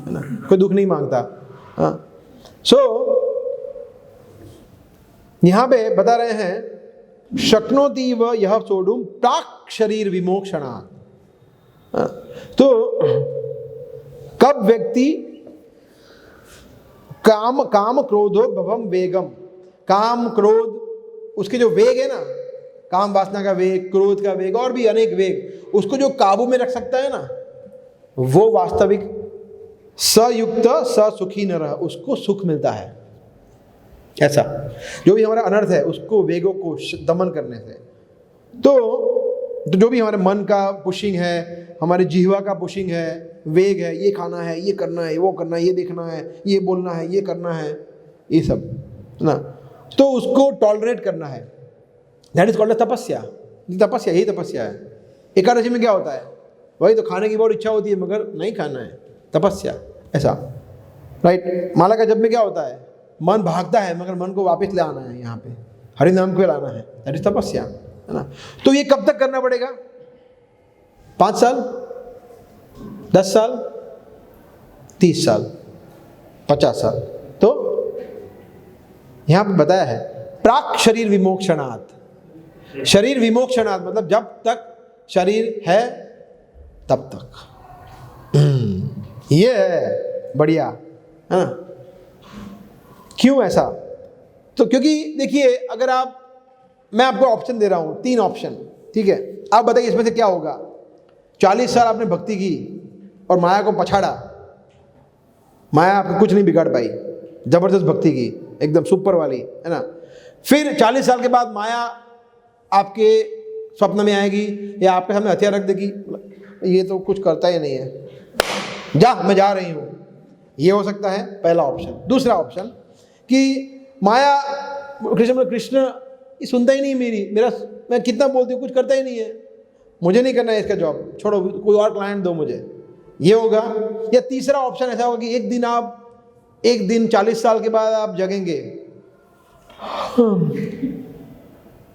है ना? कोई दुख नहीं मांगता। हाँ, सो यहां पे बता रहे हैं शक्नोति व यह सोडुम प्राक शरीर विमोक्षणात्। तो कब व्यक्ति काम क्रोधो भवम वेगम, काम क्रोध उसके जो वेग है ना, काम वासना का वेग, क्रोध का वेग और भी अनेक वेग, उसको जो काबू में रख सकता है ना, वो वास्तविक सयुक्त सुखी न रहा, उसको सुख मिलता है। ऐसा जो भी हमारा अनर्थ है उसको वेगों को दमन करने से, तो जो भी हमारे मन का पुशिंग है, हमारे जिह्वा का पुशिंग है, वेग है, ये खाना है, ये करना है, वो करना है, ये देखना है, ये बोलना है, ये करना है, ये सब ना, तो उसको टॉलरेट करना है। दैट इज कॉल्ड तपस्या। तपस्या, यही तपस्या है। एकादशी में क्या होता है? वही तो, खाने की बहुत इच्छा होती है मगर नहीं खाना है, तपस्या, ऐसा, राइट? माला का जप में क्या होता है? मन भागता है मगर मन को वापस ले आना है, यहाँ पे हरि नाम को लाना है, दैट इज तपस्या, है ना? तो ये कब तक करना पड़ेगा? 5 साल, 10 साल, 30 साल, 50 साल? तो यहां पर बताया है प्राक शरीर विमोक्षणात्। शरीर विमोक्षणात् मतलब जब तक शरीर है तब तक। ये है बढ़िया, है ना? क्यों ऐसा? तो क्योंकि देखिए, अगर मैं आपको ऑप्शन दे रहा हूं, 3 ऑप्शन, ठीक है? आप बताइए इसमें से क्या होगा। 40 साल आपने भक्ति की और माया को पछाड़ा, माया आपको कुछ नहीं बिगाड़ पाई, जबरदस्त भक्ति की, एकदम सुपर वाली, है ना? फिर 40 साल के बाद माया आपके स्वप्न में आएगी या आपके सामने हथियार रख देगी, ये तो कुछ करता ही नहीं है, जा मैं जा रही हूँ, ये हो सकता है पहला ऑप्शन। दूसरा ऑप्शन कि माया, कृष्ण ये सुनता ही नहीं मेरा, मैं कितना बोलती हूँ कुछ करता ही नहीं है, मुझे नहीं करना है इसका जॉब, छोड़ो, कोई और क्लाइंट दो मुझे, ये होगा। या तीसरा ऑप्शन ऐसा होगा कि एक दिन 40 साल के बाद आप जगेंगे,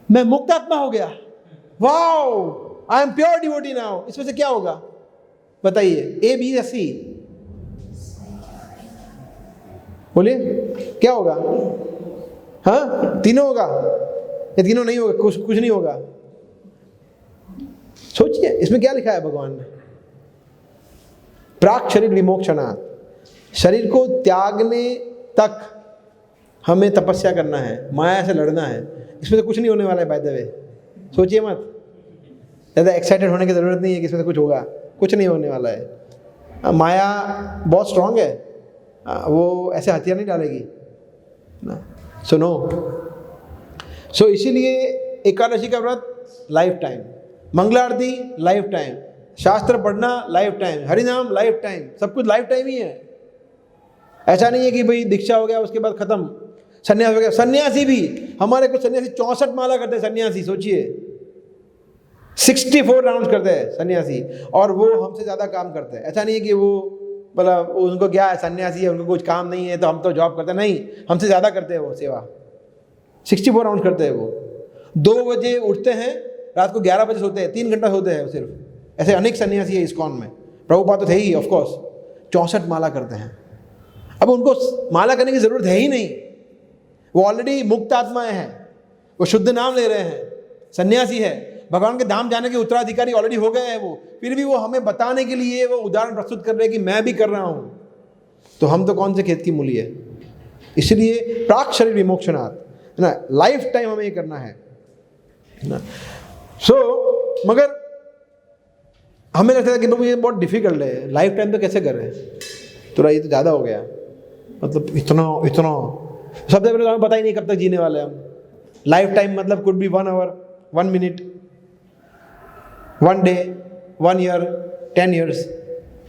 मैं मुक्त आत्मा हो गया, wow I am pure devotee now. इसमें से क्या होगा बताइए? ए, बी या सी? बोलिए क्या होगा? हाँ, तीनों होगा या तीनों नहीं होगा? कुछ नहीं होगा। सोचिए इसमें क्या लिखा है भगवान ने। प्राक शरीर विमोक्षणात्, शरीर को त्यागने तक हमें तपस्या करना है, माया से लड़ना है। इसमें तो कुछ नहीं होने वाला है, बाय द वे, सोचिए मत, ज़्यादा एक्साइटेड होने की ज़रूरत नहीं है कि इसमें से कुछ होगा, कुछ नहीं होने वाला है। माया बहुत स्ट्रांग है, वो ऐसे हथियार नहीं डालेगी ना। सुनो, सो इसीलिए एकादशी का व्रत लाइफ टाइम, मंगला आरती लाइफ टाइम, शास्त्र पढ़ना लाइफ टाइम, हरिनाम लाइफ टाइम, सब कुछ लाइफ टाइम ही है। ऐसा नहीं है कि भाई दीक्षा हो गया उसके बाद खत्म, सन्यास हो गया। सन्यासी भी, हमारे कुछ सन्यासी 64 माला करते हैं सन्यासी, सोचिए 64 राउंड्स करते हैं सन्यासी, और वो हमसे ज़्यादा काम करते हैं। ऐसा नहीं है कि वो मतलब उनको क्या है, सन्यासी है, उनको कुछ काम नहीं है तो हम तो जॉब करते हैं, नहीं, हमसे ज़्यादा करते हैं वो सेवा। 64 राउंड करते हैं वो। 2 बजे उठते हैं, रात को 11 बजे सोते हैं, 3 घंटा सोते हैं सिर्फ। ऐसे अनेक सन्यासी है इस्कॉन में, प्रभुपाद तो थे ही ऑफकोर्स, 64 माला करते हैं। अब उनको माला करने की ज़रूरत है ही नहीं, वो ऑलरेडी मुक्त आत्माएं हैं, वो शुद्ध नाम ले रहे हैं, सन्यासी है, भगवान के धाम जाने के उत्तराधिकारी ऑलरेडी हो गए हैं वो। फिर भी वो हमें बताने के लिए वो उदाहरण प्रस्तुत कर रहे हैं कि मैं भी कर रहा हूँ, तो हम तो कौन से खेत की मूली है। इसलिए प्राक शरीर विमोक्षणात्, है ना, लाइफ टाइम हमें ये करना है ना। सो मगर हमें लगता है कि बाबू ये बहुत डिफिकल्ट है, लाइफ टाइम तो कैसे कर रहे हैं, तो ये तो ज़्यादा हो गया, मतलब इतना इतना। सबसे पहले तो हमें पता ही नहीं कब तक जीने वाले हम। लाइफ टाइम मतलब could be 1 hour, 1 minute, 1 day, 1 year, 10 years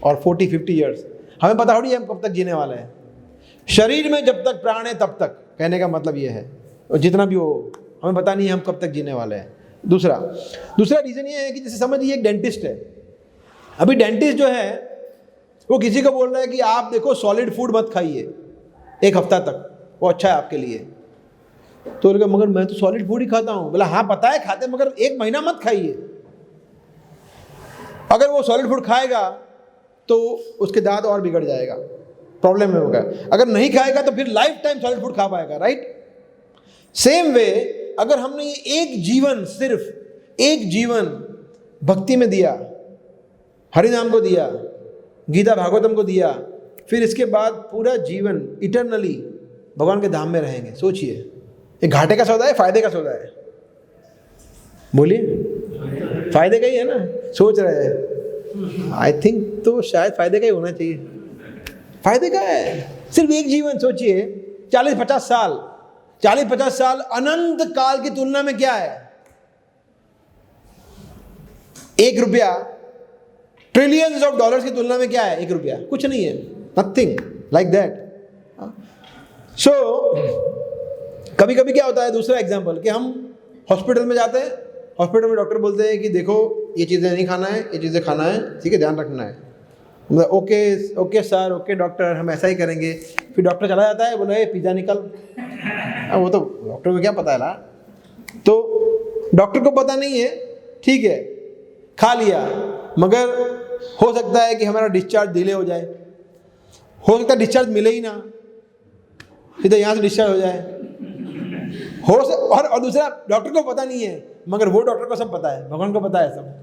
और 40-50 ईयर्स। हमें पता थोड़ी है हम कब तक जीने वाले हैं। शरीर में जब तक प्राण है तब तक, कहने का मतलब ये है, और जितना भी हो हमें पता नहीं है हम कब तक जीने वाले हैं। दूसरा रीज़न ये है कि जैसे समझिए एक डेंटिस्ट है। अभी डेंटिस्ट जो है वो किसी को बोल रहा है कि आप देखो सॉलिड फूड मत खाइए 1 हफ्ता तक, वो अच्छा है आपके लिए। तो बोलेगा मगर मैं तो सॉलिड फूड ही खाता हूँ। बोला हाँ पता है खाते, मगर 1 महीना मत खाइए। अगर वो सॉलिड फूड खाएगा तो उसके दांत और बिगड़ जाएगा, प्रॉब्लम में होगा। अगर नहीं खाएगा तो फिर लाइफ टाइम सॉलिड फूड खा पाएगा, राइट। सेम वे अगर हमने ये एक जीवन, सिर्फ एक जीवन भक्ति में दिया, हरिनाम को दिया, गीता भागवतम को दिया, फिर इसके बाद पूरा जीवन इटरनली भगवान के धाम में रहेंगे, सोचिए ये घाटे का सौदा है फायदे का सौदा है? बोलिए फायदे का ही है ना, सोच रहे हैं। आई थिंक तो शायद फायदे का ही होना चाहिए। फायदे का है, सिर्फ एक जीवन सोचिए, 40-50 साल, 40-50 साल अनंत काल की तुलना में क्या है? 1 रुपया ट्रिलियंस ऑफ डॉलर्स की तुलना में क्या है? 1 रुपया कुछ नहीं है, नथिंग लाइक दैट। सो कभी कभी क्या होता है, दूसरा एग्जांपल, कि हम हॉस्पिटल में जाते हैं, हॉस्पिटल में डॉक्टर बोलते हैं कि देखो ये चीज़ें नहीं खाना है, ये चीज़ें खाना है, ठीक है, ध्यान रखना है। मतलब ओके सर, ओके डॉक्टर, हम ऐसा ही करेंगे। फिर डॉक्टर चला जाता है, बोले पिज़्ज़ा निकल। अब वो तो डॉक्टर को क्या पता है ना, तो डॉक्टर को पता नहीं है, ठीक है खा लिया, मगर हो सकता है कि हमारा डिस्चार्ज डिले हो जाए, हो सकता है डिस्चार्ज मिले ही ना, सीधा यहाँ से डिस्चार्ज हो जाए, और दूसरा डॉक्टर को पता नहीं है, मगर वो डॉक्टर को सब पता है, भगवान को पता है सब,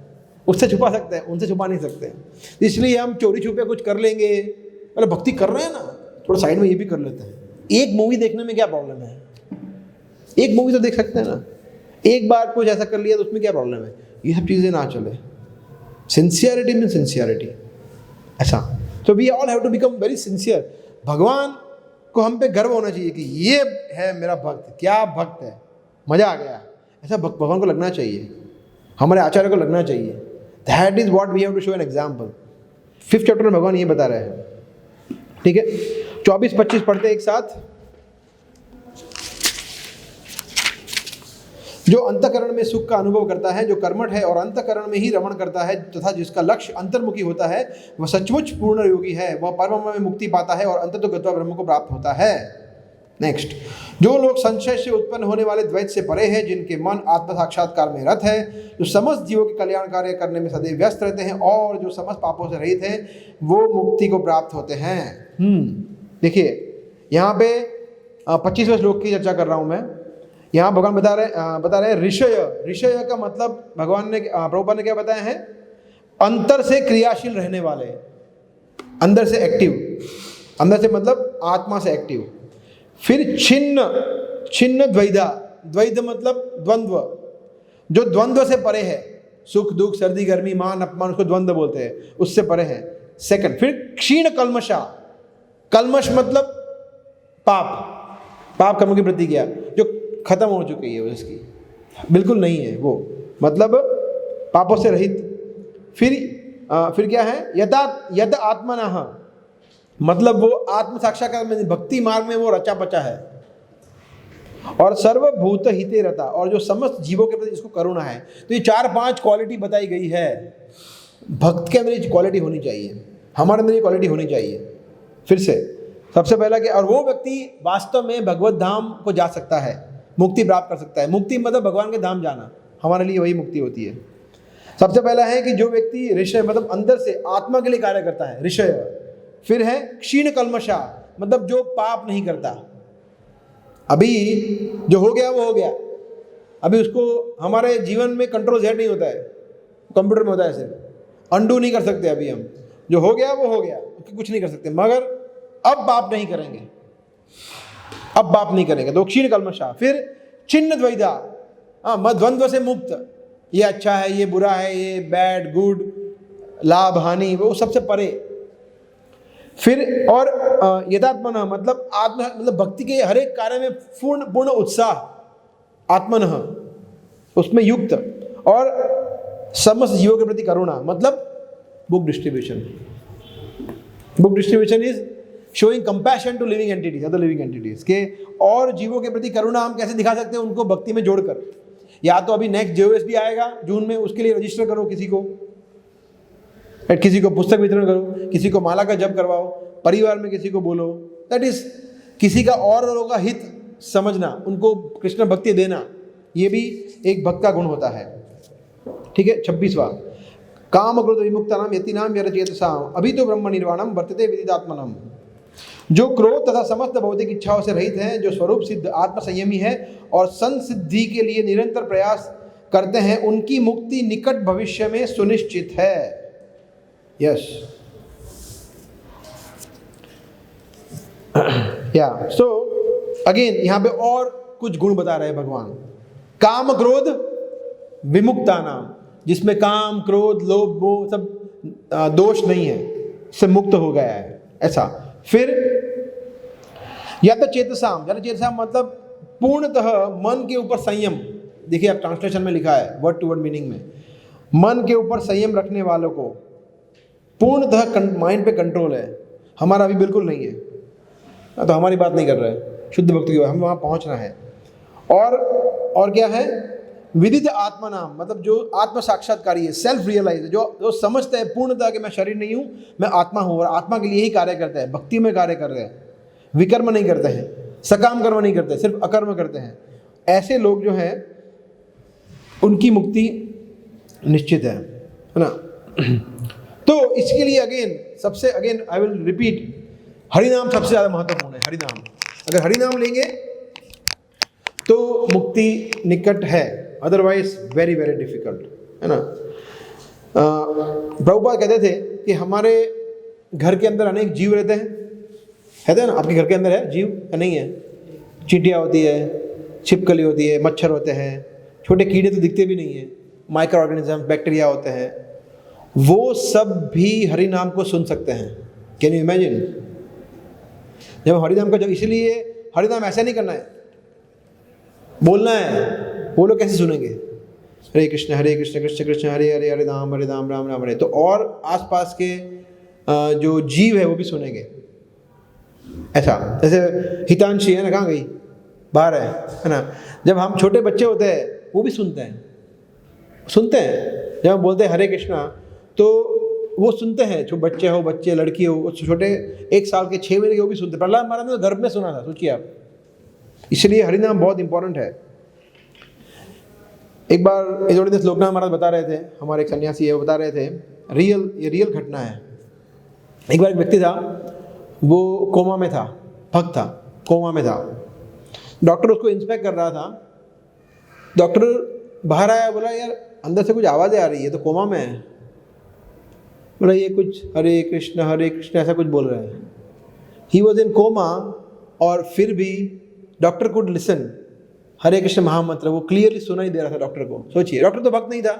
उससे छुपा सकते हैं, उनसे छुपा नहीं सकते। इसलिए हम चोरी छुपे कुछ कर लेंगे, मतलब भक्ति कर रहे हैं ना, थोड़ा साइड में ये भी कर लेते हैं। एक मूवी देखने में क्या प्रॉब्लम है? एक मूवी तो देख सकते हैं ना, एक बार कुछ ऐसा कर लिया तो उसमें क्या प्रॉब्लम है? ये सब चीज़ें ना चले। सिंसियरिटी में सिंसियरिटी ऐसा, तो we all have to become very sincere. भगवान को हम पे गर्व होना चाहिए कि ये है मेरा भक्त, क्या भक्त है, मज़ा आ गया, ऐसा भगवान को लगना चाहिए, हमारे आचार्य को लगना चाहिए। That is what we have to show an example. 5th chapter में भगवान ये बता रहे हैं, ठीक है। 24-25 पढ़ते एक साथ। जो अंतःकरण में सुख का अनुभव करता है, जो कर्मठ है और अंतःकरण में ही रमण करता है, तथा जिसका लक्ष्य अंतर्मुखी होता है, वह सचमुच पूर्ण योगी है। वह परम में मुक्ति पाता है और अंततः गत्वा ब्रह्म को प्राप्त होता है। नेक्स्ट, जो लोग संशय से उत्पन्न होने वाले द्वैत से परे हैं, जिनके मन आत्म साक्षात्कार में रत है, जो समस्त जीवों के कल्याण कार्य करने में सदैव व्यस्त रहते हैं और जो समस्त पापों से रहित हैं, वो मुक्ति को प्राप्त होते हैं। देखिए यहाँ पे 25वें श्लोक की चर्चा कर रहा हूँ मैं। यहाँ भगवान बता रहे हैं ऋषय का मतलब भगवान ने, प्रभुपाद ने क्या बताया है? अंतर से क्रियाशील रहने वाले, अंदर से एक्टिव, अंदर से मतलब आत्मा से एक्टिव। फिर छिन्न द्वैधा, द्वैध मतलब द्वंद्व, जो द्वंद्व से परे है, सुख दुख सर्दी गर्मी मान अपमान, उसको द्वंद्व बोलते हैं, उससे परे है। सेकंड, फिर क्षीण कल्मषा, कल्मष मतलब पाप कर्म की प्रतिक्रिया जो खत्म हो चुकी है, उसकी बिल्कुल नहीं है वो, मतलब पापों से रहित। फिर क्या है? यद आत्मनः, मतलब वो आत्म साक्षात्कार में, भक्ति मार्ग में वो रचा बचा है। और सर्वभूत हिते रता, और जो समस्त जीवों के प्रति जिसको करुणा है। तो ये 4-5 क्वालिटी बताई गई है। भक्त के अंदर ये क्वालिटी होनी चाहिए, हमारे अंदर ये क्वालिटी होनी चाहिए। फिर से सबसे पहला क्या, और वो व्यक्ति वास्तव में भगवत धाम को जा सकता है, मुक्ति प्राप्त कर सकता है। मुक्ति मतलब भगवान के धाम जाना, हमारे लिए वही मुक्ति होती है। सबसे पहला है कि जो व्यक्ति ऋषय मतलब अंदर से आत्मा के लिए कार्य करता है, ऋषय। फिर है क्षीण कल्मषा, मतलब जो पाप नहीं करता। अभी जो हो गया वो हो गया, अभी उसको हमारे जीवन में कंट्रोल Z नहीं होता है, कंप्यूटर में होता है सिर्फ, अंडू नहीं कर सकते। अभी हम जो हो गया वो हो गया, कुछ नहीं कर सकते, मगर अब पाप नहीं करेंगे, अब पाप नहीं करेंगे। तो क्षीण कल्मषा। फिर छिन्न द्वैधा, द्वंद्व से मुक्त, ये अच्छा है, ये बुरा है, ये बैड गुड, लाभ हानि, वो सबसे परे। फिर और यथात्मनः मतलब आत्म मतलब भक्ति के हर एक कार्य में पूर्ण उत्साह, आत्मनः उसमें युक्त, और समस्त जीवों के प्रति करुणा मतलब book distribution. Book distribution is showing compassion to living entities, other living entities के, और जीवों के प्रति करुणा हम कैसे दिखा सकते हैं? उनको भक्ति में जोड़कर। या तो अभी नेक्स्ट JOSB आएगा जून में, उसके लिए रजिस्टर करो किसी को पुस्तक वितरण करो, किसी को माला का जप करवाओ, परिवार में किसी को बोलो, दैट इज किसी का और लोगों का हित समझना, उनको कृष्ण भक्ति देना, ये भी एक भक्त का गुण होता है। ठीक है। 26वां, काम क्रोध विमुक्तानाम यतिनाम यरचेतसाम अभी तो ब्रह्म निर्वाणम वर्तते विदितात्मनम। जो क्रोध तथा समस्त भौतिक इच्छाओं से रहित हैं, जो स्वरूप सिद्ध आत्म संयमी है और संसिद्धि के लिए निरंतर प्रयास करते हैं, उनकी मुक्ति निकट भविष्य में सुनिश्चित है। यस, या सो अगेन यहाँ पे और कुछ गुण बता रहे हैं भगवान। काम क्रोध विमुक्ता नाम, जिसमें काम क्रोध लोभ मोह सब दोष नहीं है, से मुक्त हो गया है, ऐसा। फिर या तो चेतसाम मतलब पूर्णतः मन के ऊपर संयम। देखिए आप ट्रांसलेशन में लिखा है वर्ड टू वर्ड मीनिंग में, मन के ऊपर संयम रखने वालों को पूर्णतः माइंड पे कंट्रोल है। हमारा अभी बिल्कुल नहीं है, तो हमारी बात नहीं कर रहे हैं, शुद्ध भक्ति की बात, हमें वहाँ पहुँचना है। और क्या है? विदित आत्मा नाम मतलब जो आत्म साक्षात्कारी है, सेल्फ रियलाइज है, जो समझते हैं पूर्णतः कि मैं शरीर नहीं हूँ, मैं आत्मा हूँ, और आत्मा के लिए ही कार्य करते हैं, भक्ति में कार्य कर रहे हैं, विकर्म नहीं करते हैं, सकाम कर्म नहीं करते, सिर्फ अकर्म करते हैं। ऐसे लोग जो हैं उनकी मुक्ति निश्चित है ना। तो इसके लिए अगेन आई विल रिपीट, हरिनाम सबसे ज़्यादा महत्वपूर्ण है। हरिनाम, अगर हरिनाम लेंगे तो मुक्ति निकट है, अदरवाइज वेरी वेरी डिफिकल्ट, है ना। प्रभुपाद कहते थे कि हमारे घर के अंदर अनेक जीव रहते हैं, है ना। आपके घर के अंदर है जीव या नहीं है? चींटियाँ होती है, छिपकली होती है, मच्छर होते हैं, छोटे कीड़े तो दिखते भी नहीं है, माइक्रो ऑर्गेनिज्म बैक्टीरिया होते हैं, वो सब भी हरि नाम को सुन सकते हैं। Can you imagine? जब हरिनाम का, जब इसलिए हरिनाम ऐसा नहीं करना है, बोलना है, वो लोग कैसे सुनेंगे? हरे कृष्ण कृष्ण कृष्ण हरे हरे, हरे राम राम राम हरे। तो और आसपास के जो जीव है वो भी सुनेंगे, ऐसा। जैसे हितांशी है ना, कहाँ गई? बाहर है ना। जब हम छोटे बच्चे होते हैं वो भी सुनते हैं। जब हम बोलते हैं हरे कृष्णा तो वो सुनते हैं, जो बच्चे हो, बच्चे लड़की हो, छोटे 1 साल के 6 महीने के, वो भी सुनते। प्रहलाद महाराज ने तो गर्भ में सुना था, सोचिए आप। इसलिए हरिनाम बहुत इंपॉर्टेंट है। एक बार इस लोकनाथ महाराज बता रहे थे, हमारे एक सन्यासी है, वो बता रहे थे, ये रियल घटना है। एक बार एक व्यक्ति था, वो कोमा में था, भक्त था, कोमा में था। डॉक्टर उसको इंस्पेक्ट कर रहा था। डॉक्टर बाहर आया, बोला यार अंदर से कुछ आवाज़ें आ रही है, तो कोमा में है। बोला ये कुछ हरे कृष्ण ऐसा कुछ बोल रहे हैं। ही वॉज इन कोमा, और फिर भी डॉक्टर कुड लिसन हरे कृष्ण महामंत्र, वो क्लियरली सुनाई दे रहा था डॉक्टर को। सोचिए, डॉक्टर तो भक्त नहीं था,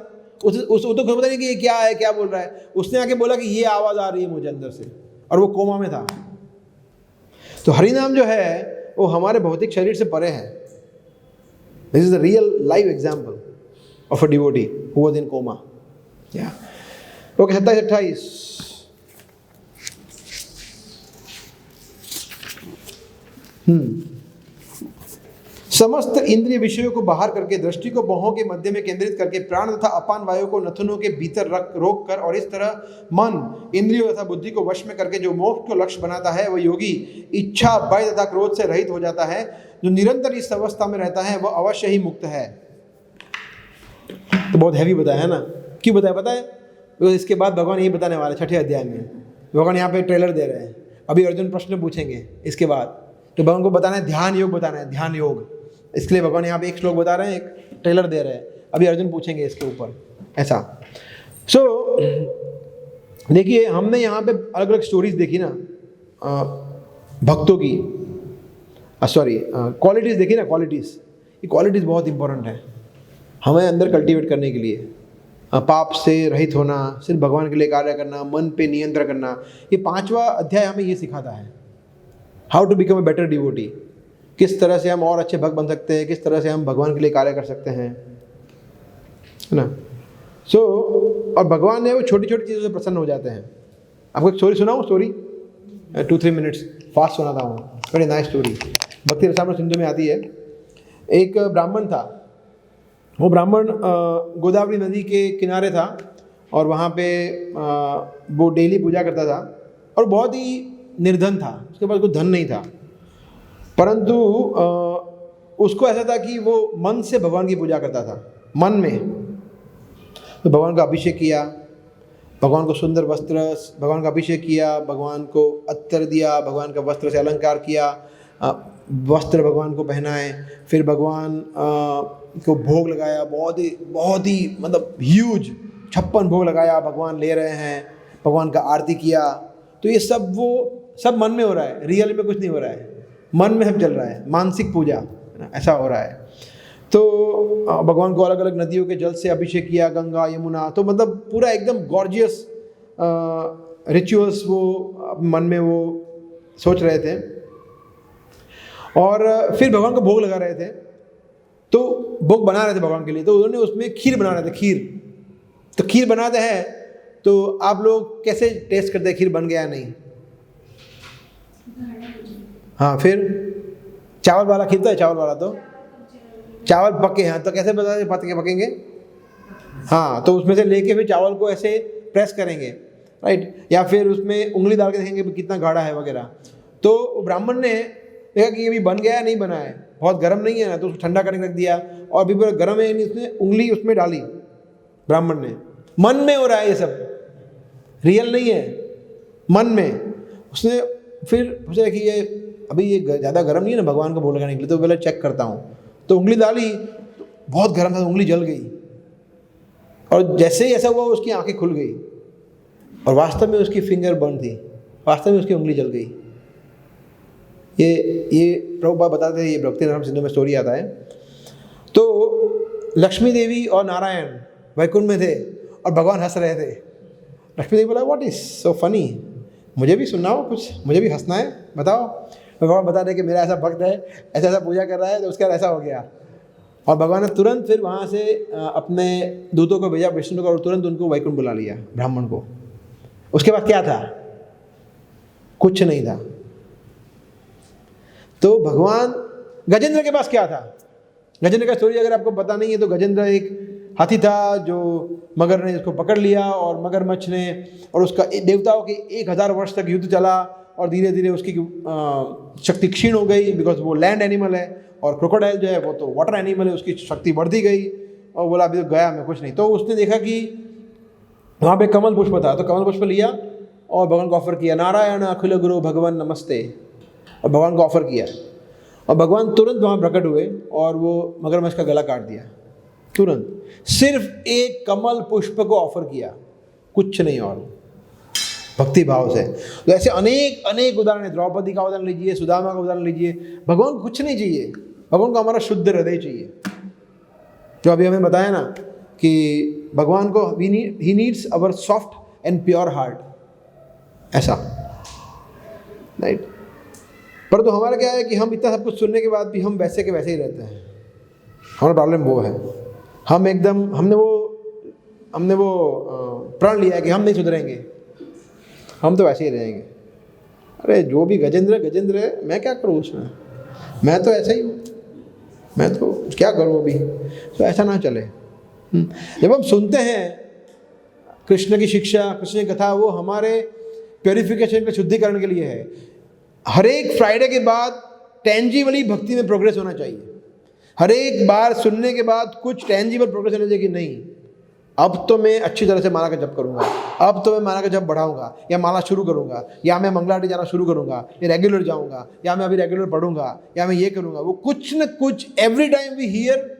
उसको तो पता नहीं कि ये क्या है, क्या बोल रहा है। उसने आके बोला कि ये आवाज़ आ रही है मुझे अंदर से, और वो कोमा में था। तो हरिनाम जो है वो हमारे भौतिक शरीर से परे है। This is the real live example of a devotee who was in coma. या ओके, 27-28। समस्त इंद्रिय विषयों को बाहर करके दृष्टि को बाहों के मध्य में केंद्रित करके प्राण तथा अपान वायु को नथुनों के भीतर रोक कर, और इस तरह मन इंद्रियों तथा बुद्धि को वश में करके जो मोक्ष को लक्ष्य बनाता है, वह योगी इच्छा, भय तथा क्रोध से रहित हो जाता है। जो निरंतर इस अवस्था में रहता है वह अवश्य ही मुक्त है। तो बहुत हैवी बताया है ना। क्यों बताया पता है? तो इसके बाद भगवान यही बताने वाले 6ठे अध्याय में। भगवान यहाँ पे ट्रेलर दे रहे हैं। अभी अर्जुन प्रश्न पूछेंगे इसके बाद, तो भगवान को बताना है ध्यान योग, बताना है ध्यान योग। इसके लिए भगवान यहाँ पे एक श्लोक बता रहे हैं, एक ट्रेलर दे रहे हैं। अभी अर्जुन पूछेंगे इसके ऊपर, ऐसा। सो देखिए, हमने यहाँ पे अलग अलग स्टोरीज देखी ना, भक्तों की, सॉरी क्वालिटीज़ देखी ना, क्वालिटीज़। ये क्वालिटीज़ बहुत इंपॉर्टेंट है हमें अंदर कल्टीवेट करने के लिए। पाप से रहित होना, सिर्फ भगवान के लिए कार्य करना, मन पे नियंत्रण करना। ये 5वां अध्याय हमें ये सिखाता है, how to become a better devotee. किस तरह से हम और अच्छे भक्त बन सकते हैं, किस तरह से हम भगवान के लिए कार्य कर सकते हैं, है ना। और भगवान ने वो छोटी छोटी चीज़ों से प्रसन्न हो जाते हैं। आपको एक स्टोरी सुनाऊँ? स्टोरी 2-3 मिनट्स फास्ट सुनाता हूँ, वेरी नाइस स्टोरी, भक्ति रसामृत सिंधु में आती है। एक ब्राह्मण था, वो ब्राह्मण गोदावरी नदी के किनारे था और वहाँ पे वो डेली पूजा करता था और बहुत ही निर्धन था, उसके पास कोई धन नहीं था, परंतु उसको ऐसा था कि वो मन से भगवान की पूजा करता था, मन में। तो भगवान का अभिषेक किया, भगवान को सुंदर वस्त्र, भगवान का अभिषेक किया, भगवान को अत्तर दिया, भगवान का वस्त्र से अलंकार किया, वस्त्र भगवान को पहनाए, फिर भगवान को भोग लगाया, बहुत ही मतलब ह्यूज 56 भोग लगाया, भगवान ले रहे हैं, भगवान का आरती किया। तो ये सब वो सब मन में हो रहा है, रियल में कुछ नहीं हो रहा है, मन में सब चल रहा है, मानसिक पूजा, है ना, ऐसा हो रहा है। तो भगवान को अलग अलग नदियों के जल से अभिषेक किया, गंगा यमुना, तो मतलब पूरा एकदम गॉर्जियस रिचुअल्स वो मन में वो सोच रहे थे। और फिर भगवान को भोग लगा रहे थे, तो भोग बना रहे थे भगवान के लिए, तो उन्होंने उसमें खीर बना रहे थे, खीर। तो खीर बनाते हैं तो आप लोग कैसे टेस्ट करते हैं खीर बन गया या नहीं? हाँ, फिर चावल वाला खीर तो है, चावल वाला तो चावल पके हैं, तो कैसे पकेंगे? हाँ, तो उसमें से लेके फिर चावल को ऐसे प्रेस करेंगे, राइट, या फिर उसमें उंगली डाल के देखेंगे कितना गाढ़ा है वगैरह। तो ब्राह्मण ने देखा कि ये भी बन गया है, नहीं बना है, बहुत गर्म नहीं है ना, तो उसको ठंडा करके रख दिया, और अभी पूरा गर्म है, उसने उंगली उसमें डाली, ब्राह्मण ने। मन में हो रहा है ये सब, रियल नहीं है, मन में। उसने फिर सोचा कि ये अभी ये ज़्यादा गर्म नहीं है ना भगवान को भोग लगाने के लिए, तो पहले चेक करता हूँ। तो उंगली डाली, तो बहुत गर्म था, उंगली जल गई, और जैसे ही ऐसा हुआ उसकी आंखें खुल गई, और वास्तव में उसकी फिंगर बर्न थी, वास्तव में उसकी उंगली जल गई। ये प्रभुपाद बताते हैं, ये भक्ति रसामृत सिंधु में स्टोरी आता है। तो लक्ष्मी देवी और नारायण वैकुंठ में थे और भगवान हंस रहे थे। लक्ष्मी देवी बोला, व्हाट इज सो फनी, मुझे भी सुनाओ कुछ, मुझे भी हंसना है, बताओ। भगवान बता रहे कि मेरा ऐसा भक्त है, ऐसा ऐसा पूजा कर रहा है, तो उसका ऐसा हो गया। और भगवान ने तुरंत फिर वहाँ से अपने दूतों को भेजा, विष्णु को, और तुरंत उनको वैकुंठ बुला लिया, ब्राह्मण को। उसके बाद क्या था? कुछ नहीं था। तो भगवान गजेंद्र के पास क्या था? गजेंद्र का स्टोरी अगर आपको पता नहीं है, तो गजेंद्र एक हाथी था जो मगर ने उसको पकड़ लिया, और मगरमच्छ ने, और उसका देवताओं के 1000 वर्ष तक युद्ध चला, और धीरे धीरे उसकी शक्ति क्षीण हो गई, बिकॉज वो लैंड एनिमल है, और क्रोकोडाइल जो है वो तो वाटर एनिमल है, उसकी शक्ति बढ़ती गई, और बोला अभी तो गया मैं, कुछ नहीं। तो उसने देखा कि वहाँ पे कमल पुष्प था, तो कमल पुष्प लिया और भगवान को ऑफर किया, नारायण अखिल गुरु भगवान नमस्ते, और भगवान को ऑफर किया, और भगवान तुरंत वहाँ प्रकट हुए और वो मगरमच्छ का गला काट दिया तुरंत। सिर्फ एक कमल पुष्प को ऑफर किया, कुछ नहीं, और भक्ति भाव से। तो ऐसे अनेक अनेक उदाहरण है। द्रौपदी का उदाहरण लीजिए, सुदामा का उदाहरण लीजिए। भगवान को कुछ नहीं चाहिए, भगवान को हमारा शुद्ध हृदय चाहिए। जो अभी हमें बताया ना कि भगवान को he needs our soft and pure heart, ऐसा, राइट। पर तो हमारा क्या है कि हम इतना सब कुछ सुनने के बाद भी हम वैसे के वैसे ही रहते हैं। हमारा प्रॉब्लम वो है, हम एकदम हमने वो प्रण लिया है कि हम नहीं सुधरेंगे, हम तो वैसे ही रहेंगे। अरे जो भी गजेंद्र है, मैं क्या करूँ उसमें, मैं तो ऐसा ही हूँ, मैं तो क्या करूँ अभी। तो ऐसा ना चले। जब हम सुनते हैं कृष्ण की शिक्षा, कृष्ण की कथा, वो हमारे प्योरिफिकेशन के शुद्धिकरण के लिए है। हर एक फ्राइडे के बाद टेंजिबली भक्ति में प्रोग्रेस होना चाहिए। हर एक बार सुनने के बाद कुछ टेंजिबल प्रोग्रेस होना चाहिए कि नहीं, अब तो मैं अच्छी तरह से माला का जप करूंगा, अब तो मैं माला का जप बढ़ाऊंगा, या माला शुरू करूंगा, या मैं मंगला आरती जाना शुरू करूंगा, या रेगुलर जाऊंगा, या मैं अभी रेगुलर पढ़ूंगा, या मैं ये करूंगा। वो कुछ न कुछ एवरी टाइम वी हियर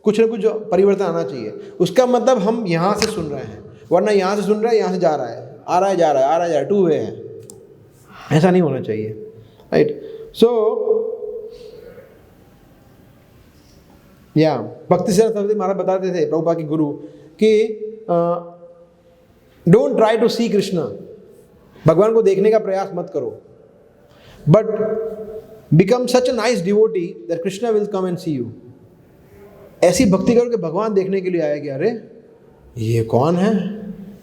कुछ न कुछ परिवर्तन आना चाहिए। उसका मतलब हम यहाँ से सुन रहे हैं, वरना यहाँ से सुन रहे हैं, यहाँ से जा रहा है, आ रहा है जा रहा है, आ रहा है जा रहा है, 2 वे है। ऐसा नहीं होना चाहिए, राइट। सो या भक्ति सिद्धांत सरस्वती महाराज बताते थे, प्रभुपाद के गुरु, कि don't try to see Krishna, भगवान को देखने का प्रयास मत करो, but become such a nice devotee that Krishna will come and see you. ऐसी भक्ति करो कि भगवान देखने के लिए आए कि अरे ये कौन है,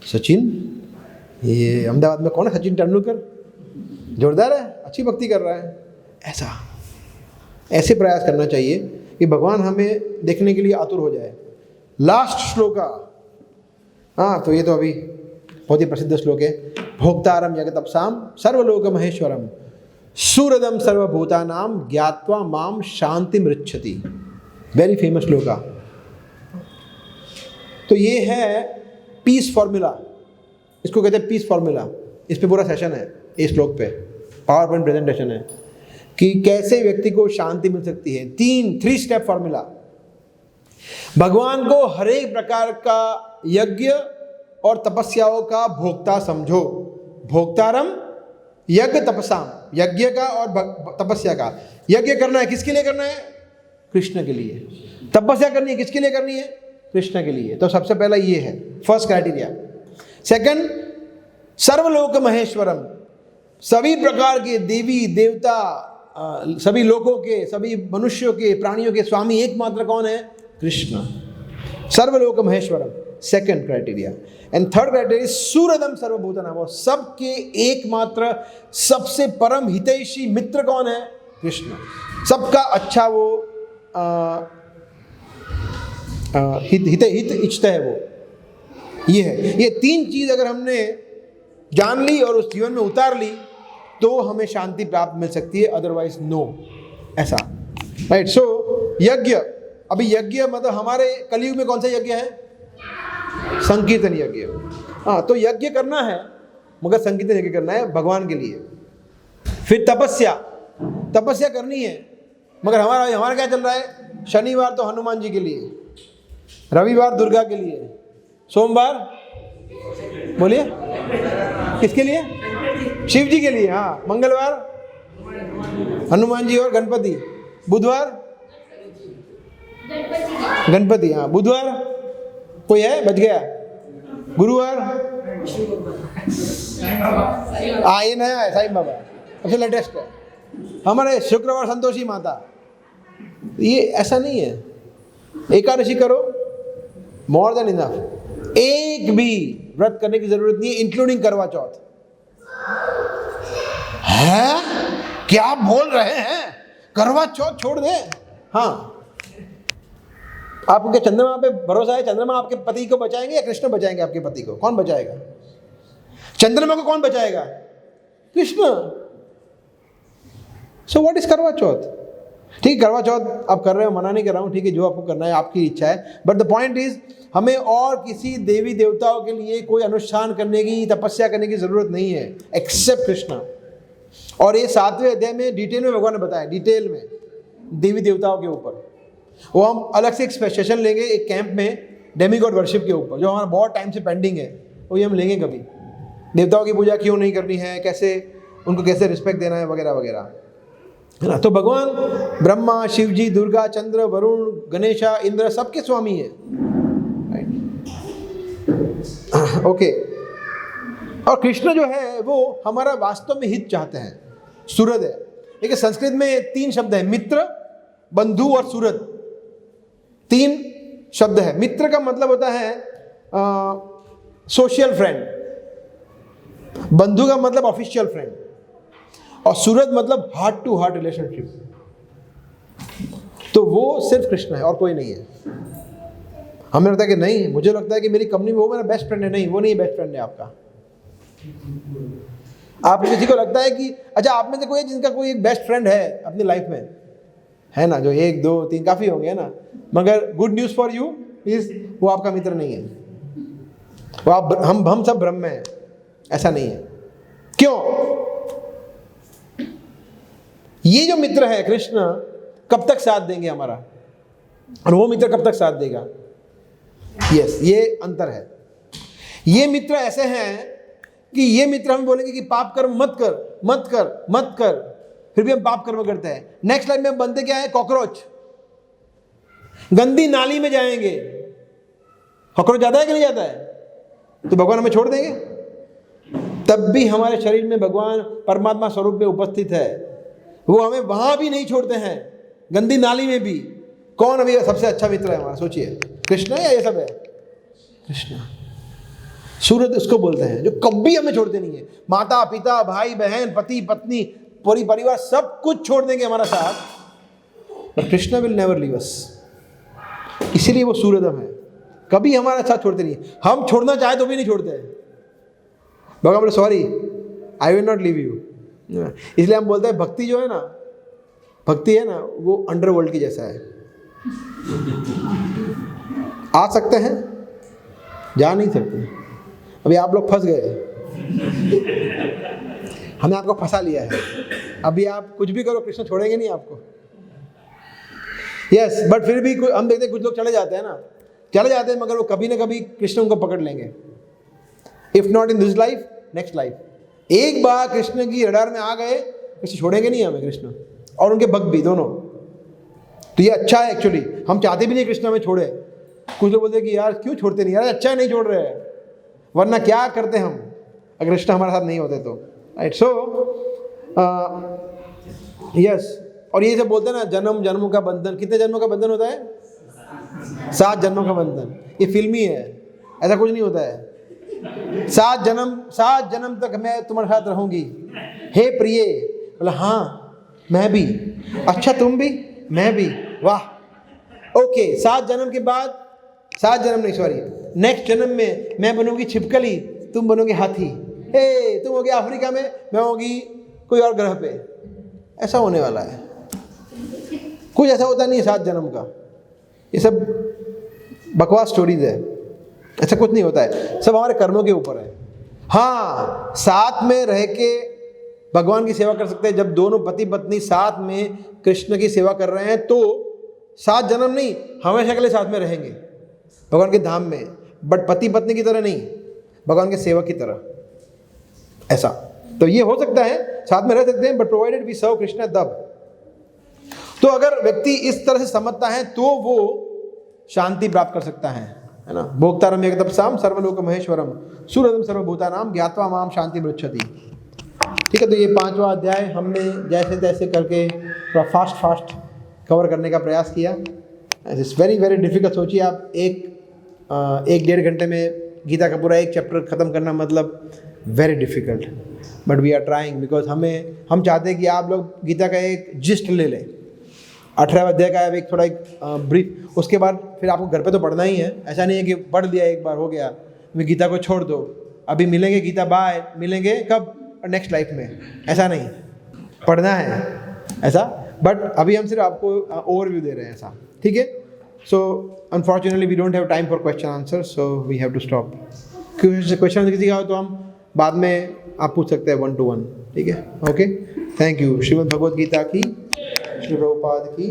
सचिन, ये अहमदाबाद में कौन है, सचिन तेंदुलकर, जोरदार है, अच्छी भक्ति कर रहा है। ऐसे प्रयास करना चाहिए कि भगवान हमें देखने के लिए आतुर हो जाए। लास्ट श्लोका, हाँ तो ये तो अभी बहुत ही प्रसिद्ध श्लोक है। भोक्तारम जगतपसाम सर्वलोक महेश्वरम सुहृदम सर्वभूतानाम ज्ञात्वा माम शांति मृच्छति। Very famous shloka. तो ये है पीस फॉर्मूला, इसको कहते हैं पीस फॉर्मूला। इस पे पूरा सेशन है, इस श्लोक पे पावर पॉइंट प्रेजेंटेशन है कि कैसे व्यक्ति को शांति मिल सकती है। 3 स्टेप फॉर्मूला। भगवान को हर एक प्रकार का यज्ञ और तपस्याओं का भोक्ता समझो। भोक्तारम यज्ञ तपसाम, यज्ञ का और तपस्या का। यज्ञ करना है किसके लिए करना है? कृष्ण के लिए। तपस्या करनी है किसके लिए करनी है? कृष्ण के लिए। तो सबसे पहला ये है फर्स्ट क्राइटेरिया। सेकंड, सर्वलोक महेश्वरम, सभी प्रकार के देवी देवता, सभी लोगों के, सभी मनुष्यों के, प्राणियों के स्वामी एकमात्र कौन है? कृष्ण। सर्वलोक महेश्वरम, second criteria. And third criteria सुहृदम सर्वभूतानाम, वो सबके एकमात्र सबसे परम हितैषी मित्र कौन है? कृष्ण। सबका अच्छा वो हित इच्छता है वो। ये है, ये 3 चीज अगर हमने जान ली और उस जीवन में उतार ली तो हमें शांति प्राप्त मिल सकती है, अदरवाइज नो। ऐसा राइट। सो यज्ञ, अभी यज्ञ मतलब हमारे कलयुग में कौन सा यज्ञ है? संकीर्तन यज्ञ। हाँ, तो यज्ञ करना है मगर संकीर्तन यज्ञ करना है भगवान के लिए। फिर तपस्या, तपस्या करनी है मगर हमारा क्या चल रहा है? शनिवार तो हनुमान जी के लिए, रविवार दुर्गा के लिए, सोमवार बोलिए किसके लिए? शिव जी के लिए। हाँ, मंगलवार हनुमान जी और गणपति, बुधवार गणपति, हाँ बुधवार कोई है बच गया, गुरुवार ये नया है साईं बाबा, सबसे लेटेस्ट है। हमारे शुक्रवार संतोषी माता। ये ऐसा नहीं है, एकादशी करो, मोर देन इनफ। एक भी व्रत करने की जरूरत नहीं है, इंक्लूडिंग करवा चौथ। है क्या बोल रहे हैं? करवा चौथ छोड़ दे। हाँ, आपके चंद्रमा पे भरोसा है? चंद्रमा आपके पति को बचाएंगे या कृष्ण बचाएंगे आपके पति को? कौन बचाएगा? चंद्रमा को कौन बचाएगा? कृष्ण। सो व्हाट इज करवा चौथ? ठीक, करवा चौथ आप कर रहे हो, मना नहीं कर रहा हूँ, ठीक है, जो आपको करना है आपकी इच्छा है। बट द पॉइंट इज हमें और किसी देवी देवताओं के लिए कोई अनुष्ठान करने की, तपस्या करने की जरूरत नहीं है एक्सेप्ट कृष्ण। और ये 7वें अध्याय में डिटेल में भगवान ने बताया, डिटेल में देवी देवताओं के ऊपर। वो हम अलग से एक सेशन लेंगे एक कैंप में डेमीगॉड वर्शिप के ऊपर, जो हमारा बहुत टाइम से पेंडिंग है, वो ये हम लेंगे कभी। देवताओं की पूजा क्यों नहीं करनी है, कैसे उनको कैसे रिस्पेक्ट देना है, वगैरह वगैरह, है ना। तो भगवान ब्रह्मा, शिव जी, दुर्गा, चंद्र, वरुण, गणेशा, इंद्र सबके स्वामी है। ओके। और कृष्ण जो है वो हमारा वास्तव में हित चाहते हैं, सुहृद है। देखिए संस्कृत में 3 शब्द है, मित्र, बंधु और सुहृद। 3 शब्द है। मित्र का मतलब होता है सोशल फ्रेंड, बंधु का मतलब ऑफिशियल फ्रेंड, और सुहृद मतलब हार्ट टू हार्ट रिलेशनशिप। तो वो सिर्फ कृष्ण है और कोई नहीं है। हमें लगता है कि नहीं, मुझे लगता है कि मेरी कंपनी में वो मेरा बेस्ट फ्रेंड है। नहीं, वो नहीं बेस्ट फ्रेंड है आपका। आप किसी को लगता है कि अच्छा आप में से कोई है जिनका कोई एक बेस्ट फ्रेंड है अपनी लाइफ में, है ना, जो 1 2 3 काफी होंगे, है ना। मगर good news for you is वो आपका मित्र नहीं है। वो आप हम सब भ्रम में हैं, ऐसा नहीं है। क्यों? ये जो मित्र है कृष्ण कब तक साथ देंगे हमारा, और वो मित्र कब तक साथ देगा? यस, ये अंतर है। ये मित्र ऐसे हैं कि ये मित्र हम बोलेंगे कि पाप कर्म मत कर मत कर मत कर, फिर भी हम पाप कर्म करते हैं। नेक्स्ट लाइन में हम बनते क्या है? कॉकरोच, गंदी नाली में जाएंगे। कॉकरोच जाता है कि नहीं जाता है? तो भगवान हमें छोड़ देंगे? तब भी हमारे शरीर में भगवान परमात्मा स्वरूप में उपस्थित है, वो हमें वहां भी नहीं छोड़ते हैं, गंदी नाली में भी। कौन अभी सबसे अच्छा मित्र है हमारा? सोचिए, कृष्ण है या ये सब है? कृष्ण। सूरज उसको बोलते हैं जो कभी हमें छोड़ते नहीं है। माता पिता भाई बहन पति पत्नी पूरी परिवार सब कुछ छोड़ देंगे हमारा साथ, पर Krishna will never leave us. इसीलिए वो सूर्यदम है, कभी हमारा साथ छोड़ते नहीं। हम छोड़ना चाहे तो भी नहीं छोड़ते हैं। भगवान बोले sorry, I will not leave you. इसलिए हम बोलते हैं भक्ति जो है ना, भक्ति है ना, वो अंडरवर्ल्ड की जैसा है। आ सकते हैं, जा नहीं सकते। अभी आप लोग फंस गए, हमने आपको फंसा लिया है। अभी आप कुछ भी करो, कृष्ण छोड़ेंगे नहीं आपको। यस, बट फिर भी हम देखते हैं कुछ लोग चले जाते हैं ना, चले जाते हैं, मगर वो कभी ना कभी कृष्ण उनको पकड़ लेंगे। If not in this life, next life. एक बार कृष्ण की रडार में आ गए, कृष्ण छोड़ेंगे नहीं हमें, कृष्ण और उनके भक्त भी, दोनों। तो ये अच्छा है एक्चुअली, हम चाहते भी नहीं कृष्ण हमें छोड़े। कुछ लोग बोलते हैं कि यार क्यों छोड़ते नहीं, यार अच्छा है नहीं छोड़ रहे हैं, वरना क्या करते हम अगर कृष्ण हमारे साथ नहीं होते तो, राइट। सो यस, और ये सब बोलते हैं ना, जन्म जन्मों का बंधन। कितने जन्मों का बंधन होता है? 7 जन्मों का बंधन। ये फिल्मी है, ऐसा कुछ नहीं होता है। 7 जन्म तक मैं तुम्हारे साथ रहूंगी, हे प्रिय। बोला हाँ मैं भी, अच्छा तुम भी, मैं भी, वाह ओके। 7 जन्म के बाद, 7 जन्म नहीं सॉरी, नेक्स्ट जन्म में मैं बनूंगी छिपकली, तुम बनोगे हाथी। हे तुम होगी अफ्रीका में, मैं होगी कोई और ग्रह पे। ऐसा होने वाला है, कुछ ऐसा होता नहीं है 7 जन्म का। ये सब बकवास स्टोरीज है, ऐसा कुछ नहीं होता है, सब हमारे कर्मों के ऊपर है। हाँ, साथ में रह के भगवान की सेवा कर सकते हैं। जब दोनों पति पत्नी साथ में कृष्ण की सेवा कर रहे हैं तो 7 जन्म नहीं, हमेशा के लिए साथ में रहेंगे भगवान के धाम में, बट पति पत्नी की तरह नहीं, भगवान के सेवक की तरह। ऐसा तो ये हो सकता है, साथ में रह सकते हैं, but provided we serve Krishna तब। तो अगर व्यक्ति इस तरह से समझता है तो वो शांति प्राप्त कर सकता है ना। भोक्तारम एकदपसाम सर्वलोक महेश्वरम सूरदम सर्वभूतानाम ज्ञात्वा माम शांति मृच्छति। ठीक है, तो ये 5वां अध्याय हमने जैसे तैसे करके थोड़ा फास्ट कवर करने का प्रयास किया। It's very very difficult. सोचिए आप एक 1.5 घंटे में गीता का पूरा एक चैप्टर ख़त्म करना, मतलब very difficult, but we are trying. Because हम चाहते हैं कि आप लोग गीता का एक जिस्ट ले लें। 18वें अध्याय का एक थोड़ा एक ब्रीफ, उसके बाद फिर आपको घर पे तो पढ़ना ही है। ऐसा नहीं है कि पढ़ लिया एक बार हो गया, मैं गीता को छोड़ दो, अभी मिलेंगे गीता बाय, मिलेंगे कब, नेक्स्ट लाइफ में। ऐसा नहीं, पढ़ना है ऐसा। बट अभी हम सिर्फ आपको ओवरव्यू दे रहे हैं ऐसा, ठीक है। So unfortunately we don't have time for question answer, so we have to stop. Question किसी का हो तो हम बाद में आप पूछ सकते हैं 1 to 1, ठीक है। Okay, thank you. Shrimad Bhagavad Gita की, श्री प्रभुपाद की।